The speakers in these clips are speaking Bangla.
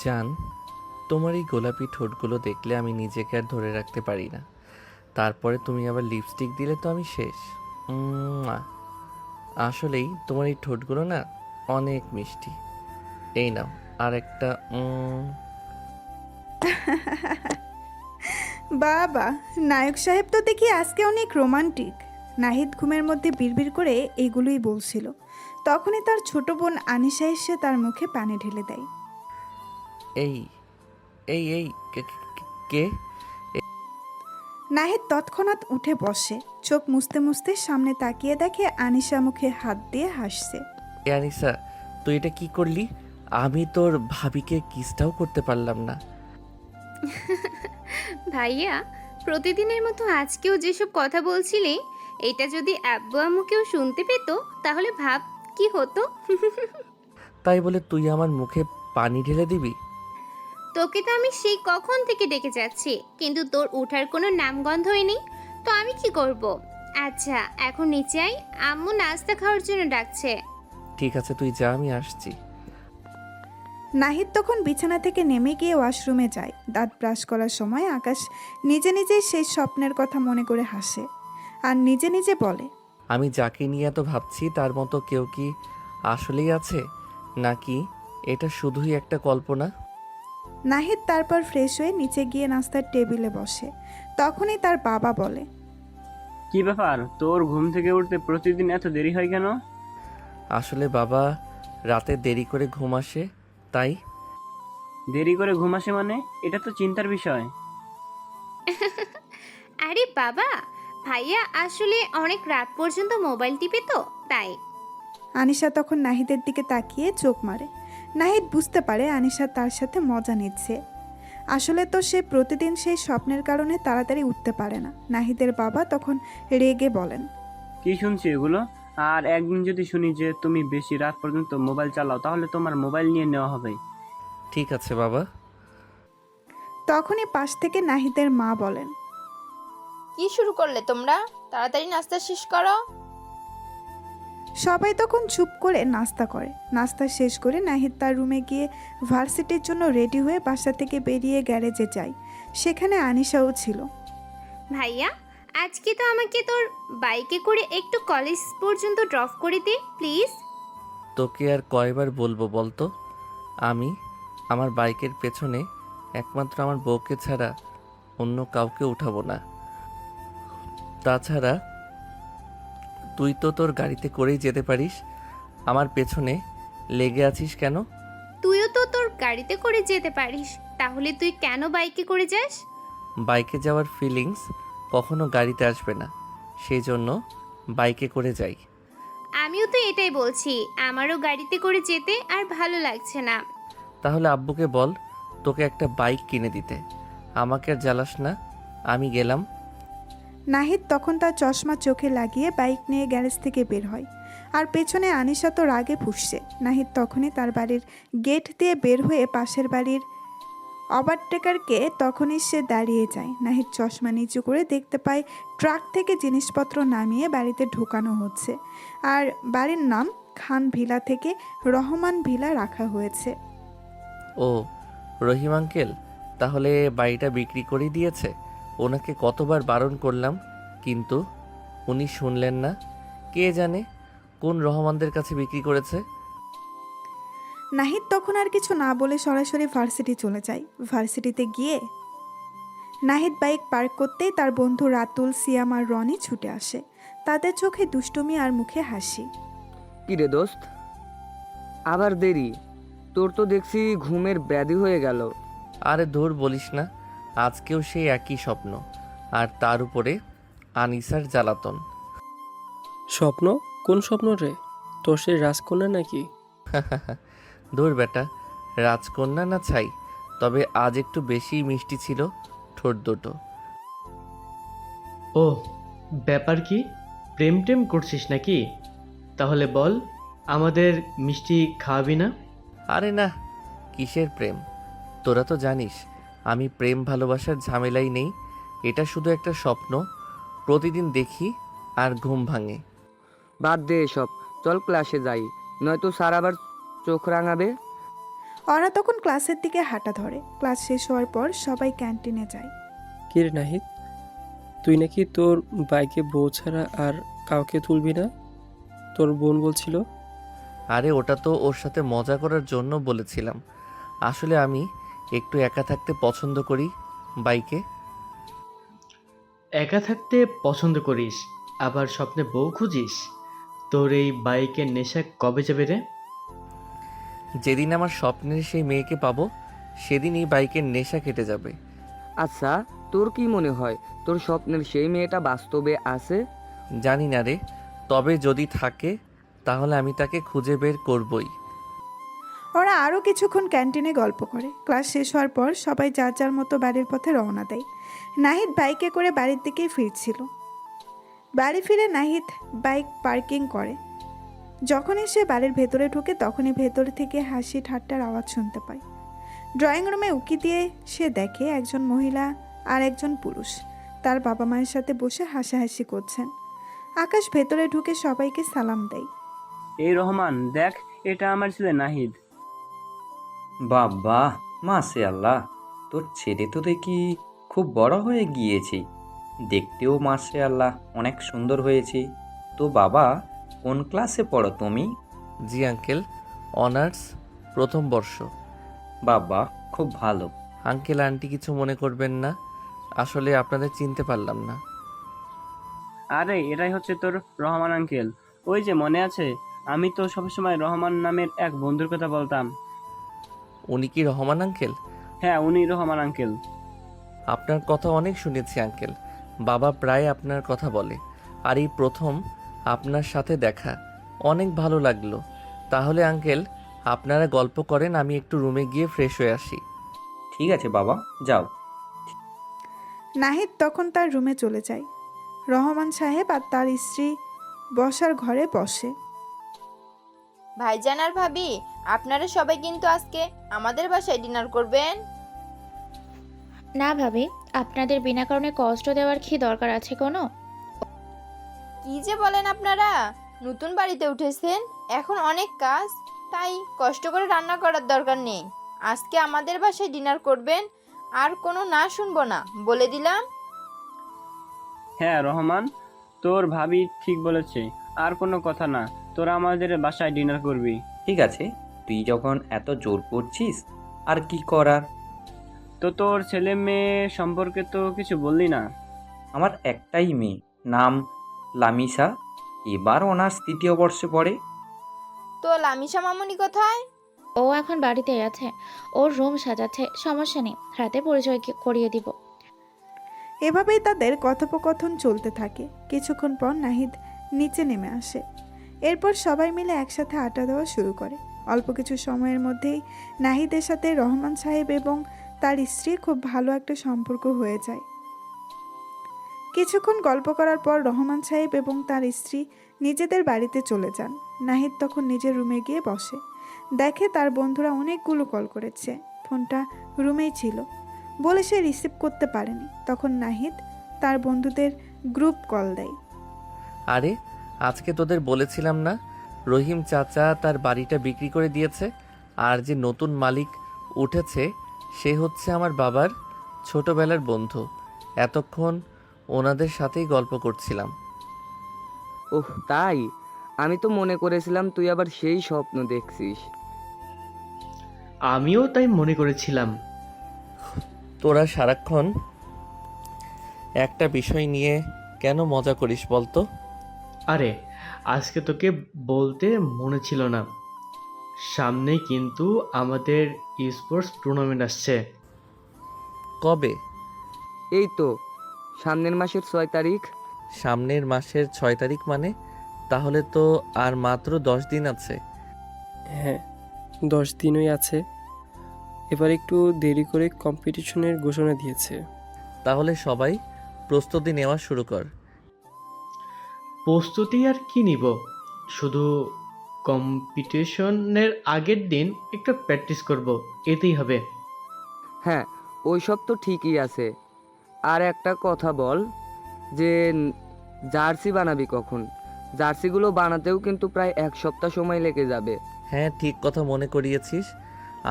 জান, তোমার এই গোলাপি ঠোঁটগুলো দেখলে আমি নিজেকে আর ধরে রাখতে পারি না। তারপরে তুমি আবার লিপস্টিক দিলে তো আমি শেষ। উম্মুয়া। আসলেই তোমার এই ঠোঁটগুলো না অনেক মিষ্টি। এই নাও আর একটা। বাবা, নায়ক সাহেব তো দেখি আজকে অনেক রোমান্টিক। নাহিদ ঘুমের মধ্যে বিড়বিড় করে এইগুলোই বলছিল। তখনই তার ছোট বোন আনিশা এসে তার মুখে পানি ঢেলে দেয়। এই এই এই কে? নাহিদ তৎক্ষণাৎ উঠে বসে, চোখ মুছতে মুছতে সামনে তাকিয়ে দেখে আনিশা মুখে হাত দিয়ে হাসছে। এ আনিসা, তুই এটা কি করলি? আমি তোর ভাবিকে কিসটাও করতে পারলাম না। ভাইয়া, প্রতিদিনের মতো আজকেও যেসব কথা বলছিলে, এটা যদি আব্বু আম্মুকেও শুনতে পেত তাহলে ভাব কি হতো। তাই বলে তুই আমার মুখে পানি ঢেলে দিবি? তোকে তো আমি সেই কখন থেকে ডেকে যাচ্ছি, কিন্তু তোর ওঠার কোনো নামগন্ধই নেই। তো আমি কি করব? আচ্ছা, এখন নিচে আয়, আম্মু নাস্তা খাওয়ার জন্য ডাকছে। ঠিক আছে, তুই যা, আমি আসছি। নাহিদ তখন বিছানা থেকে নেমে গিয়ে ওয়াশরুমে যায়। দাঁত ব্রাশ করার সময় আকাশ নিজে নিজেই সেই স্বপ্নের কথা মনে করে হাসে আর নিজে নিজে বলে, আমি যাকে নিয়ে এত ভাবছি তার মতো কেউ কি আসলেই আছে, নাকি এটা শুধুই একটা কল্পনা? নাহিদ তারপর ফ্রেশ হয়ে নিচে গিয়ে নাস্তার টেবিলে বসে। তখনই তার বাবা বলে, কি ব্যাপার, তোর ঘুম থেকে উঠতে প্রতিদিন এত দেরি হয় কেন? আসলে বাবা, রাতে দেরি করে ঘুম আসে, তাই। দেরি করে ঘুম আসে মানে? এটা তো চিন্তার বিষয়। আরে বাবা, ভাইয়া আসলে অনেক রাত পর্যন্ত মোবাইল টিপে তো তাই। আনিশা তখন নাহিদের দিকে তাকিয়ে চোখ মারে। নাহিদ বুঝতে পারে আনিশা তার সাথে মজা নিচ্ছে। আসলে তো সে প্রতিদিন সেই স্বপ্নের কারণে তাড়াতাড়ি উঠতে পারে না। নাহিদের বাবা তখন রেগে বলেন, কি শুনছি এগুলো? আর একদিন যদি শুনি যে তুমি বেশি রাত পর্যন্ত মোবাইল চালাও, তাহলে তোমার মোবাইল নিয়ে নেওয়া হবে। ঠিক আছে বাবা। তখনই পাশ থেকে নাহিদের মা বলেন, কি শুরু করলে তোমরা? তাড়াতাড়ি নাস্তা শেষ করো। সবাই তখন চুপ করে নাস্তা করে। নাস্তা শেষ করে নাহিদ তার রুমে গিয়ে ভার্সিটির জন্য রেডি হয়ে বাসা থেকে বেরিয়ে গ্যারেজে যায়। সেখানে আনিশাও ছিল। ভাইয়া, আজকে তো আমাকে তোর বাইকে করে একটু কলেজ পর্যন্ত ড্রপ করে দে প্লিজ। তোকে আর কয়বার বলবো বলতো? আমি আমার বাইকের পেছনে একমাত্র আমার বউকে ছাড়া অন্য কাউকে উঠাবো না। তাছাড়া তুই তো তোর গাড়িতে করেই যেতে পারিস, আমার পেছনে লেগে আছিস কেন? তুইও তো তোর গাড়িতে করে যেতে পারিস, তাহলে তুই কেন বাইকে করে যাস? বাইকে যাওয়ার ফিলিংস কখনো গাড়িতে আসবে না, সেই জন্য বাইকে করে যাই। আমিও তো এটাই বলছি, আমারও গাড়িতে করে যেতে আর ভালো লাগছে না। তাহলে আব্বুকে বল তোকে একটা বাইক কিনে দিতে। আমাকে আর জ্বালাস না, আমি গেলাম। নাহিদ তখন তার চশমা চোখে লাগিয়ে বাইক নিয়ে গ্যারেজ থেকে বের হয়। আর পেছনে আনিশা তো রাগে ফুঁসছে। নাহিদ তখনই তার বাড়ির গেট দিয়ে বের হয়ে পাশের বাড়ির ওভারটেকারকে তখনই সে দাঁড়িয়ে যায়। নাহিদ চশমা নিচু করে দেখতে পায় ট্রাক থেকে জিনিসপত্র নামিয়ে বাড়িতে ঢোকানো হচ্ছে। আর বাড়ির নাম খান ভিলা থেকে রহমান ভিলা রাখা হয়েছে। ও, রহিম আঙ্কেল তাহলে বাড়িটা বিক্রি করে দিয়েছে। ওনাকে কতবার বারণ করলাম, কিন্তু উনি শুনলেন না। কে জানে কোন রহমানদের কাছে বিক্রি করেছে। নাহিদ তখন আর কিছু না বলে সরাসরি ভার্সিটি চলে যায়। ভার্সিটিতে গিয়ে নাহিদ বাইক পার্ক করতেই তার বন্ধু রাতুল, সিয়াম আর রনি ছুটে আসে। তাদের চোখে দুষ্টুমি আর মুখে হাসি। কিরে দোস্ত, আবার দেরি? তোর তো দেখছি ঘুমের ব্যাধি হয়ে গেল। আরে ধুর বলিস না, আজকেও সেই একই স্বপ্ন, আর তার উপরে আনিসার জ্বালাতন। স্বপ্ন? কোন স্বপ্ন রে? তোর সেই রাজকন্যা নাকি? ধুর বেটা, রাজকন্যা না ছাই, তবে আজ একটু বেশি মিষ্টি ছিল ঠোঁট দুটো। ও, ব্যাপার কি? প্রেম টেম করছিস নাকি? তাহলে বল, আমাদের মিষ্টি খাওয়াবি না? আরে না, কিসের প্রেম? তোরা তো জানিস আমি প্রেম ভালোবাসার ঝামেলাই নেই। এটা শুধু একটা স্বপ্ন, প্রতিদিন দেখি আর ঘুম ভাঙে। বাদ দে এসব, চল ক্লাসে যাই, নয়তো স্যার আবার চোখ রাঙাবে। ওরা তখন ক্লাসের দিকে হাঁটা ধরে। ক্লাস শেষ হওয়ার পর সবাই ক্যান্টিনে যায়। কি রে নাহিদ, তুই নাকি তোর বাইকে বউ ছাড়া আর কাউকে তুলবি না, তোর বোন বলছিল। আরে ওটা তো ওর সাথে মজা করার জন্য বলেছিলাম। আসলে আমি একটু একা থাকতে পছন্দ করি বাইকে। একা থাকতে পছন্দ করিস, আবার স্বপ্নে বউ খুঁজিস? তোর এই বাইকের নেশা কবে যাবে রে? যেদিন আমার স্বপ্নের সেই মেয়েকে পাবো সেদিনই বাইকের নেশা কেটে যাবে। আচ্ছা, তোর কি মনে হয় তোর স্বপ্নের সেই মেয়েটা বাস্তবে আছে? জানি না রে, তবে যদি থাকে তাহলে আমি তাকে খুঁজে বের করবই। ওরা আরও কিছুক্ষণ ক্যান্টিনে গল্প করে। ক্লাস শেষ হওয়ার পর সবাই যার যার মতো বাড়ির পথে রওনা দেয়। নাহিদ বাইকে করে বাড়ির দিকেই ফিরছিল। বাড়ি ফিরে নাহিদ বাইক পার্কিং করে। যখনই সে বাড়ির ভেতরে ঢুকে তখনই ভেতর থেকে হাসি ঠাট্টার আওয়াজ শুনতে পায়। ড্রয়িং রুমে উকি দিয়ে সে দেখে একজন মহিলা আর একজন পুরুষ তার বাবা মায়ের সাথে বসে হাসাহাসি করছেন। আকাশ ভেতরে ঢুকে সবাইকে সালাম দেয়। এই রহমান, দেখ, এটা আমার ছেলে নাহিদ। বাবা, মাশাআল্লাহ, তোর ছেলে তো দেখি খুব বড় হয়ে গিয়েছে। দেখতেও মাশাআল্লাহ অনেক সুন্দর হয়েছে। তো বাবা, কোন ক্লাসে পড়ো তুমি? জি আঙ্কেল, অনার্স প্রথম বর্ষ। বাবা, খুব ভালো। আঙ্কেল আন্টি কিছু মনে করবেন না, আসলে আপনাদের চিনতে পারলাম না। আরে এটাই হচ্ছে তোর রহমান আঙ্কেল। ওই যে মনে আছে, আমি তো সবসময় রহমান নামের এক বন্ধুর কথা বলতাম। উনি কি রহমান আঙ্কেল? হ্যাঁ, উনি রহমান আঙ্কেল। আপনার কথা অনেক শুনেছি আঙ্কেল, বাবা প্রায় আপনার কথা বলে। আর এই প্রথম আপনার সাথে দেখা, অনেক ভালো লাগলো। তাহলে আঙ্কেল আপনারা গল্প করেন, আমি একটু রুমে গিয়ে ফ্রেশ হয়ে আসি। ঠিক আছে বাবা, যাও। নাহিদ তখন তার রুমে চলে যায়। রহমান সাহেব আর তার স্ত্রী বসার ঘরে বসে। ভাইজান আর ভাবি, আপনারা সবাই কিন্তু আজকে আমাদের বাসায় ডিনার করবেন। না ভাবি, আপনাদের বিনা কারণে কষ্ট দেওয়ার কি দরকার আছে কোনো? কি যে বলেন আপনারা, নতুন বাড়িতে উঠেছেন, এখন অনেক কাজ, তাই কষ্ট করে রান্না করার দরকার নেই। আজকে আমাদের বাসায় ডিনার করবেন, আর কোনো না শুনবো না, বলে দিলাম। হ্যাঁ রহমান, তোর ভাবি ঠিক বলেছে, আর কোনো কথা না, তোরা আমাদের বাসায় ডিনার করবি। ঠিক আছে, তুই যখন এত জোর করছিস, আর কি করার। তো তোর ছেলে মেয়ে সম্পর্কে তো কিছু বললি না। আমার একটাই মেয়ে, নাম লামিসা, এবার অনার্স 3য় বর্ষে পড়ে। তো লামিশা মামুনি কোথায়? ও এখন বাড়িতেই আছে, ওর রুম সাজাচ্ছে, সমস্যা নেই, রাতে পরিচয় করিয়ে দিব। এভাবেই তাদের কথোপকথন চলতে থাকে। কিছুক্ষণ পর নাহিদ নিচে নেমে আসে। এরপর সবাই মিলে একসাথে আড্ডা দেওয়া শুরু করে। অল্প কিছু সময়ের মধ্যেই নাহিদের সাথে রহমান সাহেব এবং তার স্ত্রী খুব ভালো একটা সম্পর্ক হয়ে যায়। কিছুক্ষণ গল্প করার পর রহমান সাহেব এবং তার স্ত্রী নিজেদের বাড়িতে চলে যান। নাহিদ তখন নিজের রুমে গিয়ে বসে। দেখে তার বন্ধুরা অনেকগুলো কল করেছে, ফোনটা রুমেই ছিল বলে সে রিসিভ করতে পারেনি। তখন নাহিদ তার বন্ধুদের গ্রুপ কল দেয়। আরে আজকে তোদের বলেছিলাম না, রহিম চাচা তার বাড়িটা বিক্রি করে দিয়েছে, আর যে নতুন মালিক উঠেছে সে হচ্ছে আমার বাবার ছোটবেলার বন্ধু। এতক্ষণ ওনাদের সাথেই গল্প করছিলাম। ওহ তাই? আমি তো মনে করেছিলাম তুই আবার সেই স্বপ্ন দেখছিস। আমিও তাই মনে করেছিলাম। তোরা সারাক্ষণ একটা বিষয় নিয়ে কেন মজা করিস বলতো? আরে আজকে তোকে বলতে মনে ছিল না, সামনে কিন্তু আমাদের স্পোর্টস টুর্নামেন্ট আসছে। কবে? এই তো সামনের মাসের 6 তারিখ। সামনের মাসের 6 তারিখ মানে? তাহলে তো আর মাত্র 10 দিন আছে। হ্যাঁ, 10 দিনই আছে। এবার একটু দেরি করে কম্পিটিশনের ঘোষণা দিয়েছে। তাহলে সবাই প্রস্তুতি নেওয়া শুরু কর। প্রস্তুতি আর কি নিব, শুধু কম্পিটিশনের আগের দিন একটু প্র্যাকটিস করব, এতেই হবে। হ্যাঁ, ওই সব তো ঠিকই আছে। আর একটা কথা বল যে জার্সি বানাবি কখন? জার্সিগুলো বানাতেও কিন্তু প্রায় 1 সপ্তাহ সময় লেগে যাবে। হ্যাঁ, ঠিক কথা মনে করিয়েছিস।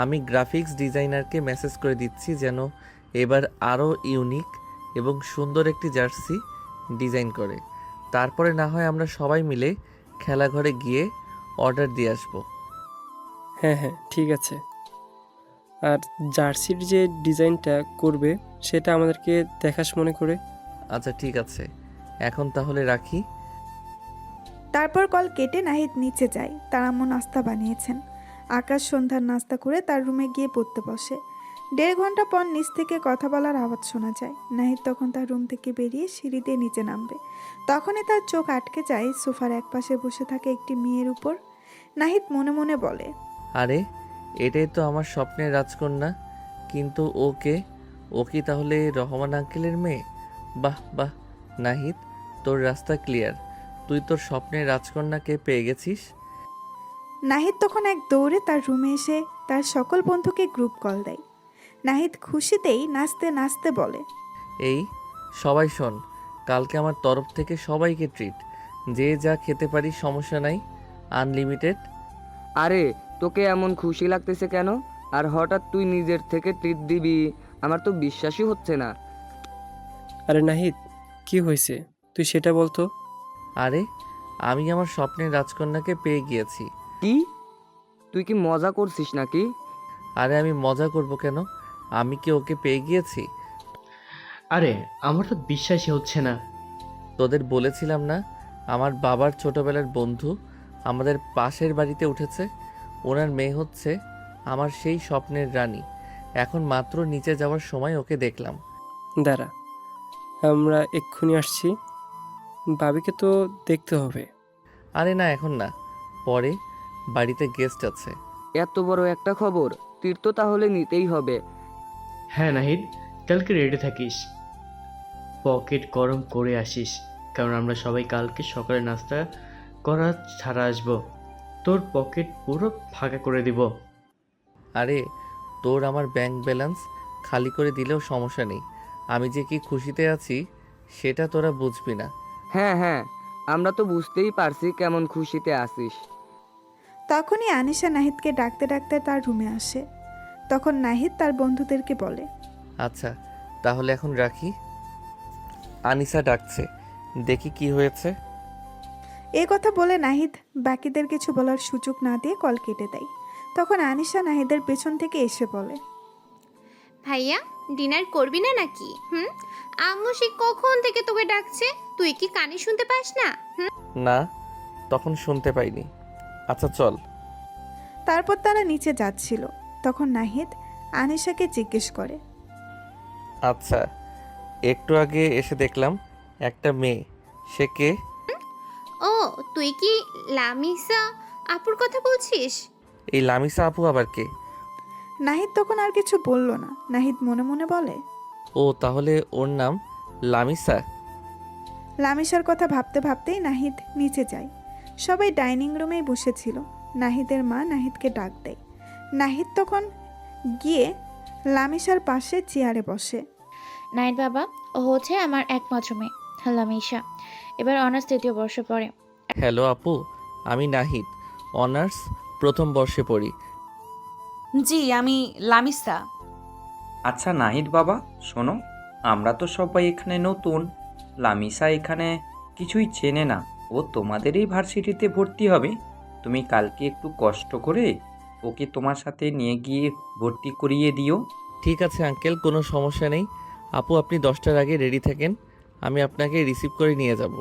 আমি গ্রাফিক্স ডিজাইনারকে মেসেজ করে দিচ্ছি যেন এবার আরও ইউনিক এবং সুন্দর একটি জার্সি ডিজাইন করে। তারপরে না হয় আমরা সবাই মিলে খেলাঘরে গিয়ে অর্ডার দিয়ে আসবো। হ্যাঁ হ্যাঁ, ঠিক আছে। আর জার্সির যে ডিজাইনটা করবে সেটা আমাদেরকে দেখাস মনে করে। আচ্ছা ঠিক আছে, এখন তাহলে রাখি। তারপর কল কেটে নাহিদ নিচে যায়। তার আম্মু নাস্তা বানিয়েছেন। আকাশ সন্ধ্যার নাস্তা করে তার রুমে গিয়ে পড়তে বসে। 1.5 ঘন্টা পর নিচ থেকে কথা বলার আওয়াজ শোনা যায়। নাহিদ তখন তার রুম থেকে বেরিয়ে সিঁড়ি দিয়ে নিচে নামবে। তখনই তার চোখ আটকে যায় সোফার একপাশে বসে থাকে একটি মেয়ের উপর। নাহিদ মনে মনে বলে, আরে এটাই তো আমার স্বপ্নের রাজকন্যা, কিন্তু ও কি তাহলে রহমান আঙ্কেলের মেয়ে? বাহ বাহ নাহিদ, তোর রাস্তা ক্লিয়ার, তুই তোর স্বপ্নের রাজকন্যাকে পেয়ে গেছিস। নাহিদ তখন এক দৌড়ে তার রুমে এসে তার সকল বন্ধুকে গ্রুপ কল দেয়। নাহিদ খুশিতেই নাচতে নাচতে বলে, এই সবাই শোন, কালকে আমার তরফ থেকে সবাইকে ট্রিট, যে যা খেতে পারি সমস্যা নাই, আনলিমিটেড। আরে তোকে এমন খুশি লাগতেছে কেন? আর হঠাৎ তুই নিজের থেকে ট্রিট দিবি, আমার তো বিশ্বাসই হচ্ছে না। আরে নাহিদ, কি হয়েছে তুই সেটা বলতো। আরে আমি আমার স্বপ্নের রাজকন্যাকে পেয়ে গিয়েছি। কি? তুই কি মজা করছিস নাকি? আরে আমি মজা করব কেন, আমি কি ওকে পেয়ে গিয়েছি? আরে আমার তো বিশ্বাসই হচ্ছে না। তোদের বলেছিলাম না, আমার বাবার ছোটবেলার বন্ধু আমাদের পাশের বাড়িতে উঠেছে, ওনার মেয়ে হচ্ছে আমার সেই স্বপ্নের রানী। এখন মাত্র নিচে যাওয়ার সময় ওকে দেখলাম। দাঁড়া, আমরা এক্ষুনি আসছি। ভাবিকে তো দেখতে হবে। আরে না, এখন না, পরে, বাড়িতে গেস্ট আছে। এত বড় একটা খবর, তীর তো তাহলে নিতেই হবে। হ্যাঁ নাহিদ, কালকে রেডি থাকিস, পকেট গরম করে আসিস, কারণ আমরা সবাই কালকে সকালে নাস্তা করা ছাড়া আসবো। তোর পকেট পুরো ফাঁকা করে দিব। আরে তোর আমার ব্যাংক ব্যালেন্স খালি করে দিলেও সমস্যা নেই, আমি যে কি খুশিতে আছি সেটা তোরা বুঝবি না। হ্যাঁ হ্যাঁ, আমরা তো বুঝতেই পারছি কেমন খুশিতে আছিস। তখনই আনিশা নাহিদকে ডাকতে ডাকতে তার রুমে আসে। তখন নাহিদ তার বন্ধুদেরকে বলে, আচ্ছা তাহলে এখন রাখি, আনিসা ডাকছে, দেখি কি হয়েছে। এই কথা বলে নাহিদ বাকিদের কিছু বলার সুযোগ না দিয়ে কল কেটে দেয়। তখন আনিশা নাহিদের পেছন থেকে এসে বলে, ভাইয়া, ডিনার করবি না নাকি? আম্মু সে কখন থেকে তোকে ডাকছে, তুই কি কানে শুনতে পাস না? না, তখন শুনতে পাইনি। আচ্ছা চল। তারপর তারা নিচে যাচ্ছিল। তখন নাহিদ আনিশাকে জিজ্ঞেস করে, আচ্ছা, একটু আগে এসে দেখলাম একটা মেয়ে, সে কে? ও, তুই কি লামিসা আপুর কথা বলছিস? এই লামিসা আপু আবার কে? নাহিদ তখন আর কিছু বলল না। নাহিদ মনে মনে বলে, ও তাহলে ওর নাম লামিসা। লামিসার কথা ভাবতে ভাবতেই নাহিদ নিচে যায়। সবাই ডাইনিং রুমেই বসেছিল। নাহিদের মা নাহিদকে ডাক দেয়। নাহিদ তখন গিয়ে লামিসার পাশে চেয়ারে বসে। নাইট বাবা, ও হচ্ছে আমার একমাত্র মেয়ে, লামিশা। এবার অনার্স 3য় বর্ষে পড়ে। হ্যালো আপু, আমি নাহিদ, অনার্স 1ম বর্ষে পড়ি। জি, আমি লামিসা। আচ্ছা নাহিদ বাবা, শোনো, আমরা তো সবাই এখানে নতুন। লামিসা এখানে কিছুই চেনে না, ও তোমাদেরই ভার্সিটিতে ভর্তি হবে। তুমি কালকে একটু কষ্ট করে ওকে তোমার সাথে নিয়ে গিয়ে ভর্তি করিয়ে দিও। ঠিক আছে আঙ্কেল, কোনো সমস্যা নেই। আপু আপনি 10টার আগে রেডি থাকেন, আমি আপনাকে রিসিভ করে নিয়ে যাব।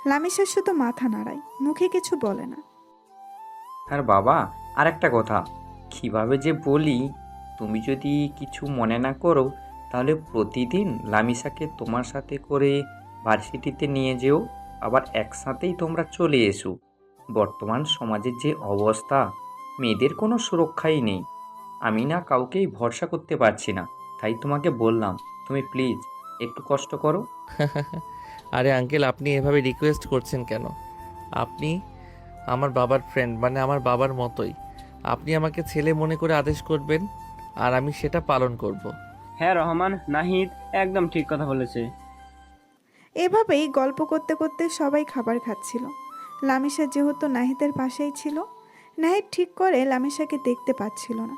লামিসা শুধু মাথা নাড়ায়, মুখে কিছু বলে না। আর বাবা, আর একটা কথা, কিভাবে যে বলি, তুমি যদি কিছু মনে না করো তাহলে প্রতিদিন লামিসাকে তোমার সাথে করে ভার্সিটিতে নিয়ে যেও, আবার একসাথেই তোমরা চলে এসো। বর্তমান সমাজের যে অবস্থা, মেয়েদের কোনো সুরক্ষাই নেই। আমি না কাউকেই ভরসা করতে পারছি না, তাই তোমাকে বললাম, তুমি প্লিজ একটু কষ্ট করো। আরে আঙ্কেল, আপনি এভাবে রিকোয়েস্ট করছেন কেন? আপনি আমার বাবার ফ্রেন্ড, মানে আমার বাবার মতোই। আপনি আমাকে ছেলে মনে করে আদেশ করবেন, আর আমি সেটা পালন করব। হ্যাঁ রহমান, নাহিদ একদম ঠিক কথা বলেছে। এভাবেই গল্প করতে করতে সবাই খাবার খাচ্ছিল। লামিসা যেহেতু নাহিদের পাশেই ছিল, নাহিদ ঠিক করে লামিসাকে দেখতে পাচ্ছিল না।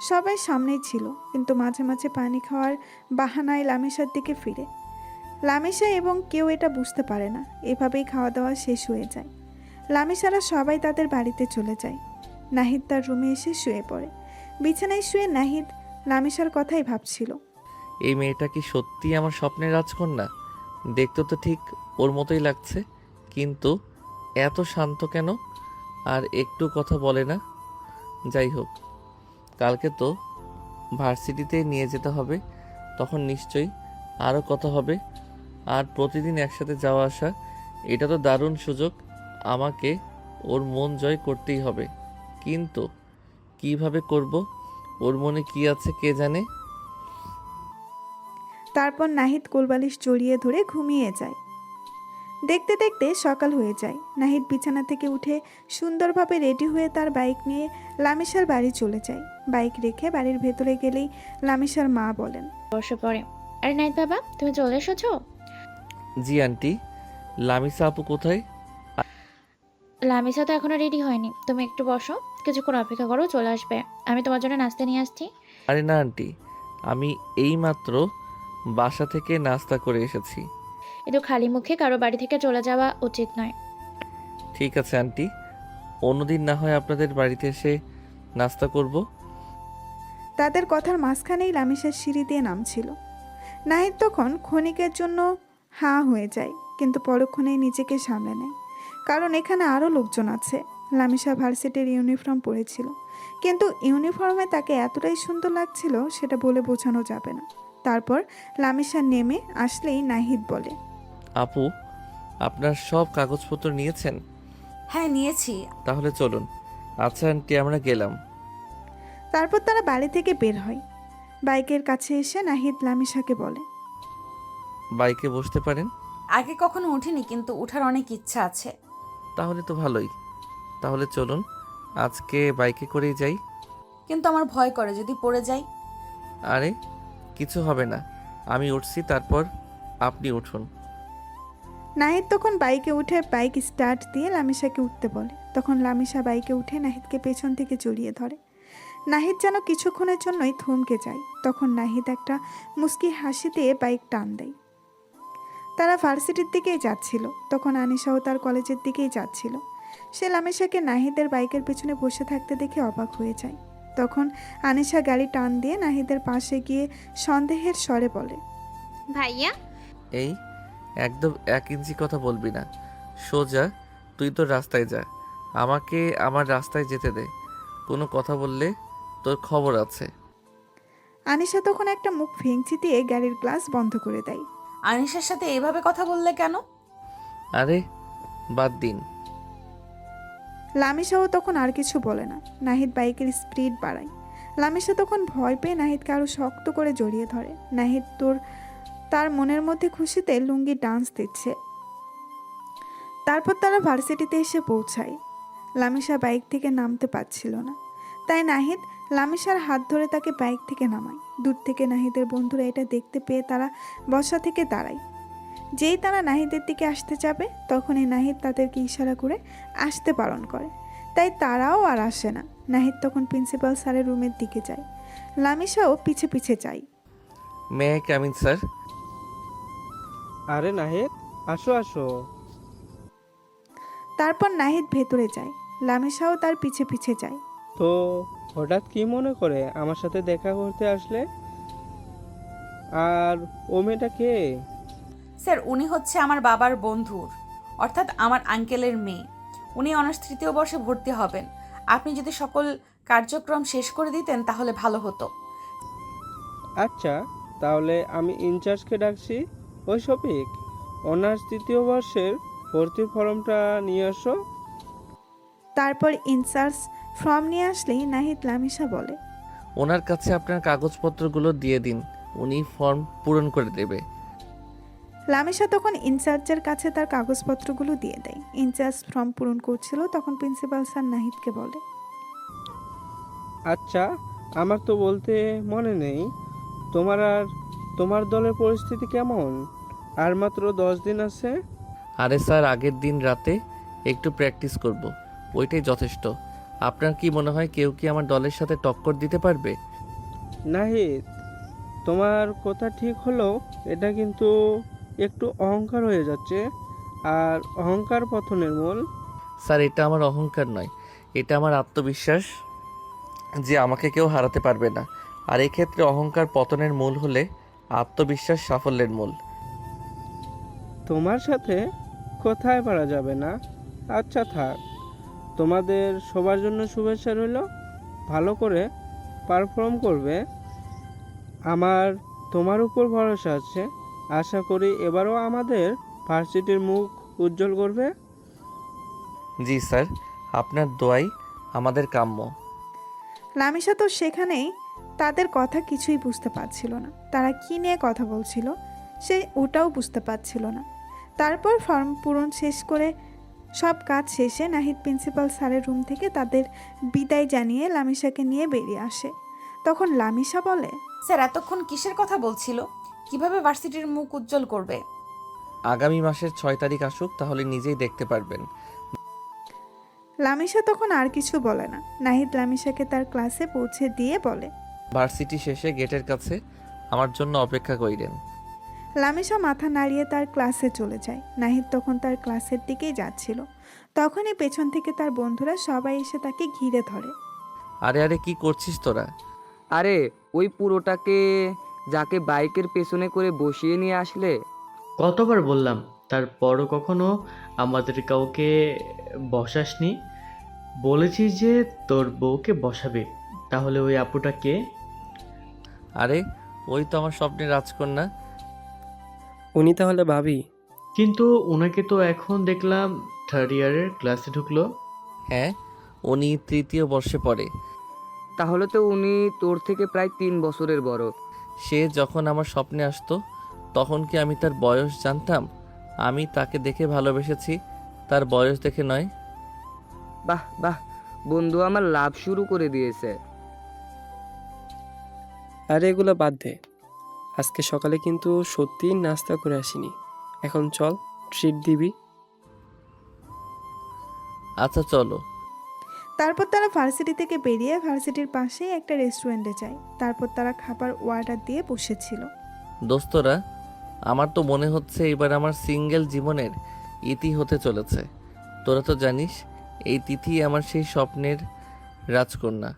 সবাই সামনেই ছিল, কিন্তু মাঝে মাঝে পানি খাওয়ার বাহানায় লামিসার দিকে ফিরে। লামিসা এবং কেউ এটা বুঝতে পারে না। এভাবেই খাওয়া দাওয়া শেষ হয়ে যায়। লামিসারা সবাই তাদের বাড়িতে চলে যায়। নাহিদ তার রুমে এসে শুয়ে পড়ে। বিছানায় শুয়ে নাহিদ লামিসার কথাই ভাবছিল। এই মেয়েটা কি সত্যি আমার স্বপ্নের রাজকন্যা? দেখতে তো ঠিক ওর মতোই লাগছে, কিন্তু এত শান্ত কেন? আর একটু কথা বলে না। যাই হোক, কালকে তো ভার্সিটিতে নিয়ে যেতে হবে, তখন নিশ্চয়ই আরও কথা হবে। আর প্রতিদিন একসাথে যাওয়া আসা, এটা তো দারুণ সুযোগ। আমাকে ওর মন জয় করতেই হবে, কিন্তু কিভাবে করব? ওর মনে কি আছে কে জানে। তারপর নাহিদ কোলবালিশ জড়িয়ে ধরে ঘুমিয়ে যায়। দেখতে দেখতে সকাল হয়ে যায়। নাহিদ বিছানা থেকে উঠে সুন্দরভাবে রেডি হয়ে তার বাইক নিয়ে লামিসার বাড়ি চলে যায়। বাইক রেখে বাড়ির ভেতরে গেলেই লামিসার মা বলেন, বসে পড়ে। আরে নাইত বাবা, তুমি চলে এসেছো? জি আন্টি। লামিসা আপু কোথায়? লামিসা তো এখনো রেডি হয়নি, তুমি একটু বসো, কিছুক্ষণ অপেক্ষা করো, চলে আসবে। আমি তোমার জন্য নাস্তা নিয়ে আসছি। আরে না আন্টি, আমি এইমাত্র বাসা থেকে নাস্তা করে এসেছি। কিন্তু খালি মুখে কারো বাড়ি থেকে চলে যাওয়া উচিত নয়। ঠিক আছে আন্টি, অন্যদিন না হয় আপনাদের বাড়িতে এসে নাস্তা করব। তাদের কথার মাঝখানেই লামিসার সিঁড়ি দিয়ে নামছিল। নাহিদ তখন ক্ষণিকের জন্য হাঁ হয়ে যায়, কিন্তু পরক্ষণেই নিজেকে সামলে নেয়, কারণ এখানে আরও লোকজন আছে। লামিসা ভার্সিটির ইউনিফর্ম পরেছিল, কিন্তু ইউনিফর্মে তাকে এতটাই সুন্দর লাগছিল সেটা বলে বোঝানো যাবে না। তারপর লামিসা নেমে আসলেই নাহিদ বলে, আপু, আপনার সব কাগজপত্র নিয়েছেন? হ্যাঁ নিয়েছি। তাহলে চলুন। আচ্ছা আন্টি, আমরা গেলাম। তারপর তারা বাড়ি থেকে বের হয়। বাইকের কাছে এসে নাহিদ লামিসাকে বলে, বাইকে বসতে পারেন। আগে কখনো উঠিনি, কিন্তু উঠার অনেক ইচ্ছা আছে। তাহলে তো ভালোই। তাহলে চলুন, আজকে বাইকে করেই যাই। কিন্তু আমার ভয় করে যদি পড়ে যাই। আরে কিছু হবে না, আমি উঠছি, তারপর আপনি উঠুন। নাহিদ তখন বাইকে উঠে বাইক স্টার্ট দিয়ে লামিসাকে উঠতে বলে। তখন লামিসা বাইকে উঠে নাহিদকে পেছন থেকে জড়িয়ে ধরে। নাহিদ যেন কিছুক্ষণের জন্যই থমকে যায়। তখন নাহিদ একটা মুস্কি হাসি দিয়ে বাইক টান দেয়। তারা ভার্সিটির দিকেই যাচ্ছিল। তখন আনিশাও তার কলেজের দিকেই যাচ্ছিল। সে লামিসাকে নাহিদের বাইকের পেছনে বসে থাকতে দেখে অবাক হয়ে যায়। তখন আনিশা গাড়ি টান দিয়ে নাহিদের পাশে গিয়ে সন্দেহের স্বরে বলে, ভাইয়া, এই একদম 1 ইঞ্চি কথা বলবি না, সোজা তুই তোর রাস্তায় যা, আমাকে আমার রাস্তায় যেতে দে। কোনো কথা বললে তোর খবর আছে। আনিশা তখন একটা মুখ ভেঙচি দিয়ে গাড়ির গ্লাস বন্ধ করে দেয়। আনিশার সাথে এভাবে কথা বললে কেন? আরে বাদ দিন। লামিসাও তখন আর কিছু বলে না। নাহিদ বাইকের স্পিড বাড়ায়। লামিসা তখন ভয় পেয়ে নাহিদকে আরো শক্ত করে জড়িয়ে ধরে। নাহিদ তার মনের মধ্যে খুশিতে লুঙ্গি ডান্স দিচ্ছে। তারপর তারা ভার্সিটিতে এসে পৌঁছায়। লামিসা বাইক থেকে নামতে পারছিল না, তাই নাহিদ লামিসার হাত ধরে তাকে বাইক থেকে নামায়। দূর থেকে নাহিদের বন্ধুরা এটা দেখতে পেয়ে তারা বসা থেকে দাঁড়ায়। যেই তারা নাহিদের দিকে আসতে যাবে, তখনই নাহিদ তাদেরকে ইশারা করে আসতে বারণ করে, তাই তারাও আর আসে না। নাহিদ তখন প্রিন্সিপাল স্যারের রুমের দিকে যায়। লামিসাও পিছে পিছে যায়। May I come in sir? আরে নাহিদ, আসো আসো। তারপর নাহিদ ভেতরে যায়। লামিসাও তার পিছে পিছে যায়। তো হঠাৎ কি মনে করে আমার সাথে দেখা করতে আসলে? আর ও মেয়েটা কে? স্যার, উনি হচ্ছে আমার বাবার বন্ধুর, অর্থাৎ আমার আঙ্কেলের মেয়ে। উনি অনার্স 3য় বর্ষে ভর্তি হবেন। আপনি যদি সকল কার্যক্রম শেষ করে দিতেন তাহলে ভালো হতো। আচ্ছা, তাহলে আমি ইনচার্জকে ডাকছি। ওই শফিক, অনার্স 3য় বর্ষের ভর্তির ফর্মটা নিয়ে আসো। তারপর ইনচার্জ ফর্ম নিয়ে আসলেই নাহিদ লামিসা বলে, ওনার কাছে আপনার কাগজপত্রগুলো দিয়ে দিন, উনি ফর্ম পূরণ করে দেবে। লামিসা তখন ইনচার্জের কাছে তার কাগজপত্রগুলো দিয়ে দেয়। ইনচার্জ ফর্ম পূরণ করছিল, তখন প্রিন্সিপাল স্যার নাহিদকে বলে, আচ্ছা, আমার তো বলতে মনে নেই, তোমার দলের পরিস্থিতি কেমন? আর মাত্র 10 দিন আছে। আরে স্যার, আগের দিন রাতে একটু প্র্যাকটিস করব, ওইটাই যথেষ্ট। আপনার কি মনে হয় কেউ কি আমার দলের সাথে টক্কর দিতে পারবে? নাহিদ, তোমার কথা ঠিক হলেও এটা কিন্তু একটু অহংকার হয়ে যাচ্ছে, আর অহংকার পতনের মূল। স্যার, এটা আমার অহংকার নয়, এটা আমার আত্মবিশ্বাস যে আমাকে কেউ হারাতে পারবে না। আর এক্ষেত্রে অহংকার পতনের মূল হলে আত্মবিশ্বাস সাফল্যের মূল। তোমার সাথে কোথায় পারা যাবে না। আচ্ছা থাক, তোমাদের সবার জন্য শুভেচ্ছা রইল। ভালো করে পারফর্ম করবে, আমার তোমার উপর ভরসা আছে। আশা করি এবারও আমাদের ভার্সিটির মুখ উজ্জ্বল করবে। জি স্যার, আপনার দোয়াই আমাদের কাম্য। লামিসা তো সেখানেই তাদের কথা কিছুই বুঝতে পারছিল না। তারা কি নিয়ে কথা বলছিল সে ওটাও বুঝতে পারছিল না। তারপর ফর্ম পূরণ শেষ করে সব কাজ শেষে নাহিদ প্রিন্সিপাল স্যারের রুম থেকে তাদের বিদায় জানিয়ে লামিসাকে নিয়ে বেরিয়ে আসে। তখন লামিসা বলে, স্যার এতক্ষণ কিসের কথা বলছিল? কিভাবে ভার্সিটির মুখ উজ্জ্বল করবে? আগামী মাসের 6 তারিখ আসুক, তাহলে নিজেই দেখতে পারবেন। লামিসা তখন আর কিছু বলে না। নাহিদ লামিসাকে তার ক্লাসে পৌঁছে দিয়ে বলে, ভার্সিটি শেষে গেটের কাছে আমার জন্য অপেক্ষা করিলেন। লামিসা মাথা নাড়িয়ে তার ক্লাসে চলে যায়। নাহিদ তখন তার ক্লাসের দিকেই যাচ্ছিল। তখনই পেছন থেকে তার বন্ধুরা সবাই এসে তাকে ঘিরে ধরে। আরে আরে, কি করছিস তোরা? আরে ওই পুরোটাকে যাকে বাইকের পেছনে করে বসিয়ে নিয়ে আসলে। কতবার বললাম, তারপরও কখনো আমাদের কাউকে বসাসনি। বলেছি যে তোর বউকে বসাবে, তাহলে ওই আপুটা কে? আরে ওই তো আমার স্বপ্নের রাজকন্যা। উনি তাহলে ভাবি? কিন্তু ওনাকে তো এখন দেখলাম 3rd ইয়ারের ক্লাসে ঢুকলো। হ্যাঁ, উনি 3য় বর্ষে পড়ে। তাহলে তো উনি তোর থেকে প্রায় 3 বছরের বড়। সে যখন আমার স্বপ্নে আসতো তখন কি আমি তার বয়স জানতাম? আমি তাকে দেখে ভালোবেসেছি, তার বয়স দেখে নয়। বাহ বাহ, বন্ধু আমার লাভ শুরু করে দিয়েছে। আরে এগুলো বাদ দে, আজকে সকালে কিন্তু সত্যি নাস্তা করে আসিনি। এখন চল, ট্রিট দিবি। আচ্ছা চলো। তারপর তারা ভার্সিটি থেকে বেরিয়ে ভার্সিটির পাশেই একটা রেস্টুরেন্টে যায়। তারপর তারা খাবার অর্ডার দিয়ে বসেছিল। দোস্তরা, আমার তো মনে হচ্ছে এবার আমার সিঙ্গেল জীবনের ইতি হতে চলেছে। তোরা তো জানিস এই তিথি আমার সেই স্বপ্নের রাজকন্যা।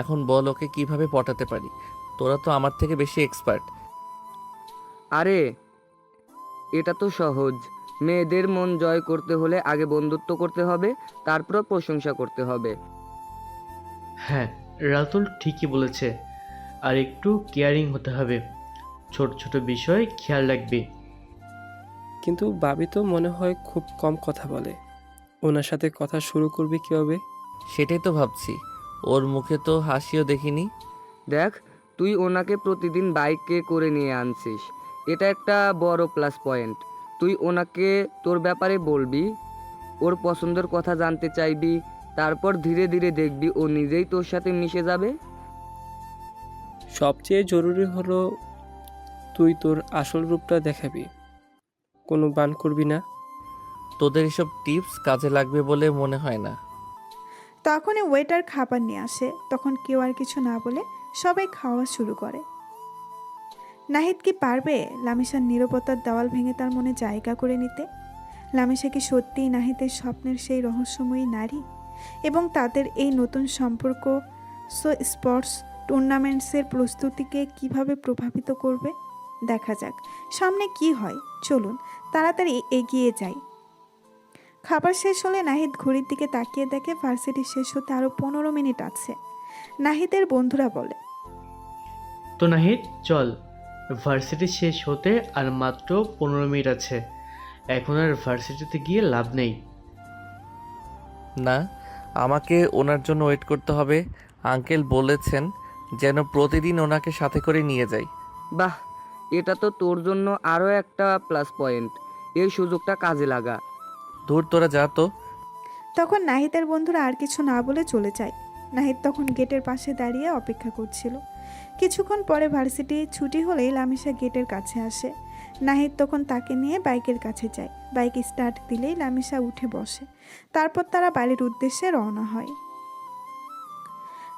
এখন বল ওকে কিভাবে পটাতে পারি? তোরা তো আমার থেকে বেশি এক্সপার্ট। আরে এটা তো সহজ। মেয়েদের মন জয় করতে হলে আগে বন্ধুত্ব করতে হবে, তারপর প্রশংসা করতে হবে। হ্যাঁ, রাতুল ঠিকই বলেছে। আর একটু কেয়ারিং হতে হবে, ছোট ছোট বিষয় খেয়াল রাখবি। কিন্তু ভাবি তো মনে হয় খুব কম কথা বলে, ওনার সাথে কথা শুরু করবি কিভাবে? সেটাই তো ভাবছি, ওর মুখে তো হাসিও দেখিনি। দেখ, তুই ওনাকে প্রতিদিন বাইকে করে নিয়ে আনছিস, এটা একটা বড় প্লাস পয়েন্ট। তুই ওনাকে তোর ব্যাপারে বলবি, ওর পছন্দের কথা জানতে চাইবি, তারপর ধীরে ধীরে দেখবি ও নিজেই তোর সাথে মিশে যাবে। সবচেয়ে জরুরি হলো তুই তোর আসল রূপটা দেখাবি, কোনো বান করবি না। তোদের এসব টিপস কাজে লাগবে বলে মনে হয় না। তখনই ওয়েটার খাবার নিয়ে আসে। তখন কেউ আর কিছু না বলে সবাই খাওয়া শুরু করে। নাহিদ কি পারবে লামিসার নীরবতার দেওয়াল ভেঙে তার মনে জায়গা করে নিতে? লামিসা কি সত্যিই নাহিদের স্বপ্নের সেই রহস্যময়ী নারী? এবং তাদের এই নতুন সম্পর্ক স্পোর্টস টুর্নামেন্টসের প্রস্তুতিকে কিভাবে প্রভাবিত করবে? দেখা যাক সামনে কি হয়। চলুন তাড়াতাড়ি এগিয়ে যাই। খাবার শেষ হলে নাহিদ ঘড়ির দিকে তাকিয়ে দেখে ভার্সিটি শেষ হতে আরও 15 মিনিট আছে। নাহিদের বন্ধুরা বলে, তো নাহিদ চল, ভার্সিটি শেষ হতে আর মাত্র 15 মিনিট আছে। এখন আর ভার্সিটিতে গিয়ে লাভ নেই। না, আমাকে ওনার জন্য ওয়েট করতে হবে। আঙ্কেল বলেছেন যেন প্রতিদিন ওনাকে সাথে করে নিয়ে যাই। বাহ, এটা তো তোর জন্য আরও একটা প্লাস পয়েন্ট। এই সুযোগটা কাজে লাগা। দূর, তোরা যা তো। তখন নাহিদের বন্ধুরা আর কিছু না বলে চলে যায়। নাহিদ তখন গেটের পাশে দাঁড়িয়ে অপেক্ষা করছিল। কিছুক্ষণ পরে ভার্সিটি ছুটি হলেই লামিসা গেটের কাছে আসে। নাহিদ তখন তাকে নিয়ে বাইকের কাছে যায়। বাইক স্টার্ট দিলেই লামিসা উঠে বসে। তারপর তারা বাড়ির উদ্দেশ্যে রওনা হয়।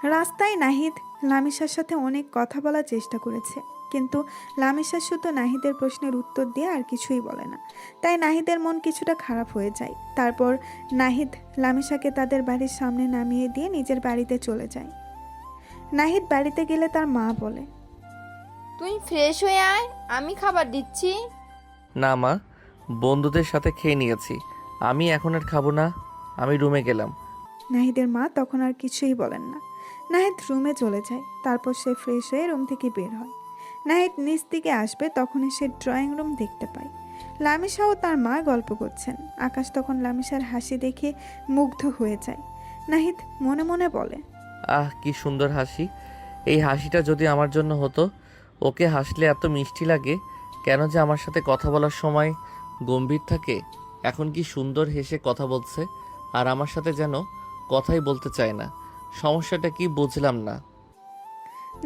রাস্তায় নাহিদ লামিসার সাথে অনেক কথা বলার চেষ্টা করেছে, কিন্তু লামিসা শুধু নাহিদের প্রশ্নের উত্তর দিয়ে আর কিছুই বলে না। তাই নাহিদের মন কিছুটা খারাপ হয়ে যায়। তারপর নাহিদ লামিসাকে তাদের বাড়ির সামনে নামিয়ে দিয়ে নিজের বাড়িতে চলে যায়। নাহিদ বাড়িতে গেলে তার মা বলে, তুই ফ্রেশ হয়ে আয়, আমি খাবার দিচ্ছি। না মা, বন্ধুদের সাথে খেয়ে নিয়েছি, আমি এখন আর খাবো না, আমি রুমে গেলাম। নাহিদের মা তখন আর কিছুই বলেন না। নাহিদ রুমে চলে যায়। তারপর সে ফ্রেশ হয়ে রুম থেকে বের হয়। নাহিদ নিচ দিকে আসবে, তখনই সে ড্রয়িং রুম দেখতে পায়। লামিসা ও তার মা গল্প করছেন। আকাশ তখন লামিসার হাসি দেখে মুগ্ধ হয়ে যায়। নাহিদ মনে মনে বলে, আহ কি সুন্দর হাসি, এই হাসিটা যদি আমার জন্য হতো। ওকে হাসলে এত মিষ্টি লাগে, কেন যে আমার সাথে কথা বলার সময় গম্ভীর থাকে। এখন কি সুন্দর হেসে কথা বলছে, আর আমার সাথে যেন কথাই বলতে চায় না। সমস্যাটা কি বুঝলাম না।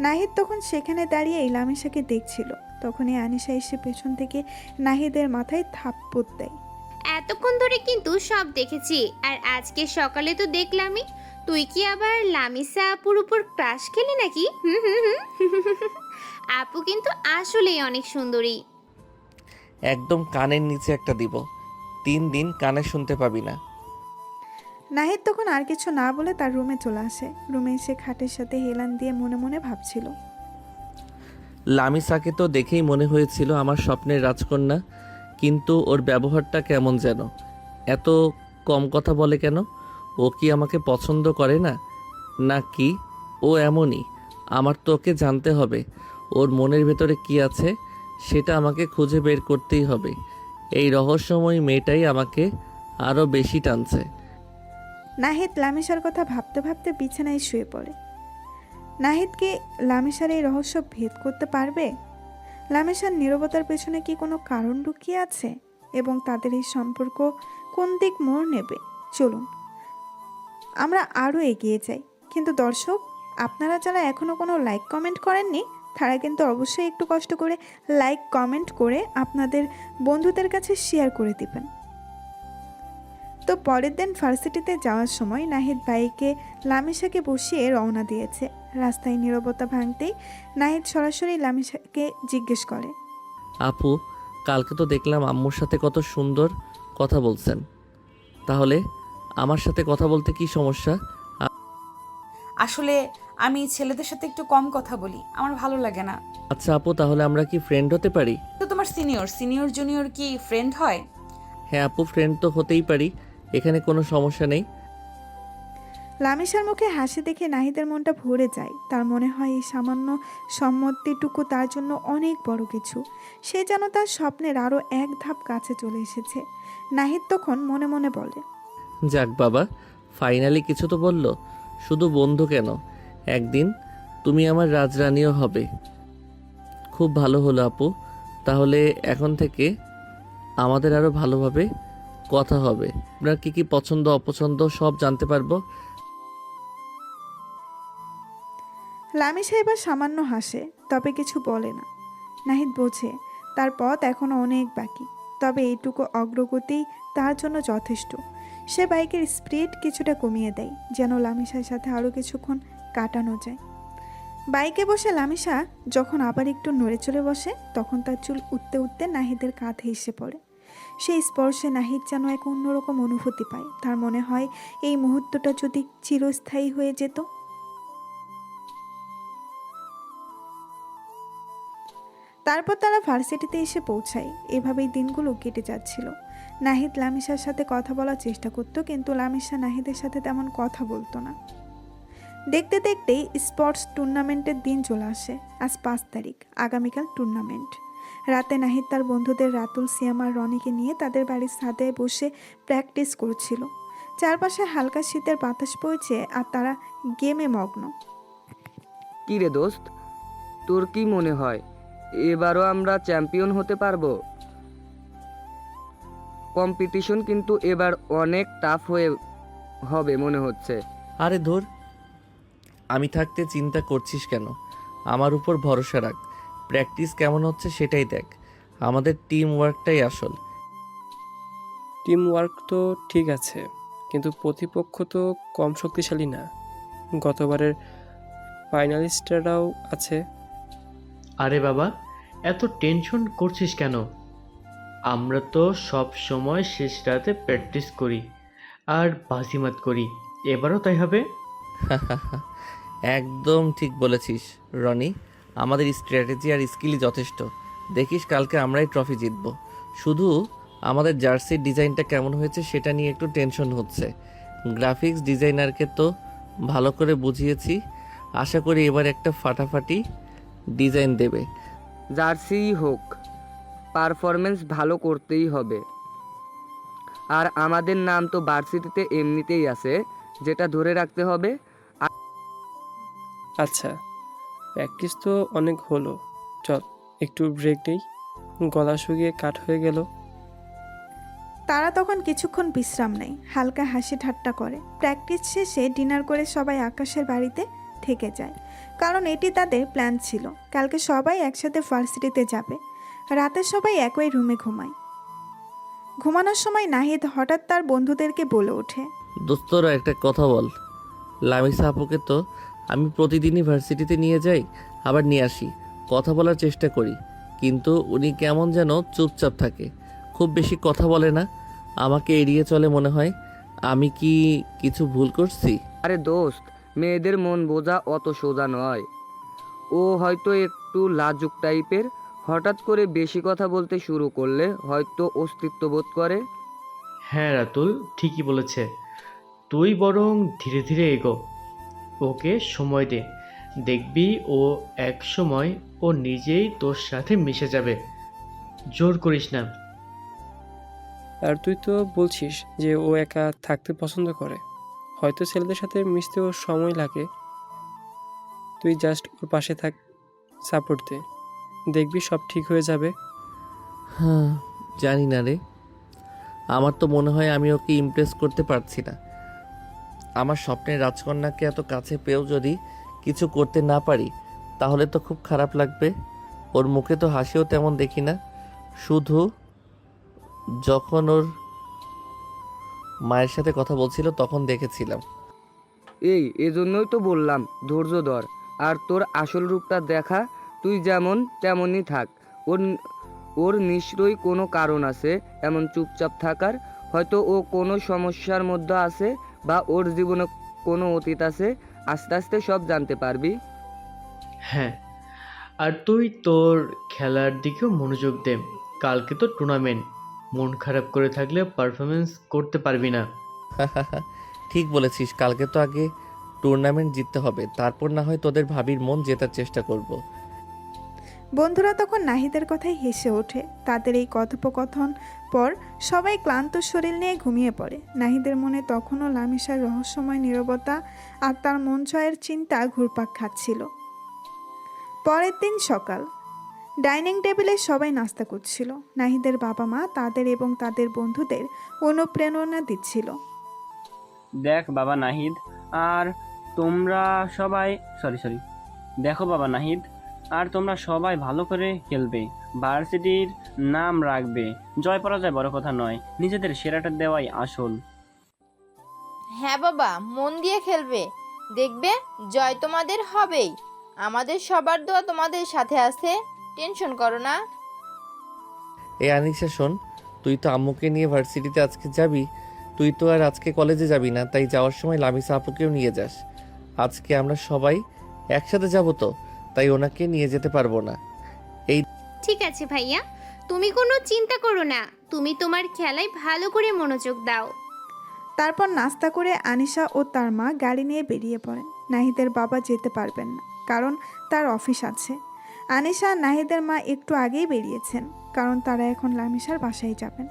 নাহিদ তখন সেখানে দাঁড়িয়ে লামিসাকে দেখছিল। তখনই আনিশা এসে পেছন থেকে নাহিদের মাথায় থাপ্পড় দেয়। এতক্ষণ ধরে কিন্তু সব দেখেছি, আর আজকে সকালে তো দেখলামই। তুই কি আবার লামিসা আপুর উপর ক্রাশ খেলি নাকি? হুম হুম হুম। আপু কিন্তু আসলেই অনেক সুন্দরী। একদম কানের নিচে একটা দিব, 3 দিন কানে শুনতে পাবি না। নাহিদ তখন আর কিছু না বলে তার রুমে চলে আসে। রুমে এসে খাটের সাথে হেলান দিয়ে মনে মনে ভাবছিল, লামিসাকে তো দেখেই মনে হয়েছিল আমার স্বপ্নের রাজকন্যা, কিন্তু ওর ব্যবহারটা কেমন যেন, এত কম কথা বলে কেন? ও কি আমাকে পছন্দ করে না, না কি ও এমনই? আমার তো ওকে জানতে হবে, ওর মনের ভেতরে কি আছে সেটা আমাকে খুঁজে বের করতেই হবে। এই রহস্যময়ী মেয়েটাই আমাকে আরও বেশি টানছে। নাহিদ লামিসার কথা ভাবতে ভাবতে বিছানায় শুয়ে পড়ে। নাহিদ কি লামিসার এই রহস্য ভেদ করতে পারবে? লামিসার নীরবতার পেছনে কি কোনো কারণ লুকিয়ে আছে, এবং তাদের এই সম্পর্ক কোন দিক মোড় নেবে? চলুন আমরা আরও এগিয়ে যাই। কিন্তু দর্শক, আপনারা যারা এখনও কোনো লাইক কমেন্ট করেননি, তারা কিন্তু অবশ্যই একটু কষ্ট করে লাইক কমেন্ট করে আপনাদের বন্ধুদের কাছে শেয়ার করে দিবেন। তো পরের দিন ভার্সিটিতে যাওয়ার সময় নাহিদ বাইকে লামিসাকে বসিয়ে রওনা দিয়েছে। রাস্তায় নীরবতা ভাঙতেই নাহিদ সরাসরি লামিসাকে জিজ্ঞেস করে, আপু, কালকে তো দেখলাম আম্মুর সাথে কত সুন্দর কথা বলছেন, তাহলে আমার সাথে কথা বলতে কি সমস্যা? আসলে আমি ছেলেদের সাথে একটু কম কথা বলি, আমার ভালো লাগে না। আচ্ছা আপু, তাহলে আমরা কি ফ্রেন্ড হতে পারি? তো তোমার সিনিয়র জুনিয়র কি ফ্রেন্ড হয়? হ্যাঁ আপু, ফ্রেন্ড তো হতেই পারি, এখানে কোনো সমস্যা নেই। লামিসার মুখে হাসি দেখে নাহিদের মনটা ভরে যায়। তার মনে হয় এই সামান্য সম্মতিটুকু তার জন্য অনেক বড় কিছু। সে যেন তার স্বপ্নের আরও এক ধাপ কাছে চলে এসেছে। নাহিদ তখন মনে মনে বলে, যাক বাবা, ফাইনালি কিছু তো বললো। শুধু বন্ধু কেন, একদিন তুমি আমার রাজরানীও হবে। খুব ভালো হলো আপু, তাহলে এখন থেকে আমাদের আরও ভালোভাবে কথা হবে। আপনার কি কি পছন্দ অপছন্দ সব জানতে পারবো। লামিসা এবার সামান্য হাসে, তবে কিছু বলে না। নাহিদ বোঝে তার পথ এখনও অনেক বাকি, তবে এইটুকু অগ্রগতি তার জন্য যথেষ্ট। সে বাইকের স্পিড কিছুটা কমিয়ে দেয়, যেন লামিসার সাথে আরও কিছুক্ষণ কাটানো যায়। বাইকে বসে লামিসা যখন আবার একটু নড়ে চলে বসে, তখন তার চুল উঠতে উঠতে নাহিদের কাঁধে এসে পড়ে। সেই স্পর্শে নাহিদ যেন এক অন্যরকম অনুভূতি পায়। তার মনে হয় এই মুহূর্তটা যদি চিরস্থায়ী হয়ে যেত। তারপর তারা ভার্সিটিতে এসে পৌঁছায়। এভাবেই দিনগুলো কেটে যাচ্ছিল। নাহিদ লামিসার সাথে কথা বলার চেষ্টা করত, কিন্তু লামিসা নাহিদের সাথে তেমন কথা বলতো না। দেখতে দেখতেই স্পোর্টস টুর্নামেন্টের দিন চলে আসে। আজ 5 তারিখ, আগামীকাল টুর্নামেন্ট। রাতে নাহিদ তার বন্ধুদের রাতুল, সিয়াম আর রনিকে নিয়ে তাদের বাড়ির ছাদে বসে প্র্যাকটিস করছিল। চারপাশে হালকা শীতের বাতাস বইছে, আর তারা গেমে মগ্ন। কি রে দোস্ত, তোর কি মনে হয় এবারও আমরা চ্যাম্পিয়ন হতে পারবো? কম্পিটিশন কিন্তু এবার অনেক টাফ হবে মনে হচ্ছে। আরে ধুর, আমি থাকতে চিন্তা করছিস কেন? আমার উপর ভরসা রাখ, প্র্যাকটিস কেমন হচ্ছে সেটাই দেখ। আমাদের টিম ওয়ার্কটাই আসল। টিম ওয়ার্ক তো ঠিক আছে, কিন্তু প্রতিপক্ষ তো কম শক্তিশালী না। গতবারের ফাইনালিস্টরাও আছে। আরে বাবা, এত টেনশন করছিস কেন? আমরা তো সব সময় শেষ রাতে প্র্যাকটিস করি আর বাজিমাত করি, এবারও তাই হবে। একদম ঠিক বলেছিস রনি। আমাদের স্ট্র্যাটেজি আর স্কিলই যথেষ্ট। দেখিস কালকে আমরাই ট্রফি জিতবো। শুধু আমাদের জার্সির ডিজাইনটা কেমন হয়েছে সেটা নিয়ে একটু টেনশন হচ্ছে। গ্রাফিক্স ডিজাইনারকে তো ভালো করে বুঝিয়েছি, আশা করি এবার একটা ফাটাফাটি ডিজাইন দেবে। জার্সিই হোক, পারফরমেন্স ভালো করতেই হবে। আর আমাদের নাম তো ভার্সিটিতে এমনিতেই আছে, যেটা ধরে রাখতে হবে। আচ্ছা, প্র্যাকটিস তো অনেক হলো, চল একটু ব্রেক নেই, গলা শুকিয়ে কাঠ হয়ে গেল। তারা তখন কিছুক্ষণ বিশ্রাম নেয়, হালকা হাসি ঠাট্টা করে। প্র্যাকটিস শেষে ডিনার করে সবাই আকাশের বাড়িতে থেকে যায়, কারণ এটি তাদের প্ল্যান ছিল। কালকে সবাই একসাথে ভার্সিটিতে যাবে। রাতে সবাই একই রুমে ঘুমায়। ঘুমানোর সময় নাহিদ হঠাৎ তার বন্ধুদেরকে বলে ওঠে, দোস্তরা একটা কথা বল, লামিসা আপুকে তো আমি প্রতিদিনই ভার্সিটিতে নিয়ে যাই, আবার নিয়ে আসি, কথা বলার চেষ্টা করি, কিন্তু উনি কেমন যেন চুপচাপ থাকে, খুব বেশি কথা বলে না, আমাকে এড়িয়ে চলে মনে হয়। আমি কি কিছু ভুল করছি? আরে দোস্ত, মেয়েদের মন বোঝা অত সোজা নয়। ও হয়তো একটু লাজুক টাইপের, হঠাৎ করে বেশি কথা বলতে শুরু করলে হয়তো অস্তিত্ব বোধ করে। হ্যাঁ রাতুল ঠিকই বলেছে, তুই বরং ধীরে ধীরে এগো, ওকে সময় দে, দেখবি ও এক সময় ও নিজেই তোর সাথে মিশে যাবে। জোর করিস না। আর তুই তো বলছিস যে ও একা থাকতে পছন্দ করে, হয়তো ছেলেদের সাথে মিশতে ওর সময় লাগে। তুই জাস্ট ওর পাশে থাক, সাপোর্ট দে, দেখবি সব ঠিক হয়ে যাবে। হ্যাঁ, জানি না রে, আমার তো মনে হয় আমি ওকে ইমপ্রেস করতে পারছি না। আমার স্বপ্নের রাজকন্যাকে এত কাছে পেয়েও যদি কিছু করতে না পারি তাহলে তো খুব খারাপ লাগবে। ওর মুখে তো হাসিও তেমন দেখি না, শুধু যখন ওর মায়ের সাথে কথা বলছিল তখন দেখেছিলাম। এজন্যই তো বললাম ধৈর্য ধর, আর তোর আসল রূপটা দেখা। তুই যেমন তেমনই থাক। ওর ওর নিশ্চয়ই কোনো কারণ আছে এমন চুপচাপ থাকার। হয়তো ও কোনো সমস্যার মধ্যে আছে, বা ওর জীবনে কোনো অতীত আছে। আস্তে আস্তে সব জানতে পারবি। হ্যাঁ, আর তুই তোর খেলার দিকেও মনোযোগ দে, কালকে তো টুর্নামেন্ট, মন খারাপ করে থাকলে পারফরমেন্স করতে পারবি না। ঠিক বলেছিস, কালকে তো আগে টুর্নামেন্ট জিততে হবে, তারপর না হয় তোদের ভাবির মন জেতার চেষ্টা করব। বন্ধুরা তখন নাহিদের কথাই হেসে ওঠে। তাদের এই কথোপকথন পর সবাই ক্লান্ত শরীর নিয়ে ঘুমিয়ে পড়ে। নাহিদের মনে তখনও লামিসার রহস্যময় নীরবতা আর তার মন জয়ের চিন্তা ঘুরপাক খাচ্ছিল। পরের দিন সকাল, ডাইনিং টেবিলে সবাই নাস্তা করছিল। নাহিদের বাবা মা তাদের এবং তাদের বন্ধুদের অনুপ্রেরণা দিচ্ছিল। দেখ বাবা নাহিদ, আর তোমরা সবাই সরি দেখো বাবা নাহিদ, আর তোমরা সবাই ভালো করে খেলবে, ভার্সিটির নাম রাখবে। জয় পরাজয় বড় কথা নয়, নিজেদের সেরাটা দেওয়াই আসল। হ্যাঁ বাবা, মন দিয়ে খেলবে, দেখবে জয় তোমাদের হবেই। আমাদের সবার দোয়া তোমাদের সাথে আছে, টেনশন করো না। এই আনিশা শোন, তুই তো আম্মুকে নিয়ে ভার্সিটিতে আজকে যাবি, তুই তো আর আজকে কলেজে যাবি না, তাই যাওয়ার সময় লামিসা আপুকেও নিয়ে যাস। আজকে আমরা সবাই একসাথে যাব তো, তাই ওনাকে নিয়ে যেতে পারবো না। ঠিক আছে ভাইয়া, তুমি কোনো চিন্তা করো না, তুমি তোমার খেলায় ভালো করে মনোযোগ দাও। তারপর নাস্তা করে আনিশা ও তার মা গাড়ি নিয়ে বেরিয়ে পড়েন। নাহিদের বাবা যেতে পারবেন না, কারণ তার অফিস আছে। আনিশা আর নাহিদের মা একটু আগেই বেরিয়েছেন, কারণ তারা এখন লামিসার বাসায় যাবেন।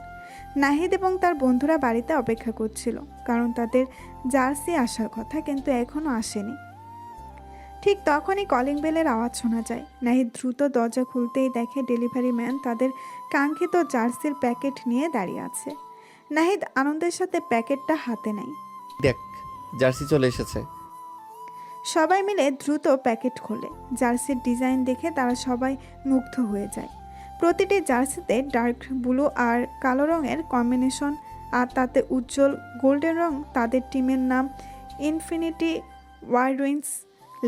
নাহিদ এবং তার বন্ধুরা বাড়িতে অপেক্ষা করছিল, কারণ তাদের জার্সি আসার কথা, কিন্তু এখনও আসেনি। ঠিক তখনই কলিং বেলের আওয়াজ শোনা যায়। নাহিদ দ্রুত দরজা খুলতেই দেখে ডেলিভারি ম্যান তাদের কাঙ্ক্ষিত জার্সির প্যাকেট নিয়ে দাঁড়িয়ে আছে। নাহিদ আনন্দের সাথে প্যাকেটটা হাতে নেয়। দেখ, জার্সি চলে এসেছে। সবাই মিলে দ্রুত প্যাকেট খোলে। জার্সির ডিজাইন দেখে তারা সবাই মুগ্ধ হয়ে যায়। প্রতিটি জার্সিতে ডার্ক ব্লু আর কালো রঙের কম্বিনেশন, আর তাতে উজ্জ্বল গোল্ডেন রং, তাদের টিমের নাম ইনফিনিটি ওয়ারউইন্স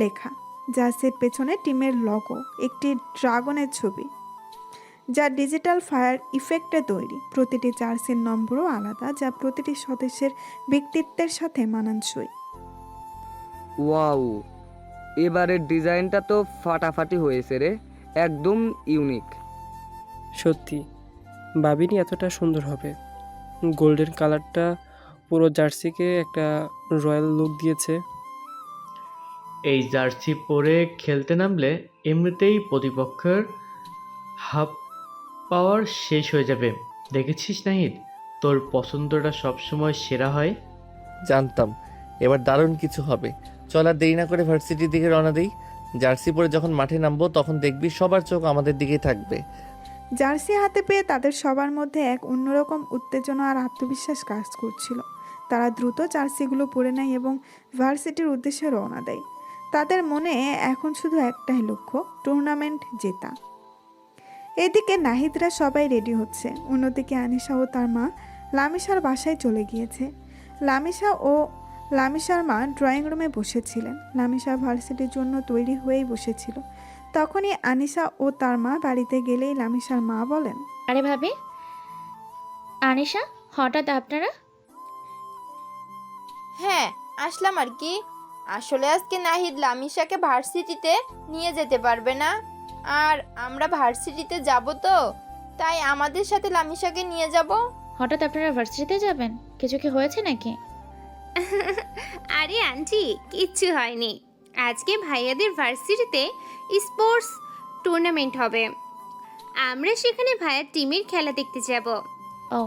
লেখা। জার্সির পেছনে টিমের লগো, একটি ড্রাগনের ছবি, যা ডিজিটাল ফায়ার ইফেক্টে তৈরি। প্রতিটি জার্সির নম্বরও আলাদা, যা প্রতিটি সদস্যের ব্যক্তিত্বের সাথে মানানসই। ওয়াও, এবারের ডিজাইনটা তো ফাটাফাটি হয়েছে রে, একদম ইউনিক। সত্যি ভাবিনি এতটা সুন্দর হবে। গোল্ডেন কালারটা পুরো জার্সিকে একটা রয়্যাল লুক দিয়েছে। এই জার্সি পরে খেলতে নামলে এমনিতেই প্রতিপক্ষের হাফ পাওয়ার শেষ হয়ে যাবে। দেখেছিস নাহিদ, তোর পছন্দটা সবসময় সেরা হয়। জানতাম এবার দারুণ কিছু হবে। চল আর দেরি না করে ভার্সিটির দিকে রওনা দিই। জার্সি পরে যখন মাঠে নামবো তখন দেখবি সবার চোখ আমাদের দিকেই থাকবে। জার্সি হাতে পেয়ে তাদের সবার মধ্যে এক অন্যরকম উত্তেজনা আর আত্মবিশ্বাস কাজ করছিল। তারা দ্রুত জার্সিগুলো পরে নেয় এবং ভার্সিটির উদ্দেশ্যে রওনা দেয়। তাদের মনে এখন শুধু একটাই লক্ষ্য, টুর্নামেন্ট জেতা। এদিকে নাহিদরা সবাই রেডি হচ্ছে। অন্যদিকে আনিশা ও তার মা লামিশার বাসায় চলে গিয়েছে। লামিশা ও লামিশার মা ড্রয়িং রুমে বসেছিলেন। লামিশা ভার্সিটির জন্য তৈরি হয়েই বসেছিল। তখনই আনিশা ও তার মা বাড়িতে গেলেই লামিশার মা বলেন, আরে ভাবি, আনিশা, হঠাৎ আপনারা? হ্যাঁ, আসলাম আর কি। আসলে আজকে নাহিদ লামিশাকে ভার্সিটিতে নিয়ে যেতে পারবে না, আর আমরা ভার্সিটিতে যাব, তো তাই আমাদের সাথে লামিশাকে নিয়ে যাব। হঠাৎ আপনারা ভার্সিটিতে যাবেন? কিছু কি হয়েছে নাকি? আরে আন্টি, কিচ্ছু হয়নি। আজকে ভাইয়াদের ভার্সিটিতে স্পোর্টস টুর্নামেন্ট হবে। আমরা সেখানে ভাইয়ার টিমের খেলা দেখতে যাব। ও,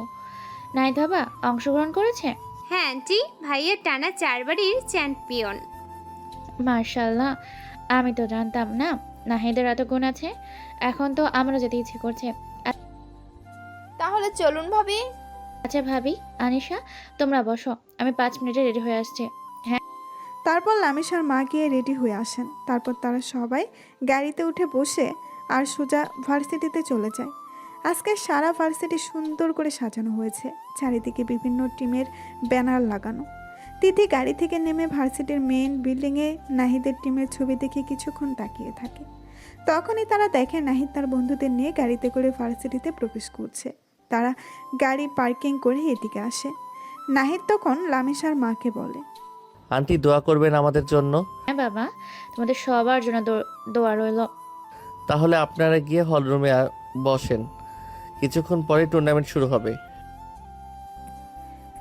নাহিদ বাবা অংশগ্রহণ করেছে? হ্যাঁ আন্টি, ভাইয়া টানা 4 বারের চ্যাম্পিয়ন। মার্শাল্লাহ, আমি তো জানতাম না নাহিদের এত গুণ আছে। এখন তো আমারও যেতে ইচ্ছে করছে। তাহলে চলুন ভাবি। আচ্ছা ভাবি, আনিশা তোমরা বসো, আমি 5 মিনিটে রেডি হয়ে আসছি। তারপর লামিশার মা গিয়ে রেডি হয়ে আসেন। তারপর তারা সবাই গাড়িতে উঠে বসে আর সোজা ভার্সিটিতে চলে যায়। আজকে সারা ভার্সিটি সুন্দর করে সাজানো হয়েছে, চারিদিকে বিভিন্ন টিমের ব্যানার লাগানো। তিথি গাড়ি থেকে নেমে ভার্সিটির মেইন বিল্ডিংয়ে নাহিদের টিমের ছবি দেখে কিছুক্ষণ তাকিয়ে থাকে। তখনই তারা দেখে নাহিদ তার বন্ধুদের নিয়ে গাড়িতে করে ভার্সিটিতে প্রবেশ করছে। তারা গাড়ি পার্কিং করে এদিকে আসে। নাহিদ তখন লামিশার মাকে বলে, আন্টি দোয়া করবেন আমাদের জন্য। হ্যাঁ বাবা, তোমাদের সবার জন্য দোয়া রইল। তাহলে আপনারা গিয়ে হল রুমে বসেন, কিছুক্ষণ পরে টুর্নামেন্ট শুরু হবে।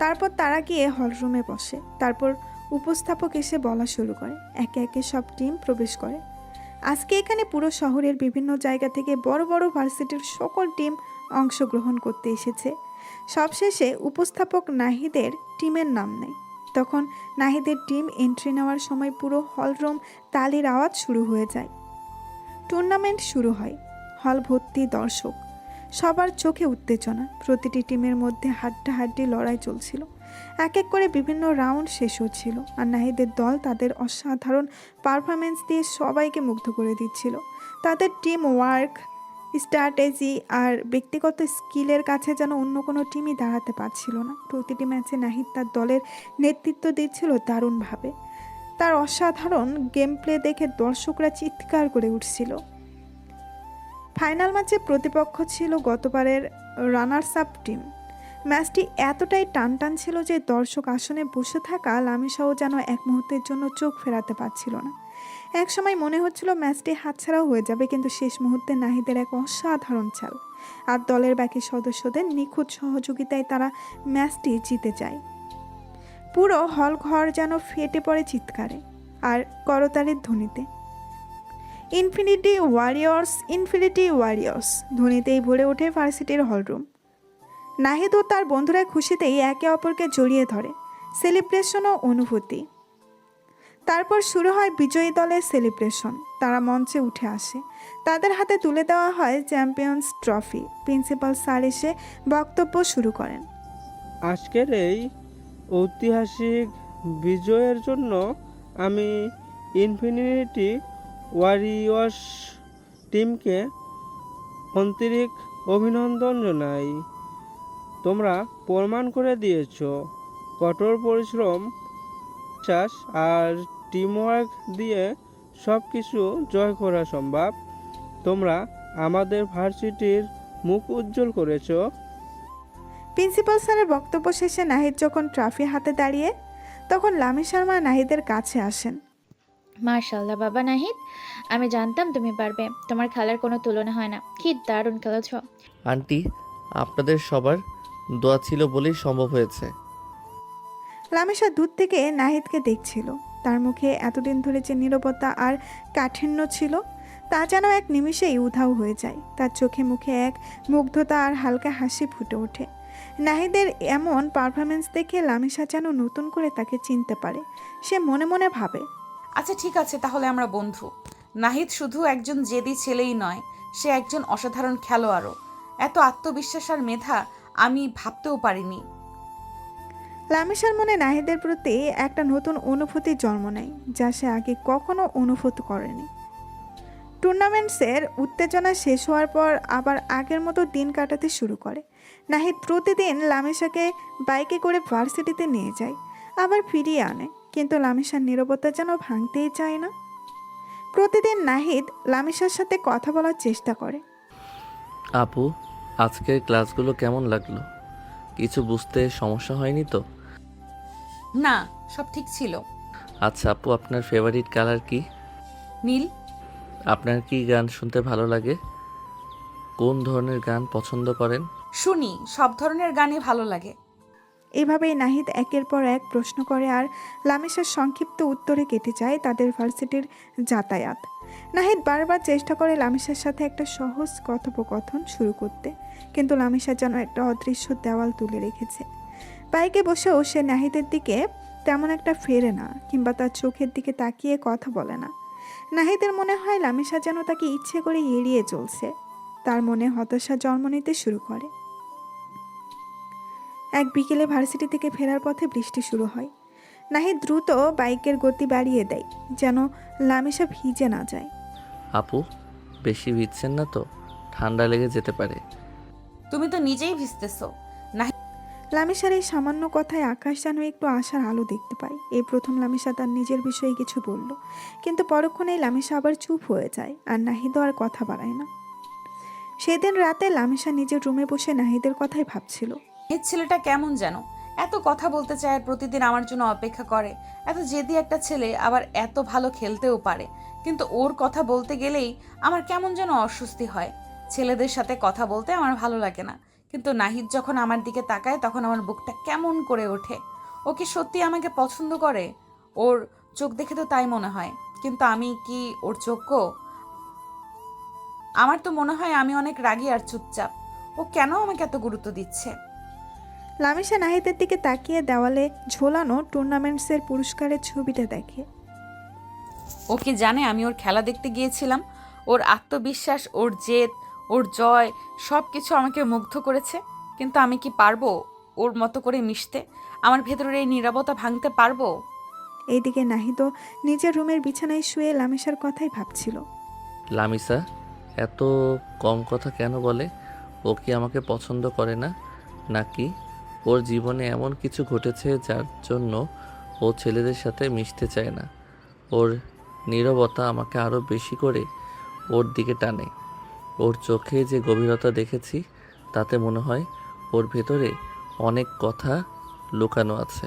তারপর তারা গিয়ে হলরুমে বসে। তারপর উপস্থাপক এসে বলা শুরু করে। একে একে সব টিম প্রবেশ করে। আজকে এখানে পুরো শহরের বিভিন্ন জায়গা থেকে বড় বড় ভার্সিটির সকল টিম অংশগ্রহণ করতে এসেছে। সবশেষে উপস্থাপক নাহিদের টিমের নাম নেয়। তখন নাহিদের টিম এন্ট্রি নেওয়ার সময় পুরো হলরুম তালির আওয়াজ শুরু হয়ে যায়। টুর্নামেন্ট শুরু হয়। হল ভর্তি দর্শক, সবার চোখে উত্তেজনা। প্রতিটি টিমের মধ্যে হাড্ডাহাড্ডি লড়াই চলছিল। এক এক করে বিভিন্ন রাউন্ড শেষ হচ্ছিল, আর নাহিদের দল তাদের অসাধারণ পারফরমেন্স দিয়ে সবাইকে মুগ্ধ করে দিচ্ছিল। তাদের টিম ওয়ার্ক, স্ট্র্যাটেজি আর ব্যক্তিগত স্কিলের কাছে যেন অন্য কোনো টিমই দাঁড়াতে পারছিল না। প্রতিটি ম্যাচে নাহিদ তার দলের নেতৃত্ব দিচ্ছিল দারুণভাবে। তার অসাধারণ গেম প্লে দেখে দর্শকরা চিৎকার করে উঠছিল। ফাইনাল ম্যাচে প্রতিপক্ষ ছিল গতবারের রানার্স আপ টিম। ম্যাচটি এতটাই টানটান ছিল যে দর্শক আসনে বসে থাকা লামিশাও যেন এক মুহূর্তের জন্য চোখ ফেরাতে পারছিল না। এক সময় মনে হচ্ছিল ম্যাচটি হাতছাড়াও হয়ে যাবে, কিন্তু শেষ মুহূর্তে নাহিদের এক অসাধারণ চাল আর দলের বাকি সদস্যদের নিখুঁত সহযোগিতায় তারা ম্যাচটি জিতে যায়। পুরো হল ঘর যেন ফেটে পড়ে চিৎকারে আর করতালির ধ্বনিতে। ইনফিনিটি ওয়ারিয়র্স, ইনফিনিটি ওয়ারিয়র্স ধ্বনিতেই ভরে ওঠে ভার্সিটির হলরুম। নাহিদ ও তার বন্ধুরা খুশিতেই একে অপরকে জড়িয়ে ধরে। সেলিব্রেশন ও অনুভূতি। তারপর শুরু হয় বিজয়ী দলের সেলিব্রেশন। তারা মঞ্চে উঠে আসে। তাদের হাতে তুলে দেওয়া হয় চ্যাম্পিয়ন্স ট্রফি। প্রিন্সিপাল স্যার এসে বক্তব্য শুরু করেন। আজকের এই ঐতিহাসিক বিজয়ের জন্য আমি ইনফিনিটি ওয়ারিয়র্স টিমকে আন্তরিক অভিনন্দন জানাই। তোমরা প্রমাণ করে দিয়েছো কঠোর পরিশ্রম, বিশ্বাস আর টিমওয়ার্ক দিয়ে সব কিছু জয় করা সম্ভব। তোমরা আমাদের ভার্সিটির মুখ উজ্জ্বল করেছো। প্রিন্সিপাল স্যারের বক্তব্য শেষে নাহিদ যখন ট্রফি হাতে দাঁড়িয়ে, তখন লামিসার মা নাহিদের কাছে আসেন। মার্শাল্লাহ বাবা নাহিদ, আমি জানতাম তুমি পারবে। তোমার খেলার কোনো তুলনা হয় না। কি দারুণ খেলেছ। আন্টি, আপনাদের সবার দোয়া ছিল বলেই সম্ভব হয়েছে। লামিসা দূর থেকে নাহিদকে দেখছিল। তার মুখে এতদিন ধরে যে নীরবতা আর কাঠিন্য ছিল তা যেন এক নিমিষেই উধাও হয়ে যায়। তার চোখে মুখে এক মুগ্ধতা আর হালকা হাসি ফুটে ওঠে। নাহিদের এমন পারফরমেন্স দেখে লামিসা যেন নতুন করে তাকে চিনতে পারে। সে মনে মনে ভাবে, আচ্ছা ঠিক আছে, তাহলে আমরা বন্ধু। নাহিদ শুধু একজন জেদি ছেলেই নয়, সে একজন অসাধারণ খেলোয়াড়ও। এত আত্মবিশ্বাস আর মেধা আমি ভাবতেও পারিনি। লামিসার মনে নাহিদের প্রতি একটা নতুন অনুভূতির জন্ম নেয়, যা সে আগে কখনো অনুভূত করেনি। টুর্নামেন্টসের উত্তেজনা শেষ হওয়ার পর আবার আগের মতো দিন কাটাতে শুরু করে। নাহিদ প্রতিদিন লামিসাকে বাইকে করে ভার্সিটিতে নিয়ে যায়, আবার ফিরিয়ে আনে, কিন্তু লামিসার নীরবতা যেন ভাঙতেই চায় না। প্রতিদিন নাহিদ লামিসার সাথে কথা বলার চেষ্টা করে। আপু, আজকের ক্লাসগুলো কেমন লাগলো? কিছু বুঝতে সমস্যা হয়নি তো? না, সব ঠিক ছিল। আচ্ছা আপু, আপনার ফেভারিট কালার কি? নীল। আপনার কি গান শুনতে ভালো লাগে? কোন ধরনের গান পছন্দ করেন? শুনি, সব ধরনের গানই ভালো লাগে। এভাবেই নাহিদ একের পর এক প্রশ্ন করে আর লামিসার সংক্ষিপ্ত উত্তরে কেটে যায় তাদের ভার্সিটির যাতায়াত। নাহিদ বারবার চেষ্টা করে লামিসার সাথে একটা সহজ কথোপকথন শুরু করতে, কিন্তু লামিসা যেন একটা অদৃশ্য দেওয়াল তুলে রেখেছে। বাইকে বসেও সে নাহিদের দিকে তেমন একটা ফেরে না, কিংবা তার চোখের দিকে তাকিয়ে কথা বলে না। নাহিদের মনে হয় লামিসা যেন তাকে ইচ্ছে করে এড়িয়ে চলছে। তার মনে হতাশা জন্ম নিতে শুরু করে। এক বিকেলে ভার্সিটি থেকে ফেরার পথে বৃষ্টি শুরু হয়। নাহিদ দ্রুত বাইকের গতি বাড়িয়ে দেয়, যেন লামিসা ভিজে না যায়। আপু, বেশি ভিজছেন না তো? ঠান্ডা লেগে যেতে পারে। তুমি তো নিজেই ভিজতেছো। লামিসার এই সামান্য কথায় আকাশ যেন একটু আশার আলো দেখতে পায়। এই প্রথম লামিসা তার নিজের বিষয়ে কিছু বলল, কিন্তু পরক্ষণেই লামিসা আবার চুপ হয়ে যায়, আর নাহিদও আর কথা বাড়ায় না। সেদিন রাতে লামিসা নিজের রুমে বসে নাহিদের কথাই ভাবছিল। এই ছেলেটা কেমন যেন, এত কথা বলতে চায় আর প্রতিদিন আমার জন্য অপেক্ষা করে। এত জেদি একটা ছেলে, আবার এত ভালো খেলতেও পারে, কিন্তু ওর কথা বলতে গেলেই আমার কেমন যেন অস্বস্তি হয়। ছেলেদের সাথে কথা বলতে আমার ভালো লাগে না, কিন্তু নাহিদ যখন আমার দিকে তাকায় তখন আমার বুকটা কেমন করে ওঠে। ও কি সত্যি আমাকে পছন্দ করে? ওর চোখ দেখে তো তাই মনে হয়, কিন্তু আমি কি ওর যোগ্য? আমার তো মনে হয় আমি অনেক রাগী আর চুপচাপ। ও কেন আমাকে এত গুরুত্ব দিচ্ছে? লামিসা নাহিদের দিকে তাকিয়ে দেওয়ালে ঝোলানো টুর্নামেন্টসের পুরস্কারের ছবিটা দেখে। ও কি জানে আমি ওর খেলা দেখতে গিয়েছিলাম? ওর আত্মবিশ্বাস, ওর জেদ, ওর জয়, সব কিছু আমাকে মুগ্ধ করেছে। কিন্তু আমি কি পারবো ওর মতো করে মিশতে? আমার ভেতরের এই নীরবতা ভাঙতে পারবো? এইদিকে নাহিদও নিজের রুমের বিছানায় শুয়ে লামিসার কথাই ভাবছিল। লামিসা এত কম কথা কেন বলে? ও কি আমাকে পছন্দ করে না, নাকি ওর জীবনে এমন কিছু ঘটেছে যার জন্য ও ছেলেদের সাথে মিশতে চায় না? ওর নীরবতা আমাকে আরও বেশি করে ওর দিকে টানে। ওর চোখে যে গভীরতা দেখেছি তাতে মনে হয় ওর ভেতরে অনেক কথা লুকানো আছে।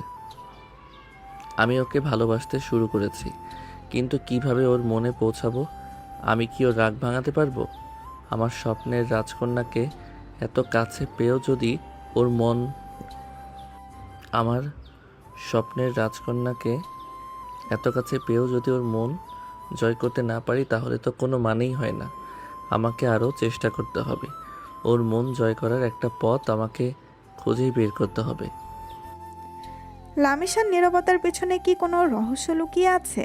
আমি ওকে ভালোবাসতে শুরু করেছি, কিন্তু কিভাবে ওর মনে পৌঁছাবো? আমি কি ওর রাগ ভাঙাতে পারবো? আমার স্বপ্নের রাজকন্যাকে এত কাছে পেয়েও যদি ওর মন আমার স্বপ্নের রাজকন্যাকে এত কাছে পেয়েও যদি ওর মন জয় করতে না পারি, তাহলে তো কোনো মানেই হয় না। আমাকে আরও চেষ্টা করতে হবে। ওর মন জয় করার একটা পথ আমাকে খুঁজেই বের করতে হবে। লামিসার নীরবতার পেছনে কি কোনো রহস্য লুকিয়ে আছে?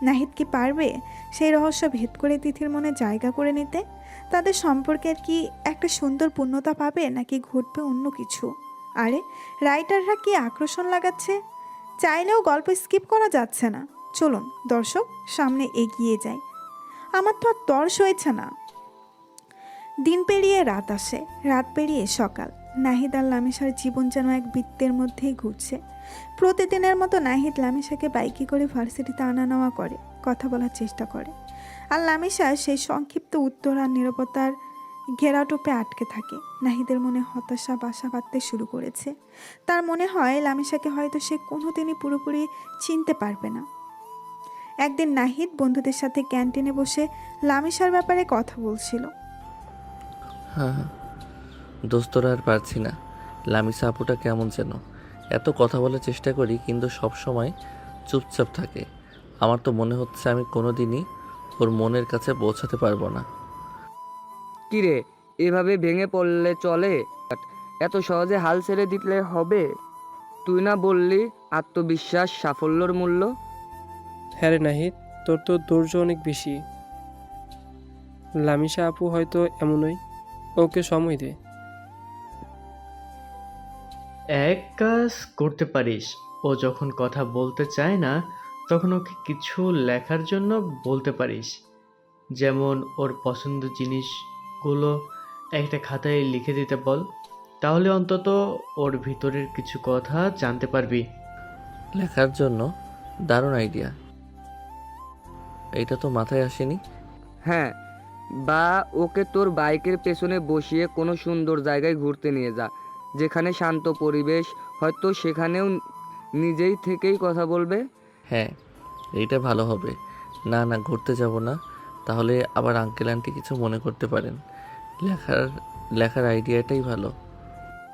নাহিদ কি পারবে সেই রহস্য ভেদ করে তিথির মনে জায়গা করে নিতে? তাদের সম্পর্কের কি একটা সুন্দর পূর্ণতা পাবে, নাকি ঘটবে অন্য কিছু? আরে রাইটাররা কি আকর্ষণ লাগাচ্ছে, চাইলেও গল্প স্কিপ করা যাচ্ছে না। চলুন দর্শক, সামনে এগিয়ে যাই। আমার তো আর তর সইছে না। দিন পেরিয়ে রাত আসে, রাত পেরিয়ে সকাল। নাহিদ আর লামিসার জীবন যেন এক বৃত্তের মধ্যেই ঘুরছে। প্রতিদিনের মতো নাহিদ লামিসাকে বাইকে করে ভার্সিটিতে আনা নেওয়া করে। কথা বলার চেষ্টা করে। আর লামিশা সেই সংক্ষিপ্ত উত্তর আর নীরবতার ঘেরাটোপে আটকে থাকে। নাহিদের মনে হতাশা বাসা বাঁধতে শুরু করেছে। তার মনে হয় লামিশাকে হয়তো সে কোনোদিনই পুরোপুরি চিনতে পারবে না। একদিন নাহিদ বন্ধুদের সাথে ক্যান্টিনে বসে লামিশার ব্যাপারে কথা বলছিল। হ্যাঁ, দোস্তরা আর পারছি না। লামিসা আপুটা কেমন যেন, এত কথা বলার চেষ্টা করি কিন্তু সব সময় চুপচাপ থাকে। আমার তো মনে হচ্ছে আমি কোনোদিনই ওর মনের কাছে পৌঁছাতে পারবো না। কিরে, এভাবে ভেঙে পড়লে চলে? এত সহজে হাল ছেড়ে দিলে হবে? তুই না বললি আত্মবিশ্বাস সাফল্যর মূল্য? হ্যাঁ রে নাহিদ, তোর তো ধৈর্য অনেক বেশি। লামিশা আপু হয়তো এমনই, ওকে সময় দে। এক কাজ করতে পারিস, ও যখন কথা বলতে চায় না তখন ওকে কিছু লেখার জন্য বলতে পারিস। যেমন ওর পছন্দের জিনিসগুলো একটা খাতায় লিখে দিতে বল, তাহলে অন্তত ওর ভিতরের কিছু কথা জানতে পারবি। লেখার জন্য দারুণ আইডিয়া, এইটা তো মাথায় আসেনি। হ্যাঁ, বা ওকে তোর বাইকের পেছনে বসিয়ে কোনো সুন্দর জায়গায় ঘুরতে নিয়ে যা, যেখানে শান্ত পরিবেশ, হয়তো সেখানেও নিজেই থেকেই কথা বলবে। হ্যাঁ, এইটা ভালো হবে। না না, ঘুরতে যাব না, তাহলে আবার আঙ্কেল আন্টি কিছু মনে করতে পারেন। লেখার লেখার আইডিয়াটাই ভালো।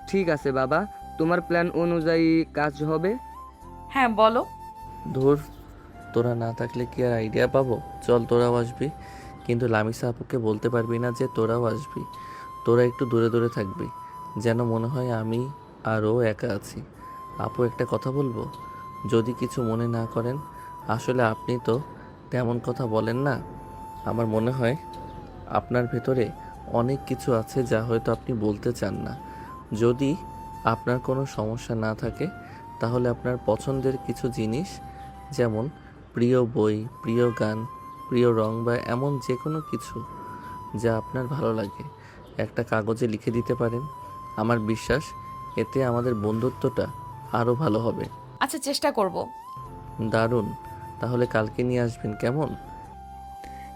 ঠিক আছে বাবা, তোমার প্ল্যান অনুযায়ী কাজ হবে। হ্যাঁ বলো। ধুর, তোরা না থাকলে কি আর আইডিয়া পাবো? চল, তোরাও আসবি, কিন্তু লামিসা আপুকে বলতে পারবি না যে তোরাও আসবি। তোরা একটু দূরে দূরে থাকবি, যেন মনে হয় আমি আর ও একা আছি। আপু, একটা কথা বলবো? যদি কিছু মনে না করেন। আসলে আপনি তো তেমন কথা বলেন না। আমার মনে হয় আপনার ভেতরে অনেক কিছু আছে যা হয়তো আপনি বলতে চান না। যদি আপনার কোনো সমস্যা না থাকে তাহলে আপনার পছন্দের কিছু জিনিস, যেমন প্রিয় বই, প্রিয় গান, প্রিয় রং বা এমন যে কোনো কিছু যা আপনার ভালো লাগে, একটা কাগজে লিখে দিতে পারেন। আমার বিশ্বাস এতে আমাদের বন্ধুত্বটা আরও ভালো হবে। আচ্ছা, চেষ্টা করব। দারুণ, তাহলে কালকে নিয়ে আসবেন কেমন?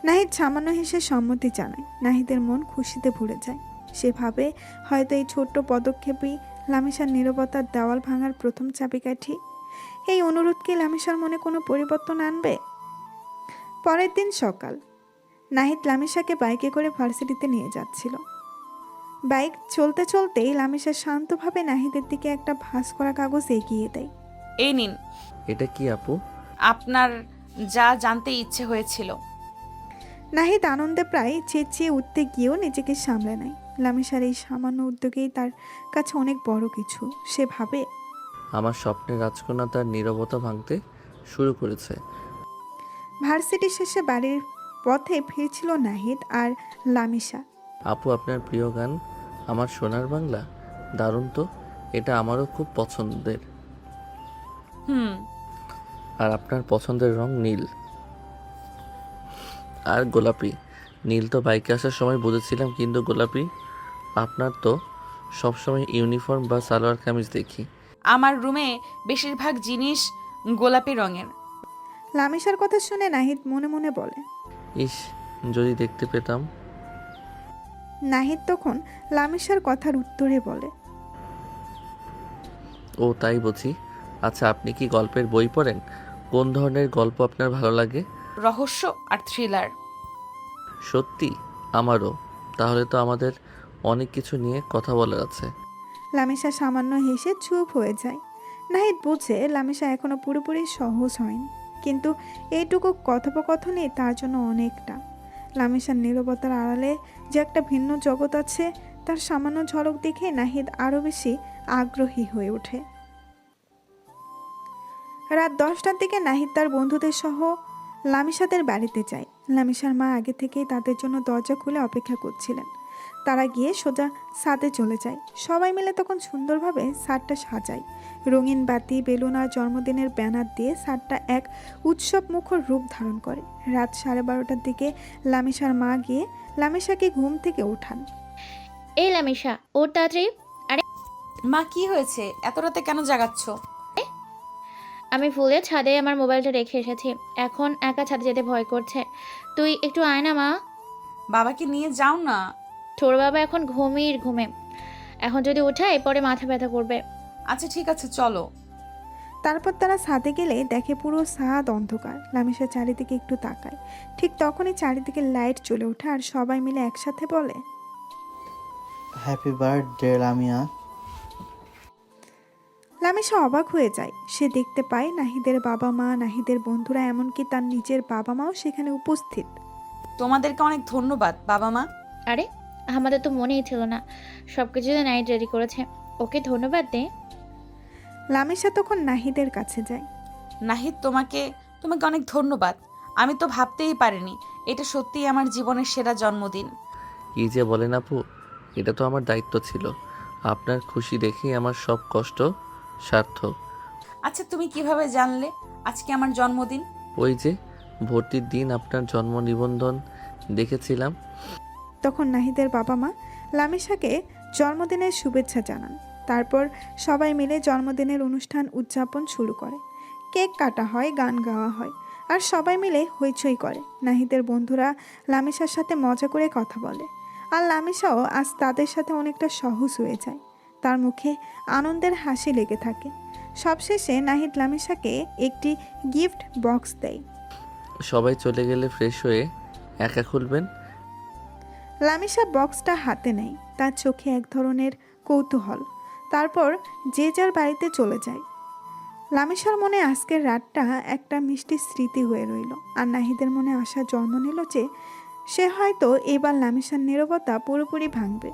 নাহিদ সামান্য হেসে সম্মতি জানায়। নাহিদের মন খুশিতে ভরে যায়। সে ভাবে হয়তো এই ছোট্ট পদক্ষেপই লামিশার নীরবতার দেওয়াল ভাঙার প্রথম চাবিকাঠি। এই অনুরোধ কি লামিশার মনে কোনো পরিবর্তন আনবে? পরের দিন সকাল, নাহিদ লামিশাকে বাইকে করে ভার্সিটিতে নিয়ে যাচ্ছিল। বাইক চলতে চলতেই লামিশা শান্তভাবে নাহিদের দিকে একটা ভাঁজ করা কাগজ এগিয়ে দেয়। এই নিন, এটা কি আপু? আপনার যা জানতে ইচ্ছে হয়েছিল। নাহিদ আনন্দে প্রায় চেঁচিয়ে উঠতে গিয়েও নিজেকে সামলে নেয়। লামিশার এই সামান্য উদ্যোগেই তার কাছে অনেক বড় কিছু। সে ভাবে, আমার স্বপ্নের রাজকন্যা তার নীরবতা ভাঙতে শুরু করেছে। ভার্সিটি শেষে বাড়ির পথে ফিরছিল নাহিদ আর লামিশা। আপু, আপনার প্রিয় গান আমার সোনার বাংলা? দারুণ তো, এটা আমারও খুব পছন্দের। হুম। আর আপনার পছন্দের রং নীল আর গোলাপি? নীল তো বাইকে আসার সময় বুঝেছিলাম, কিন্তু গোলাপি? আপনার তো সবসময় ইউনিফর্ম বা সালোয়ার কামিজ দেখি। আমার রুমে বেশিরভাগ জিনিস গোলাপি রঙের। লামিশার কথা শুনে নাহিদ মনে মনে বলে। ইস, যদি দেখতে পেতাম। নাহিদ তখন লামিশার কথার উত্তরে বলে, ও তাই বুঝি। আচ্ছা, আপনি কি গল্পের বই পড়েন? কোন ধরনের গল্প আপনার ভালো লাগে? রহস্য আর থ্রিলার। সত্যি? আমারও। তাহলে তো আমাদের অনেক কিছু নিয়ে কথা বলার আছে। লামিশা সামান্য হেসে চুপ হয়ে যায়। নাহিদ বুঝে লামিশা এখনো পুরোপুরি সহজ হয়নি, কিন্তু এইটুকু কথোপকথনই তার জন্য অনেকটা। লামিশার নীরবতার আড়ালে যে একটা ভিন্ন জগৎ আছে, তার সামান্য ঝলক দেখে নাহিদ আরও বেশি আগ্রহী হয়ে ওঠে। রাত 10টার দিকে নাহিদ তার বন্ধুদের সহ লামিশাদের বাড়িতে যায়। লামিশার মা আগে থেকেই তাদের জন্য দরজা খুলে অপেক্ষা করছিলেন। তারা গিয়ে সোজা ছাদে চলে যায়। সবাই মিলে তখন সুন্দরভাবে ছাদটা সাজায়। রঙিন বাতি, বেলুন আর জন্মদিনের ব্যানার দিয়ে ছাদটা এক উৎসব মুখর রূপ ধারণ করে। রাত 12:30টার দিকে লামিশার মা গিয়ে লামিশাকে ঘুম থেকে ওঠান। এই লামিশা, ওর তাড়াতাড়ি। মা, কি হয়েছে? এত রাতে কেন জাগাচ্ছ? আমি ফুলে ছাদে আমার মোবাইলটা রেখে এসেছি। এখন একা ছাদে যেতে ভয় করছে। তুই একটু আয় না মা। বাবাকে নিয়ে যাও না। তোর বাবা এখন ঘুমে। এখন যদি উঠায় পরে মাথা ব্যথা করবে। আচ্ছা ঠিক আছে, চলো। তারপর তারা ছাদে গেলে দেখে পুরো ছাদ অন্ধকার। লামিসা চারিদিকে একটু তাকায়, ঠিক তখনই চারিদিকে লাইট জ্বলে ওঠে আর সবাই মিলে একসাথে বলে, হ্যাপি বার্থডে লামিয়া। লামিসা অবাক হয়ে যায়। সে দেখতে পায় নাহিদের বাবা মা, নাহিদের বন্ধুরা, এমনকি তার নিজের বাবা মাও সেখানে উপস্থিত। তোমাদেরকে অনেক ধন্যবাদ বাবা মা। আরে আমাদের তো মনেই ছিল না, সব কিছু নাইট রেডি করেছে। ওকে ধন্যবাদ দে। লামিসা তখন নাহিদের কাছে যায়। নাহিদ, তোমাকে অনেক ধন্যবাদ। আমি তো ভাবতেই পারিনি এটা সত্যিই আমার জীবনের সেরা জন্মদিন। কি যে বলেন আপু, এটা তো আমার দায়িত্ব ছিল। আপনার খুশি দেখেই আমার সব কষ্ট সার্থক। আচ্ছা, তুমি কিভাবে জানলে আজকে আমার জন্মদিন? ওই যে ভর্তির দিন আপনার জন্ম নিবন্ধন দেখেছিলাম। তখন নাহিদের বাবা মা লামিসাকে জন্মদিনের শুভেচ্ছা জানান। তারপর সবাই মিলে জন্মদিনের অনুষ্ঠান উদযাপন শুরু করে। কেক কাটা হয়, গান গাওয়া হয়, আর সবাই মিলে হইচই করে। নাহিদের বন্ধুরা লামিসার সাথে মজা করে কথা বলে, আর লামিসাও আজ তাদের সাথে অনেকটা সহজ হয়ে যায়। তার মুখে আনন্দের হাসি লেগে থাকে। সবশেষে নাহিদ লামিসাকে একটি গিফট বক্স দেয়। সবাই চলে গেলে ফ্রেশ হয়ে একা খুলবেন। লামিসা বক্সটা হাতে নেয়, তার চোখে এক ধরনের কৌতূহল। তারপর যে যার বাড়িতে চলে যায়। লামিসার মনে আজকের রাতটা একটা মিষ্টি স্মৃতি হয়ে রইল, আর নাহিদের মনে আশা জন্ম নিল যে সে হয়তো এবার লামিসার নীরবতা পুরোপুরি ভাঙবে।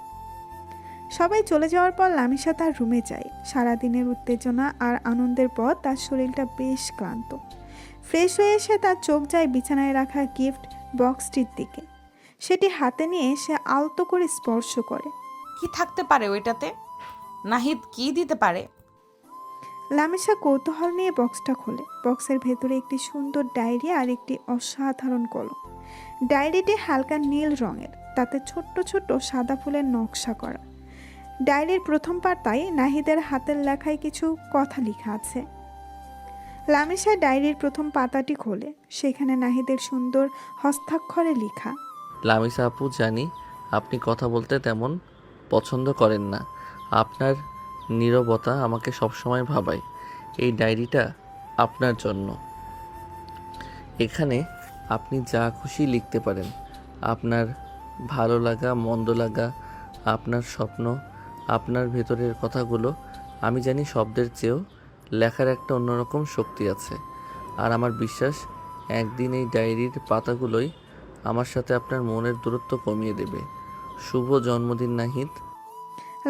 সবাই চলে যাওয়ার পর লামিসা তার রুমে যায়। সারাদিনের উত্তেজনা আর আনন্দের পর তার শরীরটা বেশ ক্লান্ত। ফ্রেশ হয়ে এসে তার চোখ যায় বিছানায় রাখা গিফট বক্সটির দিকে। সেটি হাতে নিয়ে সে আলতো করে স্পর্শ করে। কি থাকতে পারে ওইটাতে? নাহিদ কি দিতে পারে? লামিসা কৌতূহল নিয়ে বক্সটা খোলে। বক্সের ভেতরে একটি সুন্দর ডায়েরি আর একটি অসাধারণ কলম। ডায়েরিটি হালকা নীল রঙের, তাতে ছোট্ট ছোট্ট সাদা ফুলের নকশা করা। ডায়েরির প্রথম পাতায় নাহিদের হাতের লেখায় কিছু কথা লেখা আছে। লামিসা ডায়েরির প্রথম পাতাটি খোলে। সেখানে নাহিদের সুন্দর হস্তাক্ষরে লেখা, লামিসা আপু, জানি আপনি কথা বলতে তেমন পছন্দ করেন না। আপনার নীরবতা আমাকে সবসময় ভাবায়। এই ডায়েরিটা আপনার জন্য। এখানে আপনি যা খুশি লিখতে পারেন। আপনার ভালো লাগা, মন্দ লাগা, আপনার স্বপ্ন, আপনার ভেতরের কথাগুলো। আমি জানি শব্দের চেয়েও লেখার একটা অন্যরকম শক্তি আছে। আর আমার বিশ্বাস একদিন এই ডায়েরির পাতাগুলোই আমার সাথে আপনার মনের দূরত্ব কমিয়ে দেবে। শুভ জন্মদিন নাহিদ।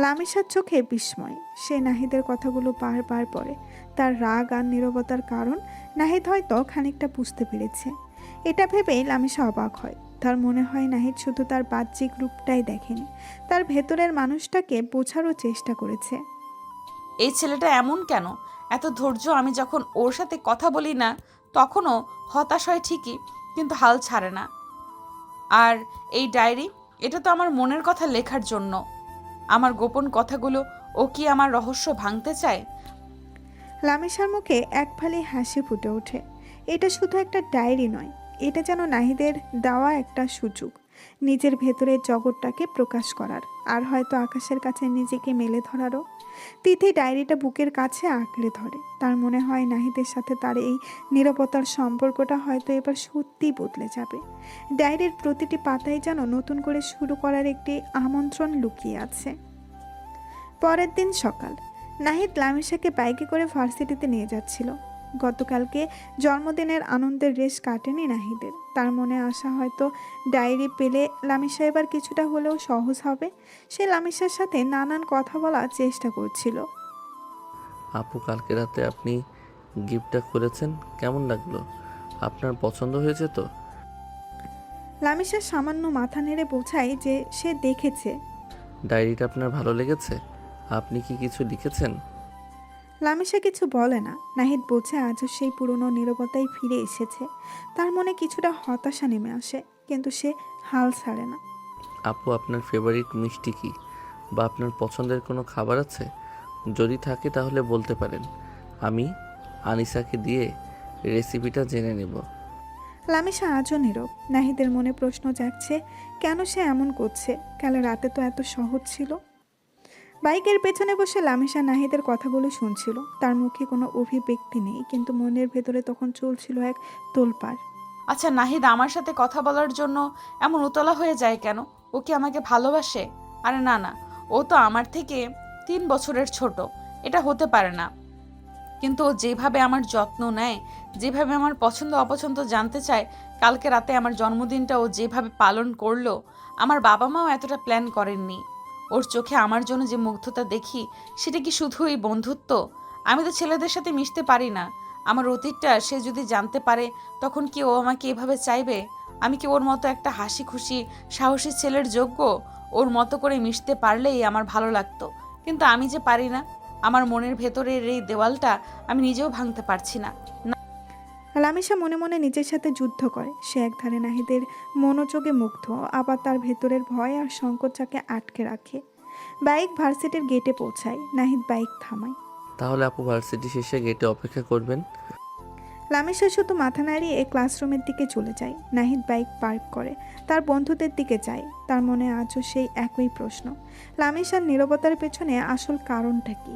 লামিসার চোখে বিস্ময়। সে নাহিদের কথাগুলো বারবার পড়ে। তার রাগ আর নীরবতার কারণ নাহিদ হয়তো খানিকটা বুঝতে পেরেছে। এটা ভেবেই লামিসা অবাক হয়। তার মনে হয় নাহিদ শুধু তার বাহ্যিক রূপটাই দেখেনি, তার ভেতরের মানুষটাকে বোঝারও চেষ্টা করেছে। এই ছেলেটা এমন কেন? এত ধৈর্য। আমি যখন ওর সাথে কথা বলি না তখনও হতাশ হয় ঠিকই, কিন্তু হাল ছাড়ে না। আর এই ডায়েরি, এটা তো আমার মনের কথা লেখার জন্য। আমার গোপন কথাগুলো। ও কি আমার রহস্য ভাঙতে চায়? লামিসার মুখে এক ফালি হাসি ফুটে ওঠে। এটা শুধু একটা ডায়েরি নয়, এটা যেন নাহিদের দেওয়া একটা সুযোগ নিজের ভেতরের জগৎটাকে প্রকাশ করার, আর হয়তো আকাশের কাছে নিজেকে মেলে ধরারও। তিথি ডায়েরিটা বুকের কাছে আঁকড়ে ধরে। তার মনে হয় নাহিদের সাথে তার এই নীরবতার সম্পর্কটা হয়তো এবার সত্যিই বদলে যাবে। ডায়েরির প্রতিটি পাতায় যেন নতুন করে শুরু করার একটি আমন্ত্রণ লুকিয়ে আছে। পরের দিন সকাল, নাহিদ লামিসাকে বাইকে করে ভার্সিটিতে নিয়ে যাচ্ছিল। গতকালকে জন্মদিনের আনন্দের রেশ কাটেনি নাহিদের। তার মনে আশা হয়তো ডায়েরি পেলে লামিসা এবার কিছুটা হলেও সহজ হবে। সে লামিসার সাথে নানান কথা বলার চেষ্টা করছিল। আপু, কালকে রাতে আপনি গিফটটা খুলেছেন, কেমন লাগলো? আপনার পছন্দ হয়েছে তো? লামিসা সামান্য মাথা নেড়ে বোঝায় যে সে দেখেছে। ডায়েরিটা আপনার ভালো লেগেছে? আপনি কি কিছু লিখেছেন? লামিসা কিছু বলে না। নাহিদ বোঝে আজও সেই পুরনো নীরবতাই ফিরে এসেছে। তার মনে কিছুটা হতাশা নেমে আসে, কিন্তু সে হাল ছাড়ে না। আপু, আপনার ফেভারিট মিষ্টি কি, বা আপনার পছন্দের কোনো খাবার আছে? যদি থাকে তাহলে বলতে পারেন, আমি আনিসাকে দিয়ে রেসিপিটা জেনে নেব। লামিসা আজও নীরব। নাহিদের মনে প্রশ্ন জাগছে, কেন সে এমন করছে? কাল রাতে তো এত সহজ ছিল। বাইকের পেছনে বসে লামিসা নাহিদের কথাগুলো শুনছিল। তার মুখে কোনো অভিব্যক্তি নেই, কিন্তু মনের ভেতরে তখন চলছিল এক তোলপাড়। আচ্ছা নাহিদ আমার সাথে কথা বলার জন্য এমন উতলা হয়ে যায় কেন? ও কি আমাকে ভালোবাসে? আরে না না, ও তো আমার থেকে 3 বছরের ছোট, এটা হতে পারে না। কিন্তু ও যেভাবে আমার যত্ন নেয়, যেভাবে আমার পছন্দ অপছন্দ জানতে চায়, কালকে রাতে আমার জন্মদিনটা ও যেভাবে পালন করলো, আমার বাবা মাও এতটা প্ল্যান করেননি। ওর চোখে আমার জন্য যে মুগ্ধতা দেখি, সেটা কি শুধুই বন্ধুত্ব? আমি তো ছেলেদের সাথে মিশতে পারি না। আমার অতীতটা সে যদি জানতে পারে, তখন কি ও আমাকে এভাবে চাইবে? আমি কি ওর মতো একটা হাসি খুশি সাহসী ছেলের যোগ্য? ওর মতো করে মিশতে পারলেই আমার ভালো লাগতো, কিন্তু আমি যে পারি না। আমার মনের ভেতরের এই দেওয়ালটা আমি নিজেও ভাঙতে পারছি না। লামিসা মনে মনে নিজের সাথে যুদ্ধ করে। সে একধারে নাহিদের মনোযোগে মুগ্ধ, আবার তার ভেতরের ভয় আর সংকোচকে আটকে রাখে। বাইক ভার্সিটির গেটে পৌঁছায়। নাহিদ বাইক থামায়। তাহলে আপু ভার্সিটি শেষে গেটে অপেক্ষা করবেন? লামিসা শুধু মাথা নাড়িয়ে ক্লাসরুমের দিকে চলে যায়। নাহিদ বাইক পার্ক করে তার বন্ধুদের দিকে যায়। তার মনে আজও সেই একই প্রশ্ন, লামিসার নীরবতার পেছনে আসল কারণটা কি?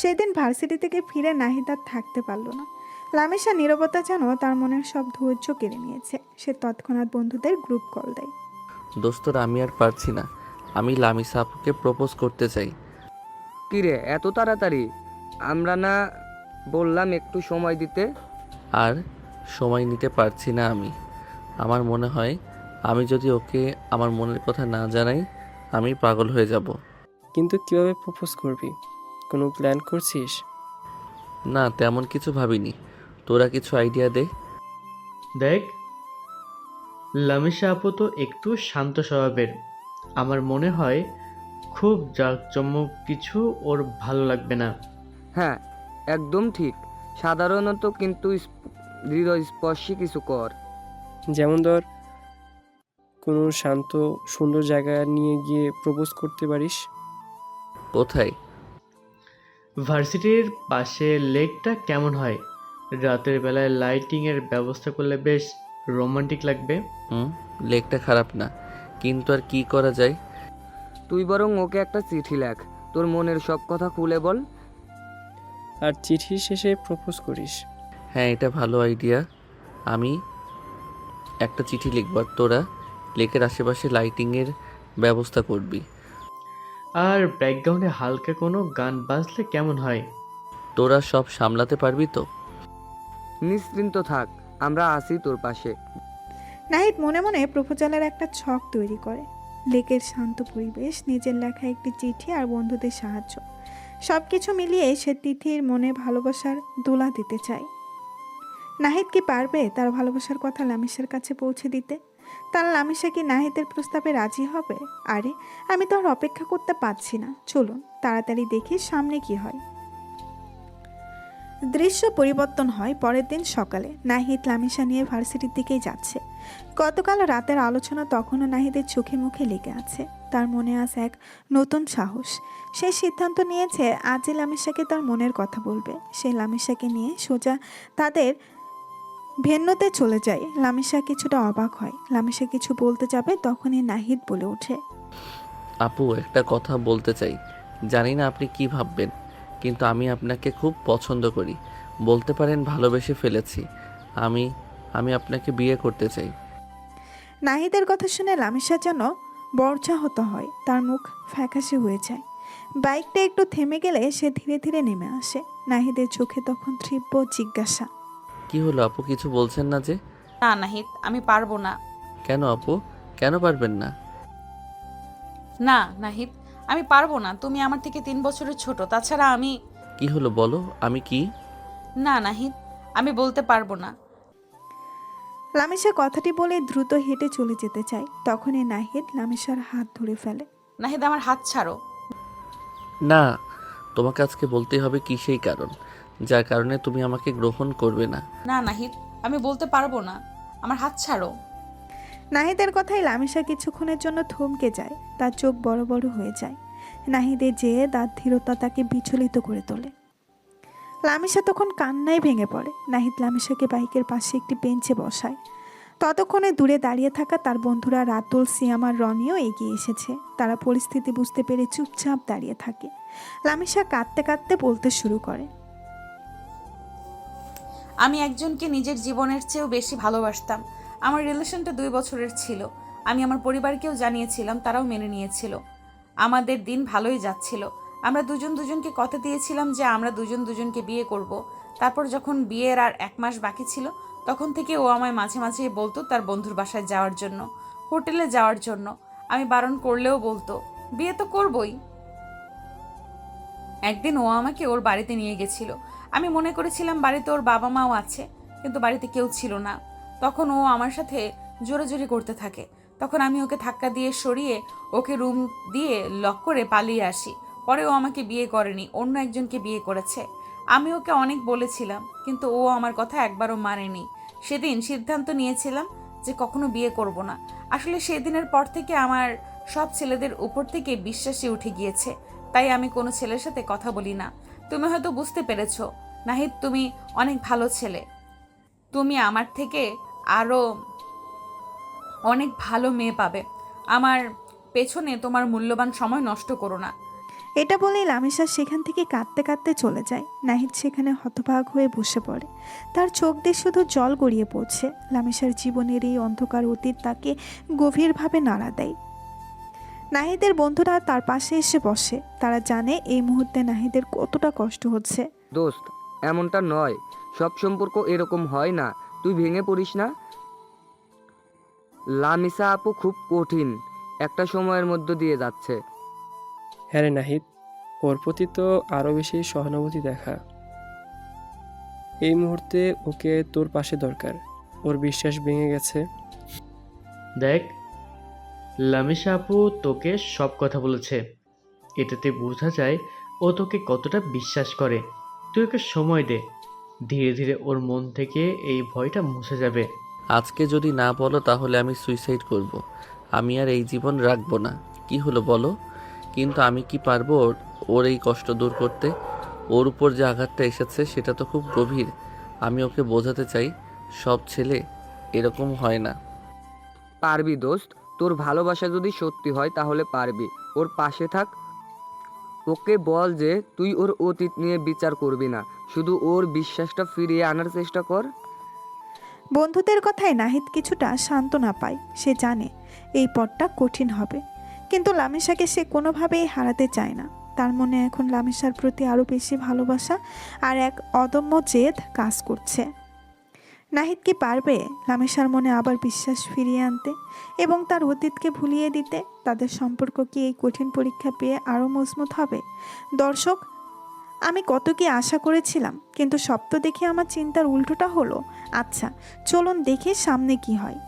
সেদিন ভার্সিটি থেকে ফিরে নাহিদ আর থাকতে পারল না। লামিসার নীরবতা যেন তার মনের সব ধৈর্য কেড়ে নিয়েছে। সে তৎক্ষণাৎ বন্ধুদের গ্রুপ কল দেয়। দোস্তরা, আমি আর পারছি না। আমি লামিসা আপুকে প্রপোজ করতে চাই। কিরে এত তাড়াতাড়ি? আমরা না বললাম একটু সময় দিতে? আর সময় নিতে পারছি না আমি। আমার মনে হয় আমি যদি ওকে আমার মনের কথা না জানাই, আমি পাগল হয়ে যাব। কিন্তু কিভাবে প্রপোজ করবি? কোনো প্ল্যান করছিস? না, তেমন কিছু ভাবিনি। তোরা কিছু আইডিয়া দে। দেখ, লামিসা আপু তো একটু শান্ত স্বভাবের। আমার মনে হয় খুব জাঁকজমক কিছু ওর ভালো লাগবে না। হ্যাঁ একদম ঠিক। সাধারণত কিন্তু হৃদয়স্পর্শী কিছু কর। যেমন ধর, কোনো শান্ত সুন্দর জায়গা নিয়ে গিয়ে প্রপোজ করতে পারিস। কোথায়? ভার্সিটির পাশে লেকটা কেমন হয়? রাতের বেলায় লাইটিংয়ের ব্যবস্থা করলে বেশ রোমান্টিক লাগবে। লেকটা খারাপ না, কিন্তু আর কি করা যায়? তুই বরং ওকে একটা চিঠি লেখ, তোর মনের সব কথা খুলে বল। আর চিঠি শেষে প্রপোজ করিস। হ্যাঁ, এটা ভালো আইডিয়া। আমি একটা চিঠি লিখব, আর তোরা লেকের আশেপাশে লাইটিংয়ের ব্যবস্থা করবি। আর ব্যাকগ্রাউন্ডে হালকা কোনো গান বাজলে কেমন হয়? তোরা সব সামলাতে পারবি তো? নিশ্চিন্ত থাক, আমরা আছি তোর পাশে। নাহিদ মনে মনে প্রপোজালের একটা ছক তৈরি করে। লেকের শান্ত পরিবেশ, নিজের লেখা একটি চিঠি আর বন্ধুদের সাহায্য, সব কিছু মিলিয়ে সে তিথির মনে ভালোবাসার দোলা দিতে চায়। নাহিদ কি পারবে তার ভালোবাসার কথা লামিসার কাছে পৌঁছে দিতে? তার লামিসা কি নাহিদের প্রস্তাবে রাজি হবে? আরে আমি তো আর অপেক্ষা করতে পারছি না, চলুন তাড়াতাড়ি দেখি সামনে কি হয়। দৃশ্য পরিবর্তন হয় পরের দিন সকালে। নাহিদ লামিসা নিয়ে ভার্সিটির দিকেই যাচ্ছে। গতকাল রাতের আলোচনা তখনও নাহিদের চোখে মুখে লেগে আছে। তার মনে আছে এক নতুন সাহস। সে সিদ্ধান্ত নিয়েছে আজই লামিসাকে তার মনের কথা বলবে। সে লামিসাকে নিয়ে সোজা তাদের ভেন্যুতে চলে যায়। লামিসা কিছুটা অবাক হয়। লামিসা কিছু বলতে যাবে, তখনই নাহিদ বলে ওঠে, আপু, একটা কথা বলতে চাই। জানি না আপনি কি ভাববেন, কিন্তু আমি আপনাকে খুব পছন্দ করি। বলতে পারেন ভালোবেসে ফেলেছি। আমি আপনাকে বিয়ে করতে চাই। নাহিদের কথা শুনে লামিসা যেন বর্জাহত হয়। তার মুখ ফ্যাকাশে হয়ে যায়। বাইকটা একটু থেমে গেলে সে ধীরে ধীরে নেমে আসে। নাহিদের চোখে তখন তীব্র জিজ্ঞাসা, কি হলো আপু, কিছু বলছেন না যে? না নাহিদ, আমি পারবো না। কেন আপু, কেন পারবেন না? না নাহিদ, আমি পারবো না। তুমি আমার থেকে 3 বছরের ছোট। তাছাড়া আমি... কি হলো বলো, আমি কি? না নাহিদ, আমি বলতে পারবো না। লামিসা কথাটি বলে দ্রুত হেঁটে চলে যেতে চায়। তখনই নাহিদ লামিসার হাত ধরে ফেলে। নাহিদ, আমার হাত ছাড়ো। না, তোমাকে আজকে বলতেই হবে কি সেই কারণ, যার কারণে তুমি আমাকে গ্রহণ করবে না। না নাহিদ, আমি বলতে পারবো না। আমার হাত ছাড়ো। নাহিদের কথায় লামিসা কিছুক্ষণের জন্য থমকে যায়। তার চোখ বড় বড় হয়ে যায়। নাহিদের যেয়ে তার ধীরতা তাকে বিচলিত করে তোলে। লামিসা তখন কান্নায় ভেঙে পড়ে। নাহিদ লামিসাকে বাইকের পাশে একটি বেঞ্চে বসায়। ততক্ষণে দূরে দাঁড়িয়ে থাকা তার বন্ধুরা রাতুল, সিয়াম আর রনিও এগিয়ে এসেছে। তারা পরিস্থিতি বুঝতে পেরে চুপচাপ দাঁড়িয়ে থাকে। লামিসা কাঁদতে কাঁদতে বলতে শুরু করে, আমি একজনকে নিজের জীবনের চেয়েও বেশি ভালোবাসতাম। আমার রিলেশনটা 2 বছরের ছিল। আমি আমার পরিবারকেও জানিয়েছিলাম, তারাও মেনে নিয়েছিল। আমাদের দিন ভালোই যাচ্ছিল। আমরা দুজন দুজনকে কথা দিয়েছিলাম যে আমরা দুজন দুজনকে বিয়ে করব। তারপর যখন বিয়ের আর 1 মাস বাকি ছিল, তখন থেকে ও আমায় মাঝে মাঝে বলতো তার বন্ধুর বাসায় যাওয়ার জন্য, হোটেলে যাওয়ার জন্য। আমি বারণ করলেও বলতো বিয়ে তো করবই। একদিন ও আমাকে ওর বাড়িতে নিয়ে গেছিল। আমি মনে করেছিলাম বাড়িতে ওর বাবা মাও আছে, কিন্তু বাড়িতে কেউ ছিল না। তখন ও আমার সাথে জোরাজোরি করতে থাকে। তখন আমি ওকে ধাক্কা দিয়ে সরিয়ে ওকে রুম দিয়ে লক করে পালিয়ে আসি। পরে ও আমাকে বিয়ে করেনি, অন্য একজনকে বিয়ে করেছে। আমি ওকে অনেক বলেছিলাম, কিন্তু ও আমার কথা একবারও মানেনি। সেদিন সিদ্ধান্ত নিয়েছিলাম যে কখনো বিয়ে করব না। আসলে সেদিনের পর থেকে আমার সব ছেলেদের উপর থেকে বিশ্বাসই উঠে গিয়েছে। তাই আমি কোনো ছেলের সাথে কথা বলি না। তুমি হয়তো বুঝতে পেরেছো নাহিদ, তুমি অনেক ভালো ছেলে। তুমি আমার থেকে আরও অনেক ভালো মেয়ে পাবে। আমার পেছনে তোমার মূল্যবান সময় নষ্ট করো না। এটা বলেই লামিসা সেখান থেকে কাঁদতে কাঁদতে চলে যায়। নাহিদ সেখানে হতবাক হয়ে বসে পড়ে। তার চোখ দিয়ে শুধু জল গড়িয়ে পড়ছে। লামিসার জীবনের এই অন্ধকার অতীত তাকে গভীরভাবে নাড়া দেয়। নাহিদের বন্ধুরা তার পাশে এসে বসে। তারা জানে এই মুহূর্তে নাহিদের কতটা কষ্ট হচ্ছে। দোস্ত, এমনটা নয়। সব সম্পর্ক এরকম হয় না। তুই ভেঙে পড়িস না। লামিসা আপু খুব কঠিন একটা সময়ের মধ্য দিয়ে যাচ্ছে। হ্যাঁ রে নাহিদ, ওর প্রতি তো আরও বেশি সহানুভূতি দেখা। এই মুহূর্তে ওকে তোর পাশে দরকার। ওর বিশ্বাস ভেঙে গেছে। দেখ, লামিসা আপু তোকে সব কথা বলেছে। এটাতে বোঝা যায় ও তোকে কতটা বিশ্বাস করে। তুই ওকে সময় দে, ধীরে ধীরে ওর মন থেকে এই ভয়টা মুছে যাবে। আজকে যদি না বলো তাহলে আমি সুইসাইড করব। আমি আর এই জীবন রাখবো না। কি হলো বলো? কিন্তু আমি কি পারবো ওর এই কষ্ট দূর করতে? ওর উপর যে আঘাতটা এসেছে সেটা তো খুব গভীর। আমি ওকে বোঝাতে চাই সব ছেলে এরকম হয় না। পারবি দোস্ত, তোর ভালোবাসা যদি সত্যি হয় তাহলে পারবি। ওর পাশে থাক। ওকে বল যে তুই ওর অতীত নিয়ে বিচার করবি না, শুধু ওর বিশ্বাসটা ফিরিয়ে আনার চেষ্টা কর। বন্ধুদের কথায় নাহিদ কিছুটা সান্ত্বনা পায়। সে জানে এই পথটা কঠিন হবে, কিন্তু লামিসাকে সে কোনোভাবেই হারাতে চায় না। তার মনে এখন লামিসার প্রতি আরও বেশি ভালোবাসা আর এক অদম্য জেদ কাজ করছে। নাহিদ কি পারবে লামিসার মনে আবার বিশ্বাস ফিরিয়ে আনতে এবং তার অতীতকে ভুলিয়ে দিতে? তাদের সম্পর্ক কি এই কঠিন পরীক্ষা পেয়ে আরও মজবুত হবে? দর্শক, আমি কত কি আশা করেছিলাম, কিন্তু সব তো দেখে আমার চিন্তার উল্টোটা হলো। আচ্ছা, চলুন দেখি সামনে কি হয়।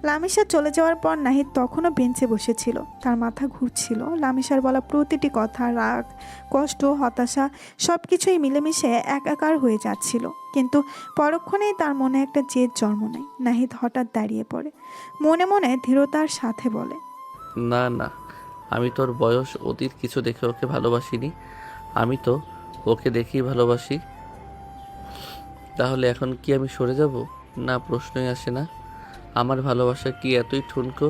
লামিসা চলে যাওয়ার পর নাহিদ তখনও বেঞ্চে বসেছিল। তার মাথা ঘুরছিল। লামিসার বলা প্রতিটি কথা, রাগ, কষ্ট, হতাশা সব কিছুই মিলেমিশে একাকার হয়ে যাচ্ছিল। কিন্তু পরক্ষণেই তার মনে একটা জেদ জন্ম নেয়। নাহিদ হঠাৎ দাঁড়িয়ে পড়ে, মনে মনে দৃঢ়তার সাথে বলে, না না, আমি তোর বয়স অতীত কিছু দেখে ওকে ভালোবাসিনি। আমি তো ওকে দেখেই ভালোবাসি। তাহলে এখন কি আমি সরে যাব? না, প্রশ্নই আসে না। আমার ভালোবাসা কি এতই ঠুনকো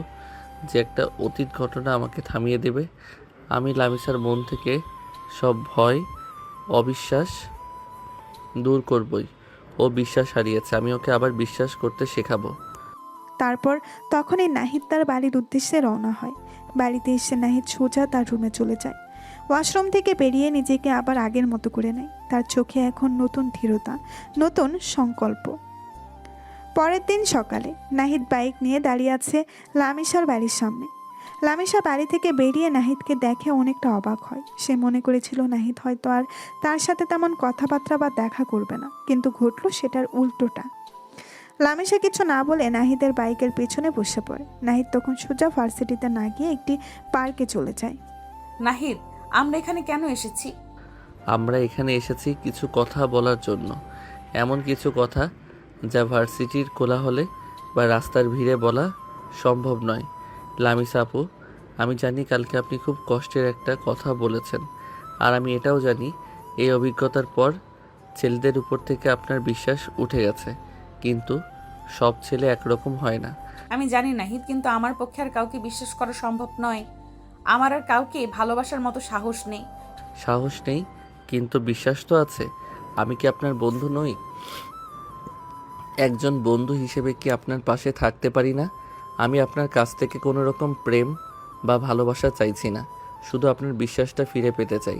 যে একটা অতীত ঘটনা আমাকে থামিয়ে দেবে? আমি লামিসার মন থেকে সব ভয়, অবিশ্বাস দূর করবই। ও বিশ্বাস হারিয়েছে, আমি ওকে আবার বিশ্বাস করতে শেখাবো। তারপর তখনই নাহিদ তার বাড়ির উদ্দেশ্যে রওনা হয়। বাড়িতে এসে নাহিদ সোজা তার রুমে চলে যায়। ওয়াশরুম থেকে বেরিয়ে নিজেকে আবার আগের মতো করে নেয়। তার চোখে এখন নতুন দৃঢ়তা, নতুন সংকল্প। পরের দিন সকালে নাহিদ বাইক নিয়ে দাঁড়িয়ে আছে লামিসার বাড়ির সামনে। লামিসা বাড়ি থেকে বেরিয়ে নাহিদকে দেখে অনেকটা অবাক হয়। সে মনে করেছিল নাহিদ হয়তো আর তার সাথে তেমন কথাবার্তা বা দেখা করবে না, কিন্তু ঘটল সেটার উল্টোটা। লামিসা কিছু না বলে নাহিদের বাইকের পেছনে বসে পড়ে। নাহিদ তখন সোজা ভার্সিটিতে না গিয়ে একটি পার্কে চলে যায়। নাহিদ, আমরা এখানে কেন এসেছি? আমরা এখানে এসেছি কিছু কথা বলার জন্য। এমন কিছু কথা যা ভার্সিটির কোলাহলে বা রাস্তার ভিড়ে বলা সম্ভব নয়। লামিসা আপু, আমি জানি কালকে আপনি খুব কষ্টের একটা কথা বলেছেন, আর আমি এটাও জানি এই অভিজ্ঞতার পর ছেলেদের উপর থেকে আপনার বিশ্বাস উঠে গেছে, কিন্তু সব ছেলে একরকম হয় না। আমি জানি নাহিদ, কিন্তু আমার পক্ষে আর কাউকে বিশ্বাস করা সম্ভব নয়। আমার আর কাউকে ভালোবাসার মতো সাহস নেই। সাহস নেই, কিন্তু বিশ্বাস তো আছে। আমি কি আপনার বন্ধু নই? একজন বন্ধু হিসেবে কি আপনার পাশে থাকতে পারি না? আমি আপনার কাছ থেকে কোনো রকম প্রেম বা ভালোবাসা চাইছি না, শুধু আপনার বিশ্বাসটা ফিরে পেতে চাই।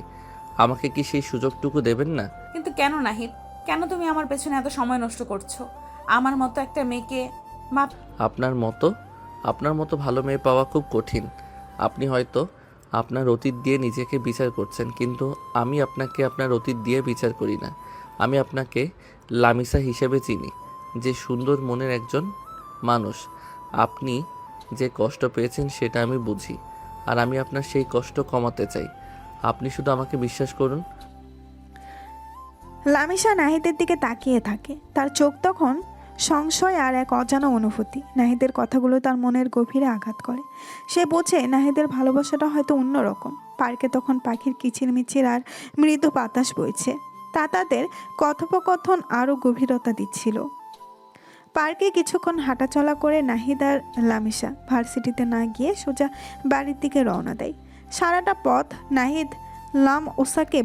আমাকে কি সেই সুযোগটুকু দেবেন না? কিন্তু কেন নাহিদ, কেন তুমি আমার পেছনে এত সময় নষ্ট করছো? আমার মতো একটা মেয়েকে মাপ আপনার মতো ভালো মেয়ে পাওয়া খুব কঠিন। আপনি হয়তো আপনার অতীত দিয়ে নিজেকে বিচার করছেন, কিন্তু আমি আপনাকে আপনার অতীত দিয়ে বিচার করি না। আমি আপনাকে লামিসা হিসেবে চিনি, যে সুন্দর মনের একজন মানুষ। আপনি যে কষ্ট পেয়েছেন সেটা আমি বুঝি, আর আমি আপনার সেই কষ্ট কমাতে চাই। আপনি শুধু আমাকে বিশ্বাস করুন। লামিসা নাহিদের দিকে তাকিয়ে থাকে। তার চোখ তখন সংশয় আর এক অজানা অনুভূতি। নাহিদের কথাগুলো তার মনের গভীরে আঘাত করে। সে বোঝে নাহিদের ভালোবাসাটা হয়তো অন্যরকম। পার্কে তখন পাখির কিচিরমিচির আর মৃদু বাতাস বইছে, তা তাদের কথোপকথন আরও গভীরতা দিচ্ছিল। পার্কে কিছুক্ষণ হাঁটাচলা করে নাহিদ আর লামিসা ভার্সিটিতে না গিয়ে সোজা বাড়ির দিকে রওনা দেয়। সারাটা পথ নাহিদ লামিসাকে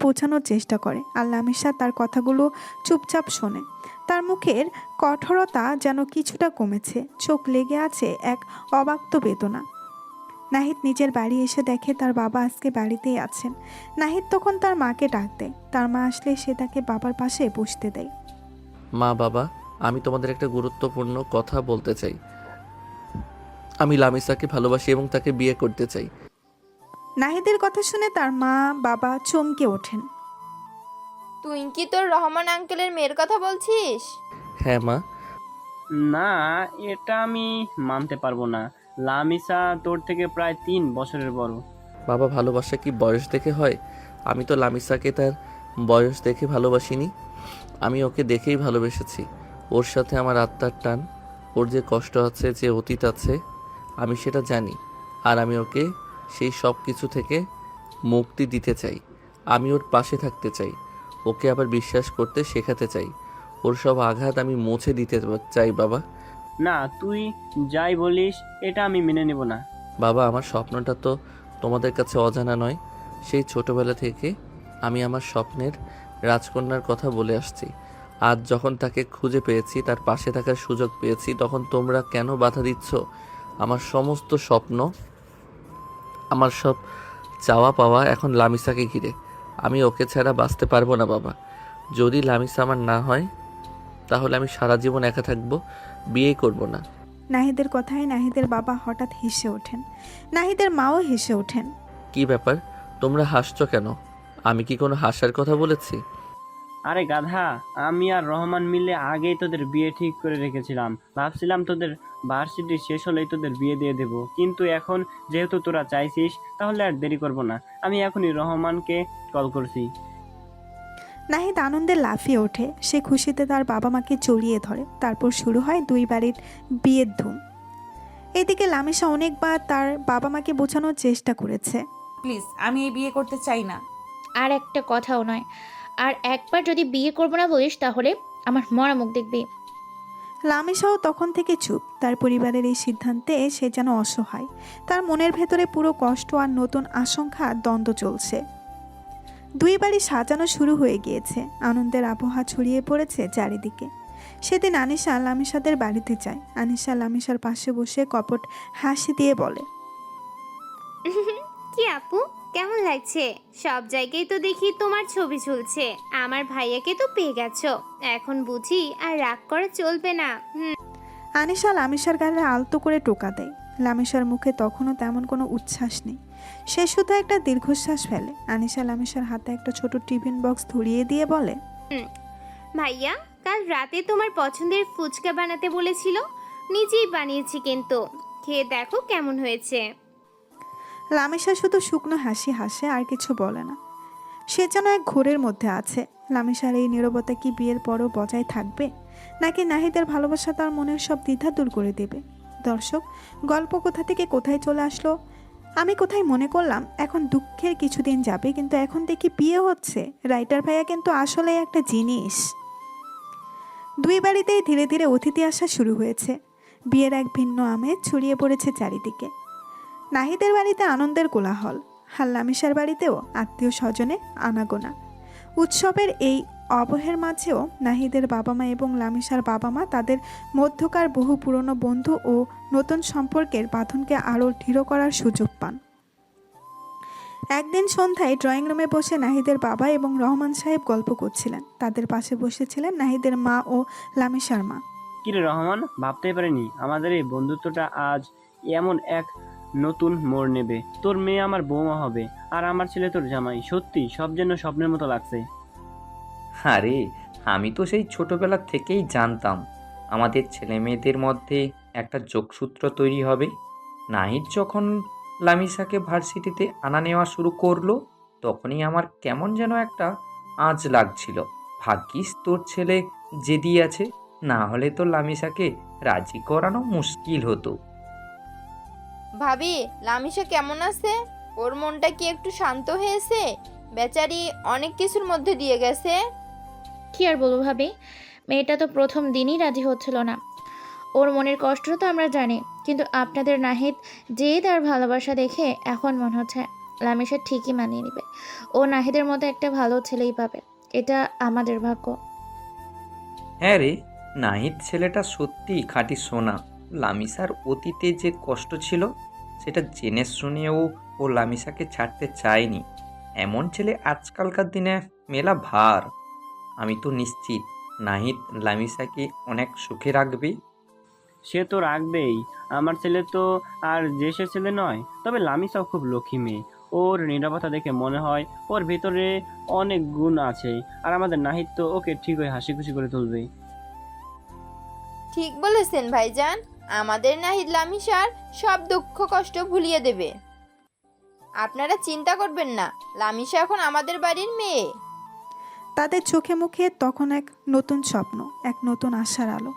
বোঝানোর চেষ্টা করে আর লামিসা তার কথাগুলো চুপচাপ শোনে। তার মুখের কঠোরতা যেন কিছুটা কমেছে, চোখ লেগে আছে এক অব্যক্ত বেদনা। নাহিদ নিজের বাড়ি এসে দেখে তার বাবা আজকে বাড়িতেই আছেন। নাহিদ তখন তার মাকে ডাক দেয়। তার মা আসলে সে তাকে বাবার পাশে বসতে দেয়। মা, বাবা, আমি তোমাদের একটা গুরুত্বপূর্ণ কথা বলতে চাই। আমি লামিসাকে ভালোবাসি এবং তাকে বিয়ে করতে চাই। নাহিদের কথা শুনে তার মা বাবা চমকে ওঠেন। তুই কি তোর রহমান আঙ্কেলের মেয়ের কথা বলছিস? হ্যাঁ মা। না, এটা আমি মানতে পারবো না। লামিসা তোর থেকে প্রায় 3 বছরের বড়। বাবা, ভালোবাসা কি বয়স দেখে হয়? আমি তো লামিসাকে তার বয়স দেখে ভালোবাসিনি। আমি ওকে দেখেই ভালোবেসেছি। ওর সাথে আমার আত্মার টান। ওর যে কষ্ট আছে, যে অতীত আছে, আমি সেটা জানি। আর আমি ওকে সেই সব কিছু থেকে মুক্তি দিতে চাই। আমি ওর পাশে থাকতে চাই। ওকে আবার বিশ্বাস করতে শেখাতে চাই। ওর সব আঘাত আমি মুছে দিতে চাই বাবা। না, তুই যাই বলিস এটা আমি মেনে নেব না। বাবা, আমার স্বপ্নটা তো তোমাদের কাছে অজানা নয়। সেই ছোটবেলা থেকে আমি আমার স্বপ্নের রাজকন্যার কথা বলে আসছি। আজ যখন তাকে খুঁজে পেয়েছি, তার পাশে থাকার সুযোগ পেয়েছি, তখন তোমরা কেন বাধা দিচ্ছ? আমার সমস্ত স্বপ্ন, আমার সব চাওয়া পাওয়া এখন লামিসাকে ঘিরে। আমি ওকে ছাড়া বাঁচতে পারবো না বাবা। যদি লামিসা আমার না হয়, তাহলে আমি সারা জীবন একা থাকবো, বিয়ে করব না। নাহিদের কথায় নাহিদের বাবা হঠাৎ হেসে ওঠেন। নাহিদের মাও হেসে ওঠেন। কি ব্যাপার, তোমরা হাসছো কেন? আমি কি কোনো হাসার কথা বলেছি? আরে গাধা, আমি আর রহমান মিলে আগেই তোদের বিয়ে ঠিক করে রেখেছিলাম। ভাবছিলাম তোদের ভার্সিটি শেষ হলেই তোদের বিয়ে দিয়ে দেব, কিন্তু এখন যেহেতু তোরা চাইছিস, তাহলে আর দেরি করব না। আমি এখনই রহমানকে কল করছি। নাহিদ আনন্দে লাফিয়ে ওঠে। সে খুশিতে তার বাবা মাকে জড়িয়ে ধরে। তারপর শুরু হয় দুই বাড়ির বিয়ের ধুম। এদিকে লামিসা অনেকবার তার বাবা মাকে বোঝানোর চেষ্টা করেছে। প্লিজ, আমি এই বিয়ে করতে চাই না। আর একটা কথাও নয়। আর একবার যদি বিয়ে করবো না বলিস, তাহলে আমার মরা মুখ দেখবি। লামিসাও তখন থেকে চুপ। তার পরিবারের এই সিদ্ধান্তে সে যেন অসহায়। তার মনের ভেতরে পুরো কষ্ট আর নতুন আশঙ্কা দ্বন্দ্ব চলছে। দুই বাড়ি সাজানো শুরু হয়ে গিয়েছে। আনন্দের আবহাওয়া ছড়িয়ে পড়েছে চারিদিকে। সেদিন আনিশা লামিসাদের বাড়িতে যায়। আনিশা লামিসার পাশে বসে কপট হাসি দিয়ে বলে, কি আপু, কেমন লাগছে? সব জায়গায় তো দেখি তোমার ছবি ঝুলছে। আমার ভাইয়াকে তো পেয়ে গেছো, এখন বুঝি আর রাগ করা চলবে না। আনিশা লামিসার গালে আলতো করে টোকা দেয়। লামিসার মুখে তখনও তেমন কোনো উচ্ছ্বাস নেই। সে শুধু একটা দীর্ঘশ্বাস ফেলে। আনিশা লামিসার হাতে একটা ছোট টিফিন বক্স ধরিয়ে দিয়ে বলে, ভাইয়া কাল রাতে তোমার পছন্দের ফুচকা বানাতে বলেছিল, নিজেই বানিয়েছি, কিন্তু খেয়ে দেখো কেমন হয়েছে। লামিসা শুধু শুকনো হাসি হাসে, আর কিছু বলে না। সে যেন এক ঘোরের মধ্যে আছে। লামিসার এই নীরবতা কি বিয়ের পরও বজায় থাকবে, নাকি নাহিদের ভালোবাসা তার মনের সব দ্বিধা দূর করে দেবে? দর্শক, গল্প কোথা থেকে কোথায় চলে আসলো আমি কোথায় মনে করলাম এখন দুঃখের কিছুদিন যাবে, কিন্তু এখন দেখি বিয়ে হচ্ছে। রাইটার ভাইয়া কিন্তু আসলেই একটা জিনিস। দুই বাড়িতেই ধীরে ধীরে অতিথি আসা শুরু হয়েছে। বিয়ের এক ভিন্ন আমেজ ছড়িয়ে পড়েছে চারিদিকে। নাহিদের বাড়িতে আনন্দের কোলাহল, আর লামিসার বাড়িতেও আত্মীয় স্বজনে আনাগোনা। উৎসবের এই অবহের মাঝেও নাহিদের বাবা মা এবং লামিসার বাবা মা তাদের মধ্যকার বহু পুরনো বন্ধু ও নতুন সম্পর্কের বাঁধনকে আরও দৃঢ় করার সুযোগ পান। একদিন সন্ধ্যায় ড্রয়িং রুমে বসে নাহিদের বাবা এবং রহমান সাহেব গল্প করছিলেন। তাদের পাশে বসেছিলেন নাহিদের মা ও লামিসার মা। কিরে রহমান, ভাবতেই পারিনি আমাদের এই বন্ধুত্বটা আজ এমন এক নতুন মোড় নেবে। তোর মেয়ে আমার বৌমা হবে আর আমার ছেলে তোর জামাই। সত্যি সব যেন স্বপ্নের মতো লাগছে। আরে আমি তো সেই ছোটবেলা থেকেই জানতাম আমাদের ছেলে মেয়েদের মধ্যে একটা যোগসূত্র তৈরি হবে। নাহিদ যখন লামিসাকে ভার্সিটিতে আনা নেওয়া শুরু করলো তখনই আমার কেমন যেন একটা আঁচ লাগছিল। ভাগ্যিস তোর ছেলে জেদি আছে, না হলে তো লামিসাকে রাজি করানো মুশকিল হতো। ভাবি, লামিসা কেমন আছে? ওর মনটা কি একটু শান্ত হয়েছে? বেচারি অনেক কিছুর মধ্যে দিয়ে গেছে। কি আর বলবো ভাবি, মেয়েটা তো প্রথম দিনই রাজি হচ্ছিল না। ওর মনের কষ্টটা তো আমরা জানি, কিন্তু আপনাদের নাহিদ যে তার ভালোবাসা দেখে এখন মনে হচ্ছে লামিসা ঠিকই মানিয়ে নেবে। ও নাহিদের মতো একটা ভালো ছেলেই পাবে, এটা আমাদের ভাগ্য। হ্যাঁ রে, নাহিদ ছেলেটা সত্যিই খাঁটি সোনা। লামিসার অতীতে যে কষ্ট ছিল সেটা জেনে শুনেও ও লামিসাকে ছাড়তে চায়নি। এমন ছেলে আজকালকার দিনে মেলা ভার। আমি তো নিশ্চিত নাহিদ লামিসাকে অনেক সুখে রাখবে। সে তো রাখবেই। আমার ছেলে তো আর যে সে ছেলে নয়। তবে লামিসাও খুব লক্ষ্মী মেয়ে। ওর নীরবতা দেখে মনে হয় ওর ভিতরে অনেক গুণ আছে। আর আমাদের নাহিদ তো ওকে ঠিকই হাসি খুশি করে তুলবে। ঠিক বলেছেন ভাইজান, আমাদের নাহিদ লামিসার সব দুঃখ কষ্ট ভুলিয়ে দেবে। আপনারা চিন্তা করবেন না, লামিসা এখন আমাদের বাড়ির মেয়ে। তাদের চোখে মুখে তখন এক নতুন স্বপ্ন, এক নতুন আশার আলো।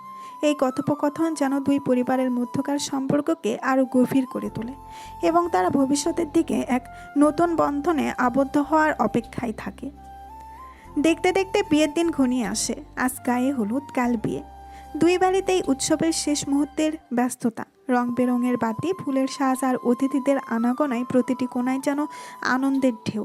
এই কথোপকথন যেন দুই পরিবারের মধ্যকার সম্পর্ককে আরও গভীর করে তোলে এবং তারা ভবিষ্যতের দিকে এক নতুন বন্ধনে আবদ্ধ হওয়ার অপেক্ষায় থাকে। দেখতে দেখতে বিয়ের দিন ঘনিয়ে আসে। আজ গায়ে হলুদ, কাল বিয়ে। দুই বাড়িতেই উৎসবের শেষ মুহূর্তের ব্যস্ততা। রং বেরঙের বাতি, ফুলের সাজ আর অতিথিদের আনাগোনায় প্রতিটি কোণায় যেন আনন্দের ঢেউ।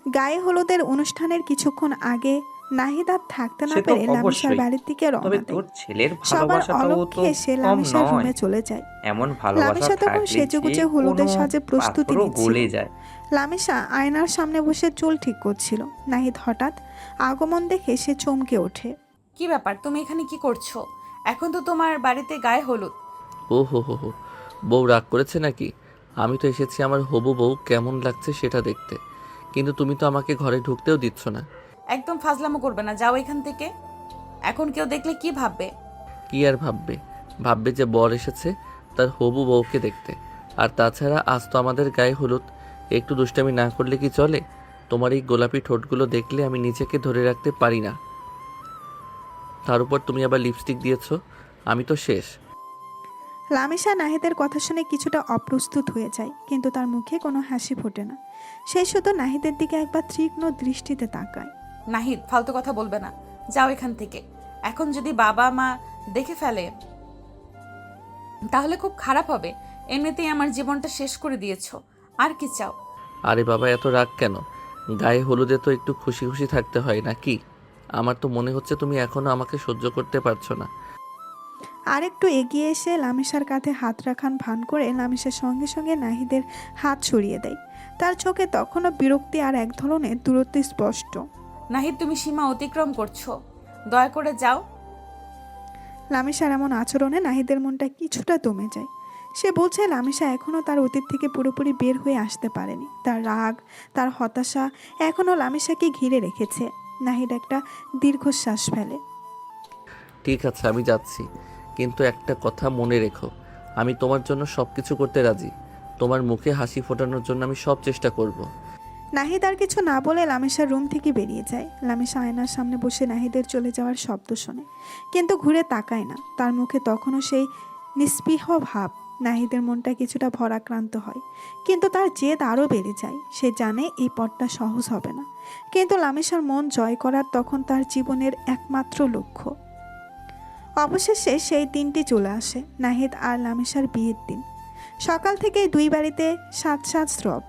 গায়ে হলুদের অনুষ্ঠানের কিছুক্ষণ আগে নাহিদ আর থাকতে না সে তো পেরে লামিসার অবশ্যই, বাড়ির দিকে তবে রওনা তোর দেয়। ছেলের সবার ভালোবাসাটাও তো অলক্ষ্যে সে কম লামিসার নয়। রুমে চলে যায়। এমন ভালোবাসা লামিসা তখন থাকলে সেজেগুজে যে হলুদের কোনো সাজে প্রস্তুতি পাথরও নিচ্ছিল। গলে যায়। লামিসা আয়নার সামনে বসে চুল ঠিক করছিল। নাহিদ হঠাৎ আগমন দেখে সে চমকে ওঠে। কি ব্যাপার, তুমি এখানে কি করছো? এখন তো তোমার বাড়িতে গায়ে হলুদ। ও হো হো হো, বউ রাগ করেছে নাকি? আমি তো এসেছি আমার হবু বউ কেমন লাগছে সেটা দেখতে, কিন্তু তুমি তো আমাকে ঘরে ঢুকতেও দিচ্ছ না। একদম ফাজলামো করবে না, যাও এখান থেকে। এখন কেউ দেখলে কি ভাববে? কি আর ভাববে? ভাববে যে বর এসেছে তার হবু বউকে দেখতে। আর তাছাড়া আজ তো আমাদের গায়ে হলুদ, একটু দুষ্টামি না করলে কি চলে? তোমার এই গোলাপি ঠোঁটগুলো দেখলে আমি নিজেকে ধরে রাখতে পারি না। তার উপর তুমি আবার লিপস্টিক দিয়েছো, আমি তো শেষ। লামিসা নাহিদের কথা শুনে কিছুটা অপ্রস্তুত হয়ে যায়, কিন্তু তার মুখে কোনো হাসি ফোটে না। সে শুধু নাহিদের দিকে একবার তীক্ষ্ণ দৃষ্টিতে তাকায়। নাহিদ, ফালতু কথা বলবে না, যাও এখান থেকে। এখন যদি বাবা মা দেখে ফেলে তাহলে খুব খারাপ হবে। এমনিতেই আমার জীবনটা শেষ করে দিয়েছো, আর কি চাও? আরে বাবা, এত রাগ কেন? গায়ে হলুদে তো একটু খুশি খুশি থাকতে হয় নাকি? আমার তো মনে হচ্ছে তুমি এখনো আমাকে সহ্য করতে পারছো না। আর একটু এগিয়ে এসে লামিসার কাঁধে হাত রাখান ভান করে লামিসার সঙ্গে সঙ্গে নাহিদের হাত সরিয়ে দেয়। তার চোখে তখনও বিরক্তি আর এক ধরনের দূরত্ব স্পষ্ট। নাহিদ, তুমি সীমা অতিক্রম করছো, দয়া করে যাও। লামিসার এমন আচরণে নাহিদের মনটা কিছুটা দমে যায়। সে বলছে লামিসা এখনও তার অতীত থেকে পুরোপুরি বের হয়ে আসতে পারেনি। তার রাগ, তার হতাশা এখনও লামিসাকে ঘিরে রেখেছে। নাহিদ একটা দীর্ঘশ্বাস ফেলে। ঠিক আছে, আমি যাচ্ছি, কিন্তু একটা কথা মনে রেখো, আমি তোমার জন্য সব কিছু করতে রাজি। তোমার মুখে হাসি ফোটানোর জন্য আমি সব চেষ্টা করব। নাহিদ আর কিছু না বলে লামিসার রুম থেকে বেরিয়ে যায়। লামিসা আয়নার সামনে বসে নাহিদের চলে যাওয়ার শব্দ শোনে, কিন্তু ঘুরে তাকায় না। তার মুখে তখনও সেই নিস্পৃহ ভাব। নাহিদের মনটা কিছুটা ভরাক্রান্ত হয়, কিন্তু তার জেদ আরও বেড়ে যায়। সে জানে এই পথটা সহজ হবে না, কিন্তু লামিসার মন জয় করার তখন তার জীবনের একমাত্র লক্ষ্য। অবশেষে সেই দিনটি চলে আসে, নাহিদ আর লামিসার বিয়ের দিন। সকাল থেকেই দুই বাড়িতে সাজ সাজ রব।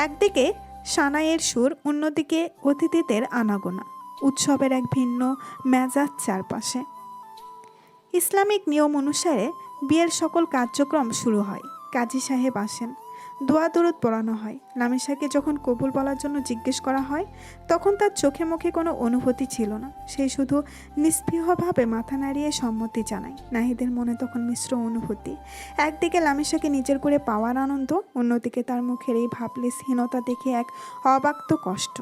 একদিকে সানাইয়ের সুর, অন্যদিকে অতিথিদের আনাগোনা। উৎসবের এক ভিন্ন মেজাজ চারপাশে। ইসলামিক নিয়ম অনুসারে বিয়ের সকল কার্যক্রম শুরু হয়। কাজী সাহেব আসেন, দোয়া দরুদ পড়ানো হয়। লামিসাকে যখন কবুল বলার জন্য জিজ্ঞেস করা হয়, তখন তার চোখে মুখে কোনো অনুভূতি ছিল না। সে শুধু নিস্পৃহভাবে মাথা নাড়িয়ে সম্মতি জানায়। নাহিদের মনে তখন মিশ্র অনুভূতি। একদিকে লামিসাকে নিজের করে পাওয়ার আনন্দ, অন্যদিকে তার মুখের এই ভাবলেসহীনতা দেখে এক অবাক্ত কষ্ট।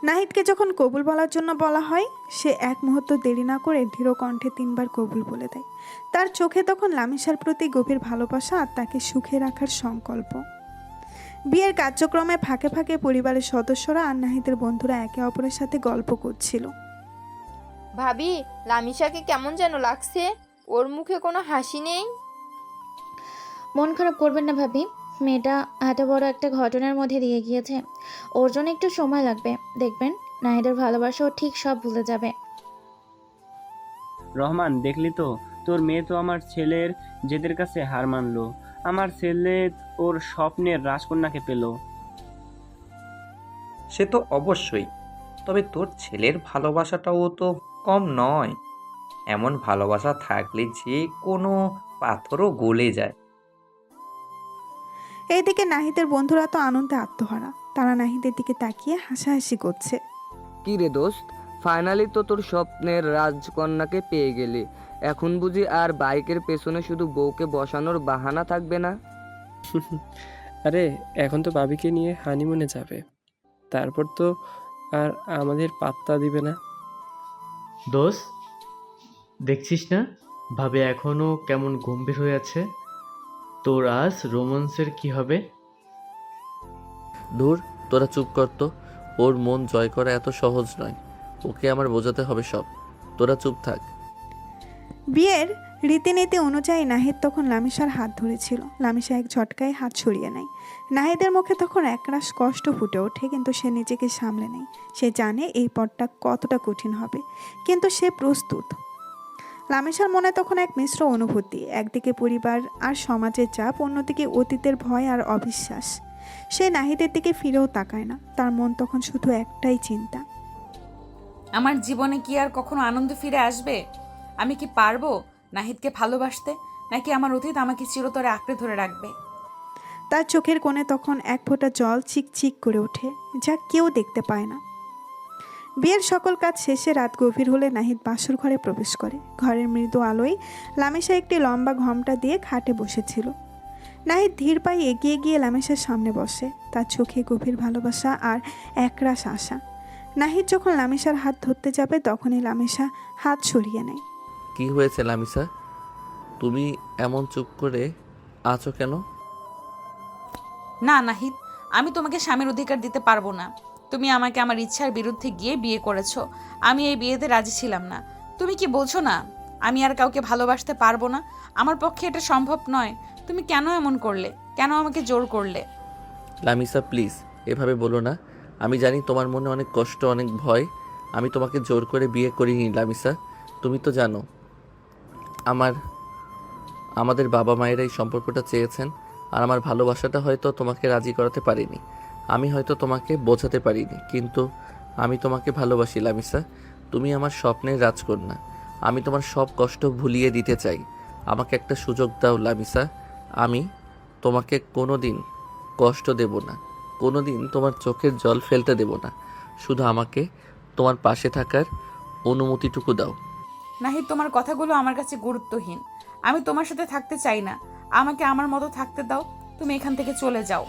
নাহিদকে যখন কবুল বলার জন্য বলা হয়, সে এক মুহূর্ত দেরি না করে দৃঢ় কণ্ঠে 3 বার কবুল বলে দেয়। তার চোখে তখন লামিসার প্রতি গভীর ভালোবাসা আর তাকে সুখে রাখার সংকল্প। বিয়ের কার্যক্রমে ফাঁকে ফাঁকে পরিবারের সদস্যরা আর নাহিদের বন্ধুরা একে অপরের সাথে গল্প করছিল। ভাবি, লামিসাকে কেমন যেন লাগছে, ওর মুখে কোনো হাসি নেই। মন খারাপ করবেন না ভাবি, মেয়েটা এত বড় একটা ঘটনার মধ্যে দিয়ে গিয়েছে। ওর জন্য একটু সময় লাগবে, দেখবেন নাহিদের ভালোবাসা ও ঠিক সব ভুলে যাবে। রহমান, দেখলি তো, তোর মেয়ে তো আমার ছেলের জেদের কাছে হার মানলো। আমার ছেলে ওর স্বপ্নের রাজকন্যাকে পেল। সে তো অবশ্যই, তবে তোর ছেলের ভালোবাসাটাও তো কম নয়। এমন ভালোবাসা থাকলে যে কোনো পাথরও গলে যায়। এইদিকে নাহিদের বন্ধুরা তো আনন্দে আত্মহারা। তারা নাহিদের দিকে তাকিয়ে হাসাহাসি করছে। কি রে দোস্ত, ফাইনালি তো তোর স্বপ্নের রাজকন্যাকে পেয়ে গেলি। এখন বুঝি আর বাইকের পেছনে শুধু বউকে বসানোর বাহানা থাকবে না? আরে এখন তো ভাবিকে নিয়ে হানিমুনে যাবে, তারপর তো আর আমাদের পাত্তা দিবে না। দোষ, দেখছিস না ভাবে এখনো কেমন গম্ভীর হয়ে আছে। তোর আজ রোমান্সের কি হবে? ধুর, তোরা চুপ কর তো। ওর মন জয় করা এত সহজ নয়, ওকে আমার বোঝাতে হবে সব। তোরা চুপ থাক। বিয়ের রীতিনীতি অনুযায়ী নাহিদ তখন লামিসার হাত ধরেছিল। লামিসা এক ঝটকায় হাত সরিয়ে নেয়। নাহিদের মুখে তখন একরাশ কষ্ট ফুটে ওঠে, কিন্তু সে নিজেকে সামলে নেয়। সে জানে এই পথটা কতটা কঠিন হবে, কিন্তু সে প্রস্তুত। লামিসার মনে তখন এক মিশ্র অনুভূতি। একদিকে পরিবার আর সমাজের চাপ, অন্যদিকে অতীতের ভয় আর অবিশ্বাস। সে নাহিদের দিকে ফিরেও তাকায় না। তার মন তখন শুধু একটাই চিন্তা, আমার জীবনে কি আর কখনো আনন্দ ফিরে আসবে? আমি কি পারবো নাহিদকে ভালোবাসতে, নাকি আমার অতীত আমাকে চিরতরে আঁকড়ে ধরে রাখবে? তার চোখের কোণে তখন এক ফোঁটা জল চিকচিক করে ওঠে, যা কেউ দেখতে পায় না। বিয়ের সকল কাজ শেষে রাত গভীর হলে নাহিদ বাসর ঘরে প্রবেশ করে। ঘরের মৃদু আলোয় লামিসা একটি লম্বা ঘোমটা দিয়ে খাটে বসেছিল। নাহিদ ধীর পায়ে এগিয়ে গিয়ে লামিসার সামনে বসে। তার চোখে গভীর ভালোবাসা আর একরাশ আশা। নাহিদ যখন লামিসার হাত ধরতে যাবে, তখনই লামিসা হাত সরিয়ে নেয়। কি হয়েছে লামিসা, তুমি এমন চুপ করে আছো কেন? না নাহিদ, আমি তোমাকে স্বামীর অধিকার দিতে পারবো না। তুমি আমাকে আমার ইচ্ছার বিরুদ্ধে গিয়ে বিয়ে করেছো। আমি এই বিয়েতে রাজি ছিলাম না। তুমি কি বলছো না আমি আর কাউকে ভালোবাসতে পারবো না? আমার পক্ষে এটা সম্ভব নয়। তুমি কেন এমন করলে? কেন আমাকে জোর করলে? লামিসা প্লিজ, এভাবে বলো না। আমি জানি তোমার মনে অনেক কষ্ট, অনেক ভয়। আমি তোমাকে জোর করে বিয়ে করিনি লামিসা। তুমি তো জানো আমাদের বাবা মায়েরা এই সম্পর্কটা চেয়েছেন, আর আমার ভালোবাসাটা হয়তো তোমাকে রাজি করাতে পারিনি। আমি হয়তো তোমাকে বোঝাতে পারিনি, কিন্তু আমি তোমাকে ভালোবাসি লামিসা। তুমি আমার স্বপ্নের রাজকন্যা। আমি তোমার সব কষ্ট ভুলিয়ে দিতে চাই। আমাকে একটা সুযোগ দাও লামিসা। আমি তোমাকে কোনো দিন কষ্ট দেব না, কোনো দিন তোমার চোখের জল ফেলতে দেব না। শুধু আমাকে তোমার পাশে থাকার অনুমতিটুকু দাও। নাহিদ, তোমার কথাগুলো আমার কাছে গুরুত্বহীন। আমি তোমার সাথে থাকতে চাই না। আমাকে আমার মতো থাকতে দাও। তুমি এখান থেকে চলে যাও।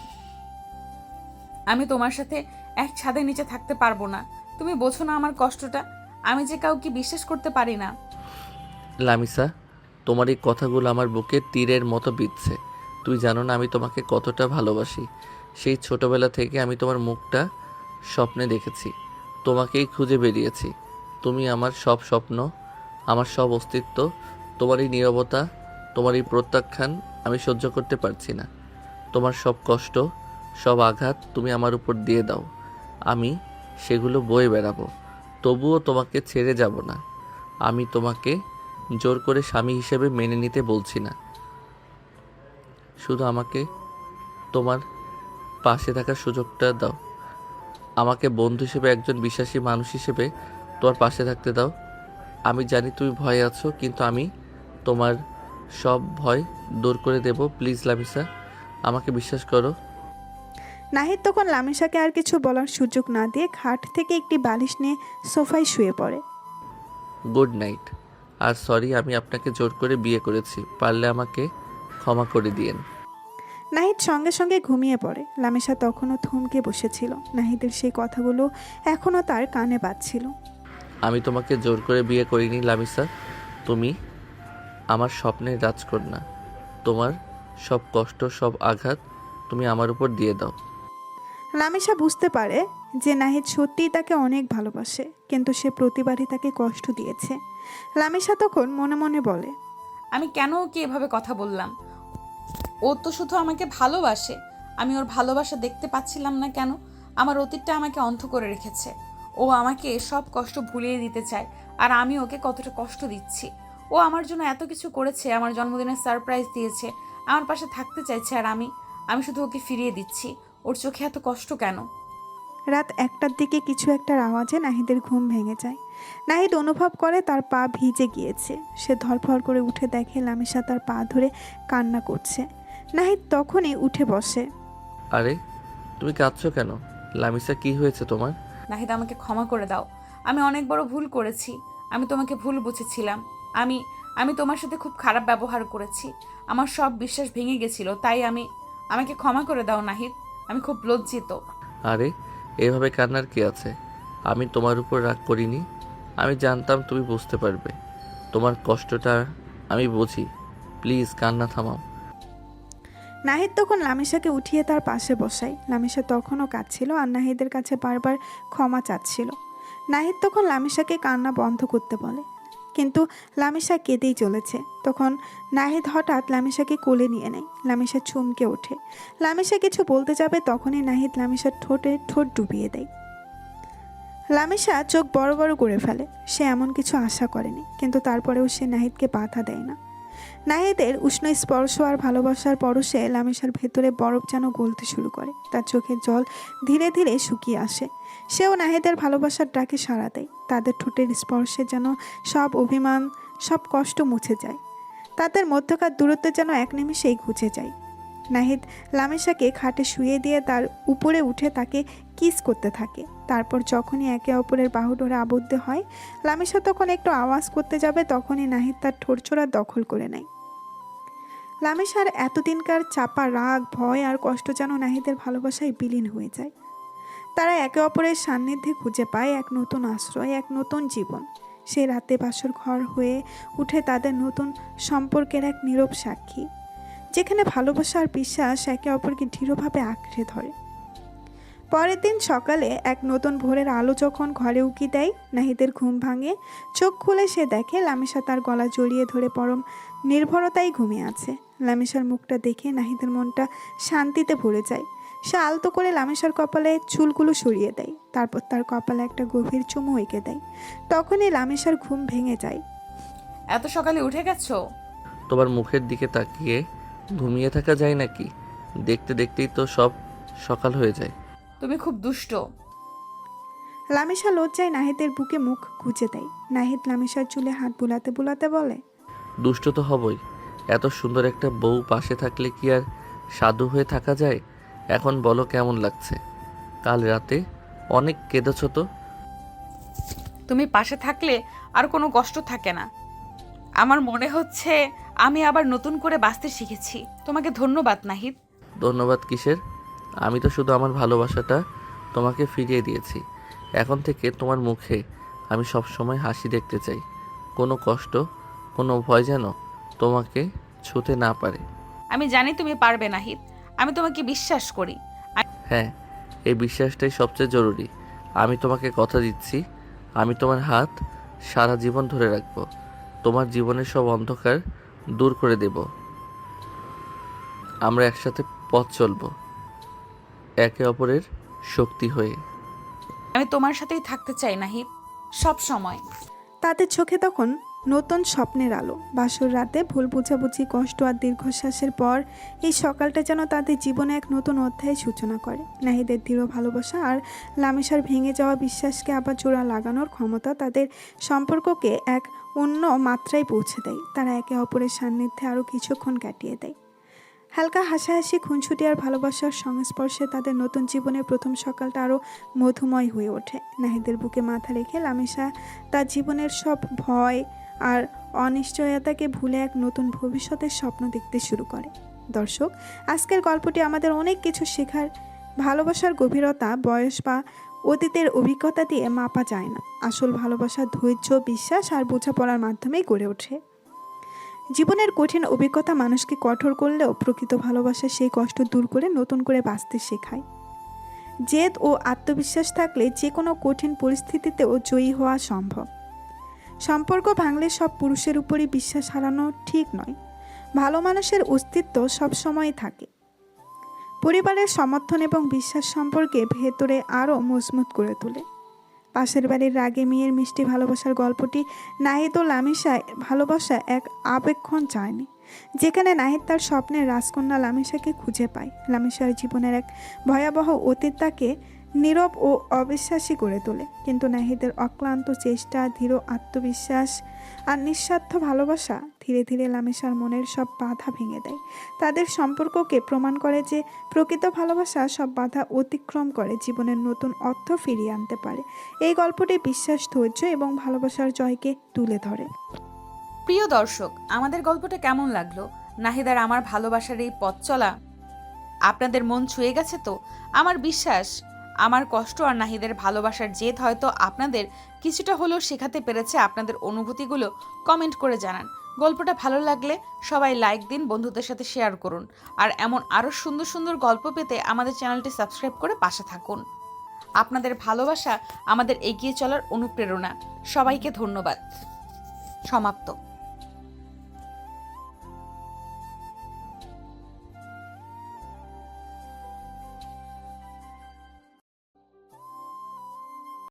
আমি তোমার সাথে এক ছাদের নিচে থাকতে পারবো না। তুমি বোঝো না আমার কষ্টটা? আমি যে কাউকে বিশ্বাস করতে পারি না। লামিসা, তোমার এই কথাগুলো আমার বুকে তীরের মতো বিঁধছে। তুই জানো না আমি তোমাকে কতটা ভালোবাসি। সেই ছোটবেলা থেকে আমি তোমার মুখটা স্বপ্নে দেখেছি, তোমাকেই খুঁজে বেরিয়েছি। তুমি আমার সব স্বপ্ন, আমার সব অস্তিত্ব। তোমার এই নীরবতা, তোমার এই প্রত্যাখ্যান আমি সহ্য করতে পারছি না। তোমার সব কষ্ট, সব আঘাত তুমি আমার উপর দিয়ে দাও, আমি সেগুলো বয়ে বেড়াবো। তবুও তোমাকে ছেড়ে যাব না। আমি তোমাকে জোর করে স্বামী হিসেবে মেনে নিতে বলছি না। শুধু আমাকে তোমার পাশে থাকার সুযোগটা দাও। আমাকে বন্ধু হিসেবে, একজন বিশ্বাসী মানুষ হিসেবে তোমার পাশে থাকতে দাও। আমি জানি তুমি ভয়ে আছো, কিন্তু আমি তোমার সব ভয় দূর করে দেব। প্লিজ লামিসা, আমাকে বিশ্বাস করো। নাহিদ তখন লামিসাকে আর কিছু বলার সুযোগ না দিয়ে খাট থেকে একটি বালিশ নিয়ে সোফায় শুয়ে পড়ে। Good night. আর সরি, আমি আপনাকে জোর করে বিয়ে করেছি, পারলে আমাকে ক্ষমা করে দিয়েন। নাহিদ সঙ্গে সঙ্গে ঘুমিয়ে পড়ে। লামিসা তখনও থমকে বসেছিল। নাহিদের সেই কথাগুলো এখনও তার কানে বাজছিল। আমি তোমাকে জোর করে বিয়ে করিনি লামিসা, তুমি আমার স্বপ্নের রাজকন্যা। তোমার সব কষ্ট, সব আঘাত তুমি আমার উপর দিয়ে দাও। লামিসা বুঝতে পারে যে নাহিদ সত্যিই তাকে অনেক ভালোবাসে, কিন্তু সে প্রতিবারই তাকে কষ্ট দিয়েছে। লামিসা তখন মনে মনে বলে, আমি কেন ওকে এভাবে কথা বললাম? ও তো শুধু আমাকে ভালোবাসে, আমি ওর ভালোবাসা দেখতে পাচ্ছিলাম না কেন? আমার অতীতটা আমাকে অন্ধ করে রেখেছে। ও আমাকে সব কষ্ট ভুলিয়ে দিতে চায়, আর আমি ওকে কতটা কষ্ট দিচ্ছি। ও আমার জন্য এত কিছু করেছে, আমার জন্মদিনের সারপ্রাইজ দিয়েছে, আমার পাশে থাকতে চাইছে, আর আমি শুধু ওকে ফিরিয়ে দিচ্ছি। ওর চোখে এত কষ্ট কেন? রাত 1টার দিকে কিছু একটার আওয়াজে নাহিদের ঘুম ভেঙে যায়। নাহিদ অনুভব করে তার পা ভিজে গিয়েছে। সে ধরফর করে উঠে দেখে লামিসা তার পা ধরে কান্না করছে। নাহিদ তখনই উঠে বসে। আরে তুমি কাঁদছো কেন লামিসা, কি হয়েছে তোমার? নাহিদ, আমাকে ক্ষমা করে দাও। আমি অনেক বড় ভুল করেছি। আমি তোমাকে ভুল বুঝেছিলাম। আমি আমি তোমার সাথে খুব খারাপ ব্যবহার করেছি। আমার সব বিশ্বাস ভেঙে গেছিল, তাই আমাকে ক্ষমা করে দাও নাহিদ। আমি খুব লজ্জিত। আরে এভাবে কান্নার কি আছে? আমি তোমার উপর রাগ করিনি। আমি জানতাম তুমি বুঝতে পারবে। তোমার কষ্টটা আমি বুঝি। প্লিজ কান্না থামাও। নাহিদ তখন লামিসাকে উঠিয়ে তার পাশে বসায়। লামিসা তখনও কাঁদছিল আর নাহিদের কাছে বারবার ক্ষমা চাচ্ছিল। নাহিদ তখন লামিসাকে কান্না বন্ধ করতে বলে, কিন্তু লামিসা কেঁদেই চলেছে। তখন নাহিদ হঠাৎ লামিসাকে কোলে নিয়ে নেয়। লামিসা চমকে ওঠে। লামিসা কিছু বলতে যাবে, তখনই নাহিদ লামিসার ঠোঁটে ঠোঁট ডুবিয়ে দেয়। লামিসা চোখ বড় বড় করে ফেলে। সে এমন কিছু আশা করেনি, কিন্তু তারপরেও সে নাহিদকে বাধা দেয় না। নাহিদের উষ্ণ স্পর্শ আর ভালোবাসার পরশে লামিসার ভেতরে বরফ যেন গলতে শুরু করে। তার চোখের জল ধীরে ধীরে শুকিয়ে আসে। সেও নাহিদের ভালোবাসার ডাকে সাড়া দেয়। তাদের ঠোঁটের স্পর্শে যেন সব অভিমান, সব কষ্ট মুছে যায়। তাদের মধ্যকার দূরত্ব যেন এক নিমেষেই ঘুচে যায়। নাহিদ লামিসাকে খাটে শুয়ে দিয়ে তার উপরে উঠে তাকে কিস করতে থাকে। তারপর যখনই একে অপরের বাহু ধরে আবদ্ধ হয়, লামিসা তখন একটু আওয়াজ করতে যাবে, তখনই নাহিদ তার ঠোঁটচোরা দখল করে নেয়। লামিসার এতদিনকার চাপা রাগ, ভয় আর কষ্ট যেন নাহিদের ভালোবাসায় বিলীন হয়ে যায়। তারা একে অপরের সান্নিধ্যে খুঁজে পায় এক নতুন আশ্রয়, এক নতুন জীবন। সেই রাতে বাসর ঘর হয়ে উঠে তাদের নতুন সম্পর্কের এক নীরব সাক্ষী, যেখানে ভালোবাসা আর বিশ্বাস একে অপরকে দৃঢ়ভাবে আঁকড়ে ধরে। পরের দিন সকালে এক নতুন ভোরের আলো যখন ঘরে উকি দেয়, নাহিদের ঘুম ভাঙে। চোখ খুলে সে দেখে লামিসা তার গলা জড়িয়ে ধরে পরম নির্ভরতায় ঘুমিয়ে আছে। লামিসার মুখটা দেখে নাহিদের মনটা শান্তিতে ভরে যায়। সে আলতো করে লামিসার কপালে চুলগুলো সরিয়ে দেয়, তারপর তার কপালে একটা গভীর চুমু এঁকে দেয়। তখনই লামিসার ঘুম ভেঙে যায়। এত সকালে উঠে গেছো? তোমার মুখের দিকে তাকিয়ে ঘুমিয়ে থাকা যায় নাকি? দেখতে দেখতেই তো সব সকাল হয়ে যায়। তুমি খুব দুষ্ট। লামিসা লজ্জায় নাহিদের বুকে মুখ গুজে দেয়। নাহিদ লামিসার চুলে হাত বুলাতে বুলাতে বলে, দুষ্ট তো হবই। এত সুন্দর একটা বউ পাশে থাকলে কি আর সাধু হয়ে থাকা যায়? এখন বলো কেমন লাগছে? কাল রাতে অনেক কেঁদেছ তো। তুমি পাশে থাকলে আর কোনো কষ্ট থাকে না। আমার মনে হচ্ছে আমি আবার নতুন করে বাঁচতে শিখেছি। তোমাকে ধন্যবাদ নাহিদ। ধন্যবাদ কিসের? আমি তো শুধু আমার ভালোবাসাটা তোমাকে ফিরিয়ে দিয়েছি। এখন থেকে তোমার মুখে আমি সব সময় হাসি দেখতে চাই। কোনো কষ্ট, কোনো ভয় যেন তোমাকে ছুঁতে না পারে। আমি জানি তুমি পারবে নাহিদ। আমি তোমাকে বিশ্বাস করি। হ্যাঁ, এই বিশ্বাসটাই সবচেয়ে জরুরি। আমি তোমাকে কথা দিচ্ছি, আমি তোমার হাত সারা জীবন ধরে রাখবো। তোমার জীবনের সব অন্ধকার দূর করে দেব। আমরা একসাথে পথ চলবো, একে অপরের শক্তি হয়ে। আমি তোমার সাথেই থাকতে চাই নাহিদ, সব সময়। তাদের চোখে তখন নতুন স্বপ্নের আলো। বাসর রাতে ভুল বোঝাবুঝি, কষ্ট আর দীর্ঘশ্বাসের পর এই সকালটা যেন তাদের জীবনে এক নতুন অধ্যায়ের সূচনা করে। নাহিদের দৃঢ় ভালোবাসা আর লামিসার ভেঙে যাওয়া বিশ্বাসকে আবার জোড়া লাগানোর ক্ষমতা তাদের সম্পর্ককে এক অন্য মাত্রায় পৌঁছে দেয়। তারা একে অপরের সান্নিধ্যে আরও কিছুক্ষণ কাটিয়ে দেয়। হালকা হাসাহাসি, খুনসুটি আর ভালোবাসার সংস্পর্শে তাদের নতুন জীবনের প্রথম সকালটা আরও মধুময় হয়ে ওঠে। নাহিদের বুকে মাথা রেখে লামিসা তার জীবনের সব ভয় আর অনিশ্চয়তাকে ভুলে এক নতুন ভবিষ্যতের স্বপ্ন দেখতে শুরু করে। দর্শক, আজকের গল্পটি আমাদের অনেক কিছু শেখার। ভালোবাসার গভীরতা বয়স বা অতীতের অভিজ্ঞতা দিয়ে মাপা যায় না। আসল ভালোবাসা ধৈর্য, বিশ্বাস আর বোঝাপড়ার মাধ্যমেই গড়ে ওঠে। জীবনের কঠিন অভিজ্ঞতা মানুষকে কঠোর করলেও প্রকৃত ভালোবাসা সেই কষ্ট দূর করে নতুন করে বাঁচতে শেখায়। জেদ ও আত্মবিশ্বাস থাকলে যে কোনো কঠিন পরিস্থিতিতেও জয়ী হওয়া সম্ভব। সম্পর্ক ভাঙলে সব পুরুষের উপরই বিশ্বাস হারানো ঠিক নয়। ভালো মানুষের অস্তিত্ব সবসময় থাকে। পরিবারের সমর্থন এবং বিশ্বাস সম্পর্কে ভেতরে আরও মজবুত করে তোলে। পাশের বাড়ির রাগে মেয়ের মিষ্টি ভালোবাসার গল্পটি নাহিদ ও লামিসায় ভালোবাসা এক আবেক্ষণ চায়নি, যেখানে নাহিদ তার স্বপ্নের রাজকন্যা লামিসাকে খুঁজে পায়। লামিসার জীবনের এক ভয়াবহ অতীত তাকে নীরব ও অবিশ্বাসী করে তোলে, কিন্তু নাহিদের অক্লান্ত চেষ্টা, দৃঢ় আত্মবিশ্বাস আর নিঃস্বার্থ ভালোবাসা ধীরে ধীরে লামিসার মনের সব বাধা ভেঙে দেয়। তাদের সম্পর্ককে প্রমাণ করে যে প্রকৃত ভালোবাসা সব বাধা অতিক্রম করে জীবনের নতুন অর্থ ফিরিয়ে আনতে পারে। এই গল্পটি বিশ্বাস, ধৈর্য এবং ভালোবাসার জয়কে তুলে ধরে। প্রিয় দর্শক, আমাদের গল্পটা কেমন লাগলো? নাহিদ আর আমার ভালোবাসার এই পথ চলা আপনাদের মন ছুঁয়ে গেছে তো? আমার বিশ্বাস আমার কষ্ট আর নাহিদের ভালোবাসার জেদ হয়তো আপনাদের কিছুটা হলেও শেখাতে পেরেছে। আপনাদের অনুভূতিগুলো কমেন্ট করে জানান। গল্পটা ভালো লাগলে সবাই লাইক দিন, বন্ধুদের সাথে শেয়ার করুন। আর এমন আরও সুন্দর সুন্দর গল্প পেতে আমাদের চ্যানেলটি সাবস্ক্রাইব করে পাশে থাকুন। আপনাদের ভালোবাসা আমাদের এগিয়ে চলার অনুপ্রেরণা। সবাইকে ধন্যবাদ। সমাপ্ত।